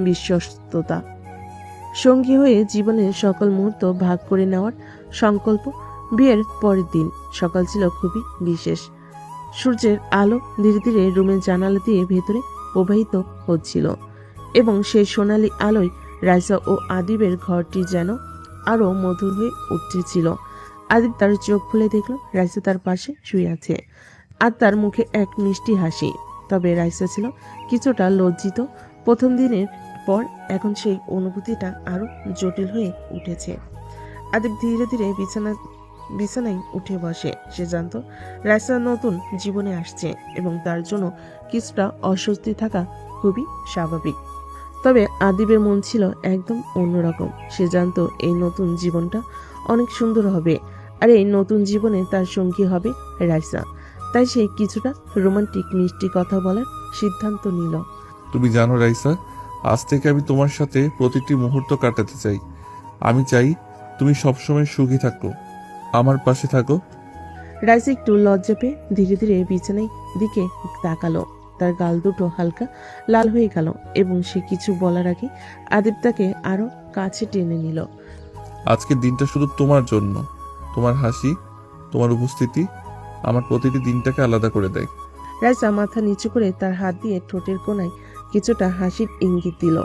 বিশ্বস্ততা। সঙ্গী হয়ে জীবনের সকল মুহূর্ত ভাগ করে নেওয়ার সংকল্প। বিয়ের পরের দিন সকাল ছিল খুবই বিশেষ। সূর্যের আলো ধীরে ধীরে রুমের জানালা দিয়ে ভেতরে প্রবাহিত হচ্ছিল এবং সেই সোনালী আলোয় রাইসা ও আদিবের ঘরটি যেন আরো মধুর হয়ে উঠতেছিল। আদিব তার চোখ খুলে দেখল রাইসা তার পাশে শুয়ে আছে আর তার মুখে এক মিষ্টি হাসি। তবে রাইসা ছিল কিছুটা লজ্জিত। প্রথম দিনের পর এখন সেই অনুভূতিটা আরো জটিল হয়ে উঠেছে। আদিব ধীরে ধীরে বিছানায় উঠে বসে। সে জানত রাইসা নতুন জীবনে আসছে এবং তার জন্য কিছুটা অস্বস্তি থাকা খুবই স্বাভাবিক। তবে আদিবের মন ছিল একদম অন্যরকম। সে জানতো এই নতুন জীবনটা অনেক সুন্দর হবে, আর এই নতুন জীবনে তার সঙ্গী হবে রাইসা। তাই সে কিছুটা রোমান্টিক মিষ্টি কথা বলার সিদ্ধান্ত নিল। তুমি জানো রাইসা, আজ থেকে আমি তোমার সাথে প্রতিটি মুহূর্ত কাটাতে চাই। আমি চাই তুমি সবসময় সুখী থাকো, আমার পাশে থাকো। রাইসা একটু লজ্জা পেয়ে ধীরে ধীরে বিছানায় দিকে তাকালো। তার গাল দুটো হালকা লাল হয়ে গেল এবং সে কিছু বলার আগে আদিব তাকে আরো কাছে টেনে নিল। আজকের দিনটা শুধু তোমার জন্য। তোমার হাসি, তোমার উপস্থিতি আমার প্রতিটি দিনটাকে আলাদা করে দেয়। রাইসা মাথা নিচু করে তার হাত দিয়ে ঠোঁটের কোণায় কিছুটা হাসির ইঙ্গিত দিল।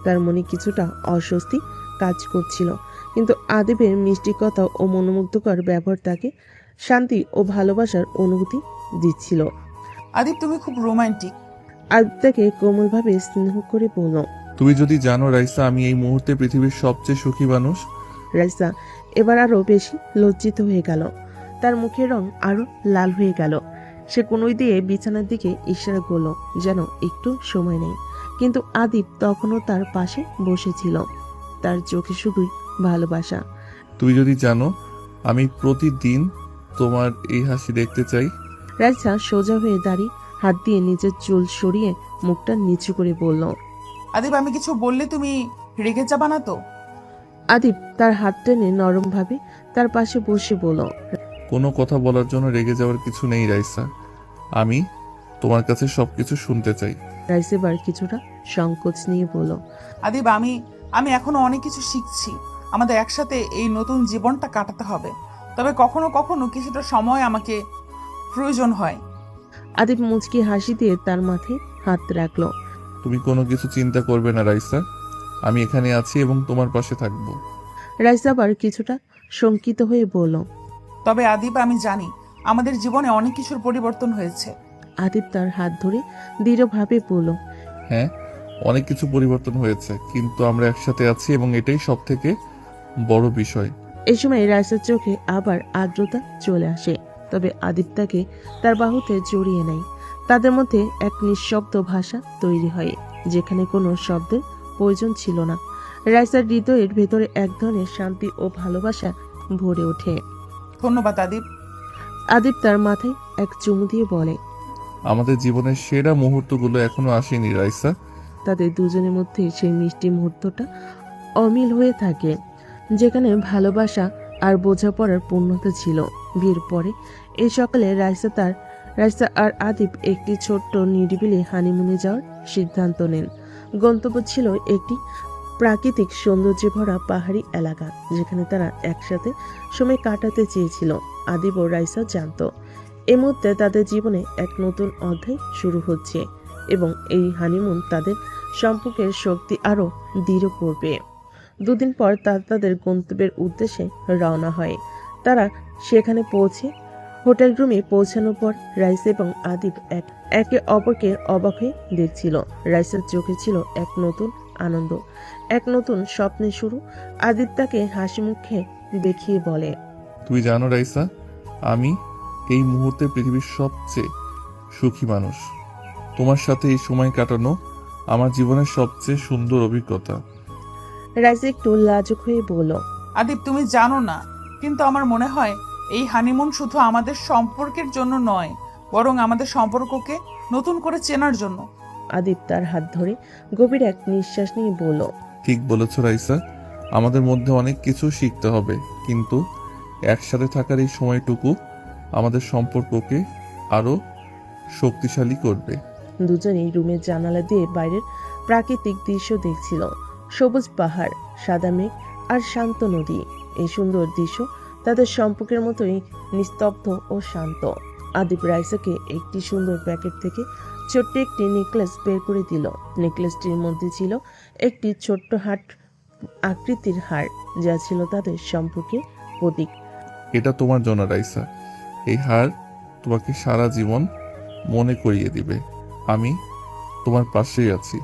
তার মনে কিছুটা অস্বস্তি কাজ করছিল, কিন্তু আদিবের মিষ্টি কথা ও মনোমুগ্ধকর ব্যবহার তাকে শান্তি ও ভালোবাসার অনুভূতি দিচ্ছিল। আদিব তুমি খুব রোমান্টিক। আদিব তাকে কোমলভাবে স্নেহ করে বলল। তুমি যদি জানো রাইসা, আমি এই মুহূর্তে পৃথিবীর সবচেয়ে সুখী মানুষ। রাইসা এবার আরো বেশি লজ্জিত হয়ে গেল। তার মুখের রং আরো লাল হয়ে গেল। সে কোনোই দিয়ে বিছানার দিকে ইশারা করল যেন একটু সময় নেই, কিন্তু আদিব তখনও তার পাশে বসেছিল। তার চোখে শুধুই ভালোবাসা। তুমি যদি জানো, আমি প্রতিদিন তোমার এই হাসি দেখতে চাই। রাইসা সোজা হয়ে দাঁড়িয়ে হাত দিয়ে নিজের চুল সরিয়ে মুখটা নিচু করে বলল। আদিব আমি কিছু বললে তুমি রেগে যাবা না তো? আদিব তার হাত টেনে নরমভাবে তার পাশে বসে বলল। কোনো কথা বলার জন্য রেগে যাওয়ার কিছু নেই রাইসা, আমি তোমার কাছে সবকিছু শুনতে চাই। রাইসা এবার কিছুটা সংকোচ নিয়ে বলল। আদিব আমি এখনো অনেক কিছু শিখছি। আমাদের একসাথে এই নতুন জীবনটা কাটাতে হবে, তবে কখনো কখনো কিছুটা সময় আমাকে প্রয়োজন হয়। আদিব মুচকি হাসি দিয়ে তার মাথায় হাত রাখলো। তুমি কোনো কিছু চিন্তা করবে না রাইসা, আমি এখানে আছি এবং তোমার পাশে থাকবো। রাইসা আবার কিছুটা শঙ্কিত হয়ে বলল। তবে আদিব আমি জানি আমাদের জীবনে অনেক কিছুর পরিবর্তন হয়েছে। আদিব তার হাত ধরে দৃঢ়ভাবে বলল। হ্যাঁ, অনেক কিছু পরিবর্তন হয়েছে, কিন্তু আমরা একসাথে আছি এবং এটাই সব থেকে বড় বিষয়। এই সময় রাইসার চোখে আবার আর্দ্রতা চলে আসে, তবে আদিব তাকে তার বাহুতে জড়িয়ে নেয়। তাদের মধ্যে এক নিঃশব্দ ভাষা তৈরি হয়, যেখানে কোনো শব্দের প্রয়োজন ছিল না। রাইসার হৃদয়ের ভেতরে এক ধরনের শান্তি ও ভালোবাসা ভরে ওঠে। ধন্যবাদ আদিব। আদিব তার মাথায় এক চুমু দিয়ে বলে। আমাদের জীবনের সেরা মুহূর্তগুলো এখনো আসেনি রাইসা। তাদের দুজনের মধ্যে সেই মিষ্টি মুহূর্তটা অমিল হয়ে থাকে, যেখানে ভালোবাসা আর বোঝাপড়ার পূর্ণতা ছিল। বিয়ের পরে এই সকালে রাইসা আর আদিব একটি ছোট্ট নিরিবিলি হানিমুনে যাওয়ার সিদ্ধান্ত নেন। গন্তব্য ছিল একটি প্রাকৃতিক সৌন্দর্যে ভরা পাহাড়ি এলাকা, যেখানে তারা একসাথে সময় কাটাতে চেয়েছিল। আদিব ও রাইসা জানতো এই মুহূর্তে তাদের জীবনে এক নতুন অধ্যায় শুরু হচ্ছে এবং এই হানিমুন তাদের সম্পর্কের শক্তি আরও দৃঢ় করবে। দুদিন পর তারা তাদের গন্তব্যের উদ্দেশ্যে রওনা হয়। তারা সেখানে পৌঁছে হোটেল রুমে পৌঁছানোর পর রাইসা এবং আদিব একে অপরকে অবাক হয়ে দেখছিল। রাইসার চোখে ছিল এক নতুন আনন্দ, এক নতুন স্বপ্নের শুরু। আদিব তাকে হাসি মুখে দেখিয়ে বলে। তুমি জানো রাইসা, আমি এই মুহূর্তে পৃথিবীর সবচেয়ে সুখী মানুষ। তোমার সাথে এই সময় কাটানো আমার জীবনের সবচেয়ে সুন্দর অভিজ্ঞতা। রাইসা একটু লাজুক হয়ে বলল। আদিব তুমি জানো না, কিন্তু আমার মনে হয় এই হানিমুন শুধু আমাদের সম্পর্কের জন্য নয়, বরং আমাদের সম্পর্ককে নতুন করে চেনার জন্য। আদিব তার হাত ধরে গভীর এক নিঃশ্বাস নিয়ে বলল। ঠিক বলেছ রাইসা, আমাদের মধ্যে অনেক কিছু শিখতে হবে, কিন্তু একসাথে থাকার এই সময়টুকু আমাদের সম্পর্ককে আরো শক্তিশালী করবে। দুজনেই রুমের জানালা দিয়ে বাইরের প্রাকৃতিক দৃশ্য দেখছিল। সবুজ পাহাড়, সাদা মেঘ আর শান্ত নদী। এই সুন্দর দৃশ্য তাদের সম্পর্কের মতোই নিস্তব্ধ ও শান্ত। আদিব রাইসাকে একটি সুন্দর প্যাকেট থেকে ছোট্ট একটি নেকলেস বের করে দিল। নেকলেসটির মধ্যে ছিল একটি ছোট্ট হার্ট আকৃতির হার, যা ছিল তাদের সম্পর্কের প্রতীক। এটা তোমার জন্য রাইসা, এই হার তোমাকে সারা জীবন মনে করিয়ে দিবে আমি তোমার পাশেই আছি।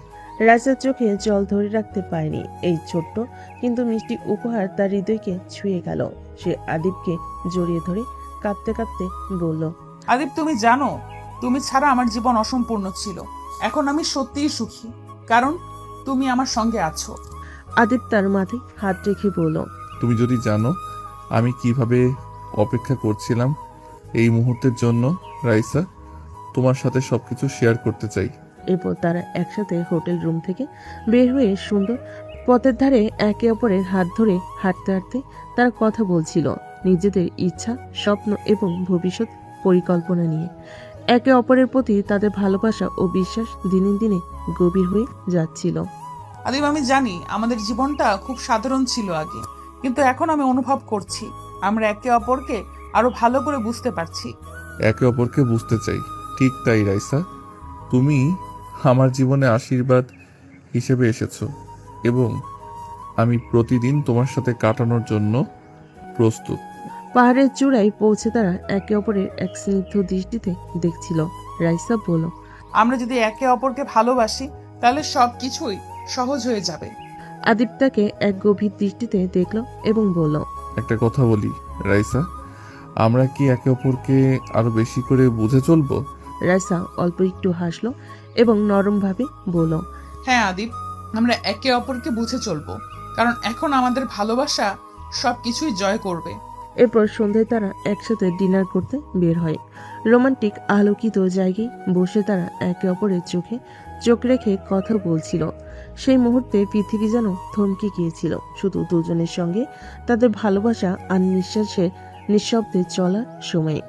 রাইসার চোখে জল ধরে রাখতে পারেনি। এই ছোট্ট কিন্তু মিষ্টি উপহার তার হৃদয়কে ছুঁয়ে গেল। সে আদিবকে জড়িয়ে ধরে কাঁদতে কাঁদতে বলল। আদিব তুমি জানো, তুমি ছাড়া আমার জীবন অসম্পূর্ণ ছিল। এখন আমি সত্যিই সুখী, কারণ তুমি আমার সঙ্গে আছো। আদিব তার মাথায় হাত রেখে বলল, তুমি যদি জানো আমি কিভাবে অপেক্ষা করছিলাম এই মুহূর্তের জন্য রাইসা, তোমার সাথে সবকিছু শেয়ার করতে চাই। এরপর তারা একসাথে হোটেল রুম থেকে বের হয়ে সুন্দর পথের ধারে একে অপরের হাত ধরে হাঁটতে হাঁটতে তারা কথা বলছিল নিজেদের ইচ্ছা, স্বপ্ন এবং ভবিষ্যৎ পরিকল্পনা নিয়ে। একে অপরের প্রতি তাদের ভালোবাসা ও বিশ্বাস দিনে দিনে গভীর হয়ে যাচ্ছিল। আদিব, আমি জানি আমাদের জীবনটা খুব সাধারণ ছিল আগে, কিন্তু এখন আমি অনুভব করছি আমরা একে অপরকে আরো ভালো করে বুঝতে পারছি। একে অপরকে বুঝতে চাই। ঠিক তাই রাইসা, তুমি আমার জীবনে আশীর্বাদ হিসেবে এসেছো এবং আমি প্রতিদিন তোমার সাথে কাটানোর জন্য প্রস্তুত। পাহাড়ের চূড়ায় পৌঁছে তারা একে অপরের এক স্নিগ্ধ দৃষ্টিতে দেখছিল। রাইসা বলল, আমরা যদি একে অপরকে ভালোবাসি তাহলে সব কিছুই সহজ হয়ে যাবে। আদিব তাকে এক গভীর দৃষ্টিতে দেখল এবং বলল, একটা কথা বলি রাইসা, আমরা কি একে অপরকে আরো বেশি করে বুঝে চলবো? রাইসা অল্প একটু হাসলো এবং নরমভাবে বলল, হ্যাঁ আদিব, আমরা একে অপরকে বুঝে চলবো, কারণ এখন আমাদের ভালোবাসা সব কিছুই জয় করবে। এরপর সন্ধ্যায় তারা একসাথে ডিনার করতে বের হয়। রোমান্টিক আলোকিত জায়গায় বসে তারা একে অপরের চোখে চোখ রেখে কথা বলছিল। সেই মুহূর্তে পৃথিবী যেন থমকে গিয়েছিল, শুধু দুজনের সঙ্গে তাদের ভালোবাসা আর নিঃশব্দে চলার সময়ে।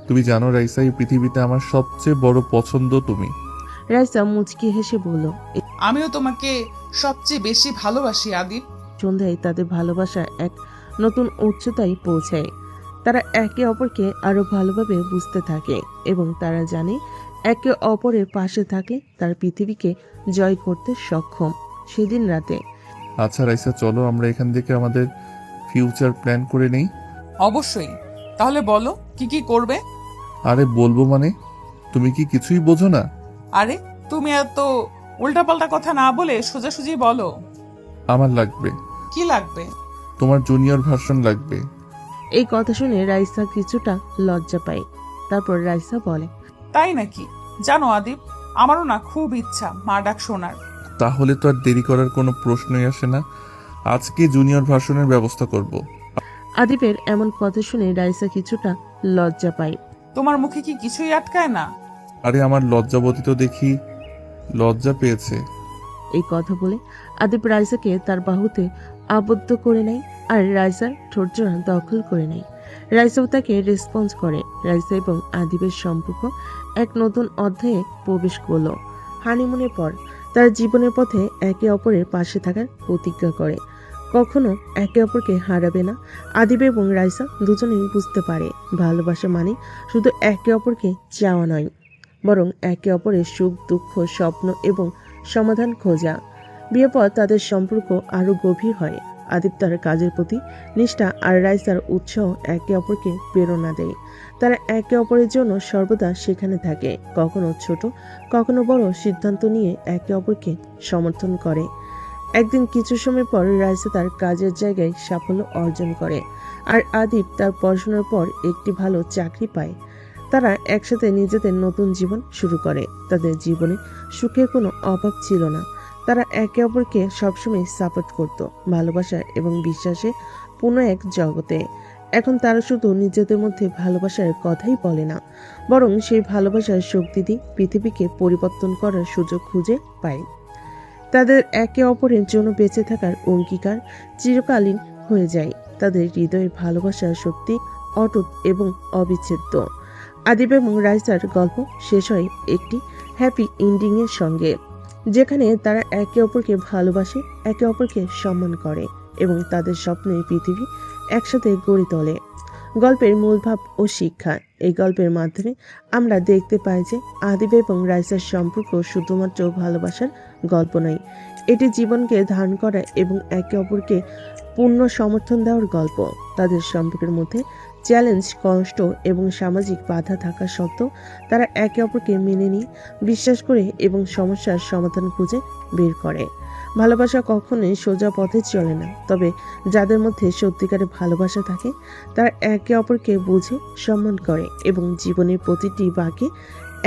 তুমি জানো রাইসা, এই পৃথিবীতে আমার সবচেয়ে বড় পছন্দ তুমি। রাইসা মুচকি হেসে বলল, আমিও তোমাকে সবচেয়ে বেশি ভালোবাসি আদিব। সন্ধ্যায় তাদের ভালোবাসা এক নতুন উচ্চতায় পৌঁছায়। তারা একে অপরকে আরো ভালোভাবে বুঝতে থাকে এবং তারা জানে একে অপরের পাশে থাকলে তার পৃথিবীকে জয় করতে সক্ষম। সেদিন রাতে আচ্ছা রাইসা, চলো আমরা এখান থেকে আমাদের ফিউচার প্ল্যান করে নেই। অবশ্যই, তাহলে বলো কি কি করবে? আরে বলবো মানে, তুমি কি কিছুই বোঝো না? আরে তুমি এত উল্টাপাল্টা কথা না বলে সোজাসুজি বলো। আমার লাগবে, কি লাগবে? তোমার জুনিয়র ভার্সন লাগবে। এই কথা শুনে রাইসা কিছুটা লজ্জা পায়। তারপর রাইসা বলে, তাই নাকি? জানো আদিব, আমারও না খুব ইচ্ছা মা ডাক শোনার। তাহলে তো আর দেরি করার কোনো প্রশ্নই আসে না, আজকে জুনিয়র ভার্সনের ব্যবস্থা করব। আদিবের এমন কথা শুনে রাইসা কিছুটা লজ্জা পায়। তোমার মুখে কি কিছুই আটকায় না? আরে আমার লজ্জাবতী তো দেখি লজ্জা পেয়েছে। এই কথা বলে আদিব রাইসাকে তার বাহুতে আবদ্ধ করে নেয় আর রাইসার ঠোঁটজোড়া দখল করে নেয়। রাইসাও তাকে রেসপন্স করে। রাইসা এবং আদিবের সম্পর্ক এক নতুন অধ্যায়ে প্রবেশ করলো। হানিমুনের পর তার জীবনের পথে একে অপরের পাশে থাকার প্রতিজ্ঞা করে। কখনো একে অপরকে হারাবে না। আদিব এবং রাইসা দুজনেই বুঝতে পারে ভালোবাসা মানে শুধু একে অপরকে চাওয়া নয়, বরং একে অপরের সুখ, দুঃখ, স্বপ্ন এবং সমাধান খোঁজা। বিয়ের পর তাদের সম্পর্ক আরো গভীর হয়। আদিব তার কাজের প্রতি নিষ্ঠা আর রাইসার উৎসাহ একে অপরকে প্রেরণা দেয়। তারা একে অপরের জন্য সর্বদা সেখানে থাকে, কখনো ছোট কখনো বড় সিদ্ধান্ত নিয়ে একে অপরকে সমর্থন করে। একদিন কিছু সময় পর রাইসা তার কাজের জায়গায় সাফল্য অর্জন করে আর আদিব তার পড়াশোনার পর একটি ভালো চাকরি পায়। তারা একসাথে নিজেদের নতুন জীবন শুরু করে। তাদের জীবনে সুখের কোনো অভাব ছিল না। তারা একে অপরকে সবসময় সাপোর্ট করত, ভালোবাসা এবং বিশ্বাসে পূর্ণ এক জগতে। এখন তারা শুধু নিজেদের মধ্যে ভালোবাসার কথাই বলে না, বরং সেই ভালোবাসার শক্তি দিয়ে পৃথিবীকে পরিবর্তন করার সুযোগ খুঁজে পায়। তাদের একে অপরের জন্য বেঁচে থাকার অঙ্গীকার চিরকালীন হয়ে যায়। তাদের হৃদয়ের ভালোবাসা সত্যি অটুট এবং অবিচ্ছেদ্য। আদিব এবং রাইসার গল্প শেষ হয় একটি হ্যাপি এন্ডিং এর সঙ্গে, যেখানে তারা একে অপরকে ভালোবাসে, একে অপরকে সম্মান করে এবং তাদের স্বপ্নের পৃথিবী একসাথে গড়ে তোলে। গল্পের মূল ভাব ও শিক্ষা। এই গল্পের মাধ্যমে আমরা দেখতে পাই যে আদিব এবং রাইসার সম্পর্ক শুধুমাত্র ভালোবাসার গল্প নয়, এটি জীবনকে ধারণ করা এবং একে অপরকে পূর্ণ সমর্থন দেওয়ার গল্প। তাদের সম্পর্কের মধ্যে চ্যালেঞ্জ, কষ্ট এবং সামাজিক বাধা থাকা সত্ত্বেও তারা একে অপরকে মেনে নিয়ে, বিশ্বাস করে এবং সমস্যার সমাধান খুঁজে বের করে। ভালোবাসা কখনোই সোজা পথে চলে না, তবে যাদের মধ্যে সত্যিকারের ভালোবাসা থাকে তারা একে অপরকে বুঝে, সম্মান করে এবং জীবনের প্রতিটি বাঁকে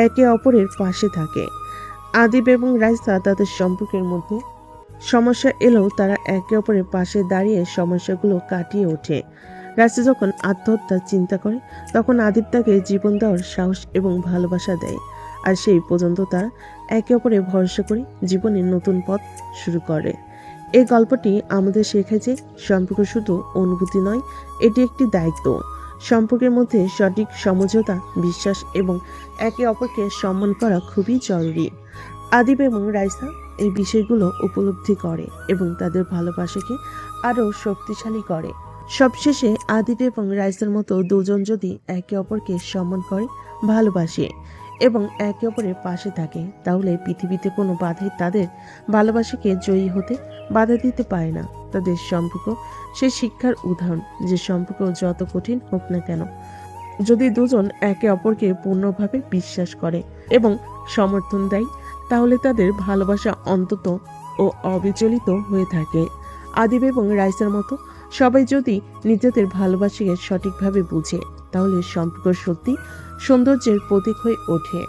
একে অপরের পাশে থাকে। আদিব এবং রাইসা তাদের সম্পর্কের মধ্যে সমস্যা এলেও তারা একে অপরের পাশে দাঁড়িয়ে সমস্যাগুলো কাটিয়ে ওঠে। রাইসা যখন আত্মহত্যার চিন্তা করে তখন আদিব তাকে জীবন দেওয়ার সাহস এবং ভালোবাসা দেয়, আর সেই পর্যন্ত তারা একে অপরে ভরসা করে জীবনের নতুন পথ শুরু করে। এই গল্পটি আমাদের শেখায় যে সম্পর্ক শুধু অনুভূতি নয়, এটি একটি দায়িত্ব। সম্পর্কের মধ্যে সঠিক সমঝোতা, বিশ্বাস এবং একে অপরকে সম্মান করা খুবই জরুরি। আদিব এবং রাইসা এই বিষয়গুলো উপলব্ধি করে এবং তাদের ভালোবাসাকে আরও শক্তিশালী করে। সবশেষে আদিব এবং রাইসার মতো দুজন যদি একে অপরকে সম্মান করে, ভালোবাসে এবং একে অপরের পাশে থাকে, তাহলে পৃথিবীতে কোনো বাধাই তাদের ভালোবাসাকে জয়ী হতে বাধা দিতে পারে না। তাদের সম্পর্ক সেই শিক্ষার উদাহরণ যে সম্পর্ক যত কঠিন হোক না কেন, যদি দুজন একে অপরকে পূর্ণভাবে বিশ্বাস করে এবং সমর্থন দেয়, তাহলে তাদের ভালোবাসা অন্তত ও অবিচলিত হয়ে থাকে। আদিব এবং রাইসার মতো সবাই যদি নিজেদের ভালোবাসাকে সঠিকভাবে বুঝে, তাহলে সম্পর্ক সত্যি সৌন্দর্যের প্রতীক হয়ে ওঠে।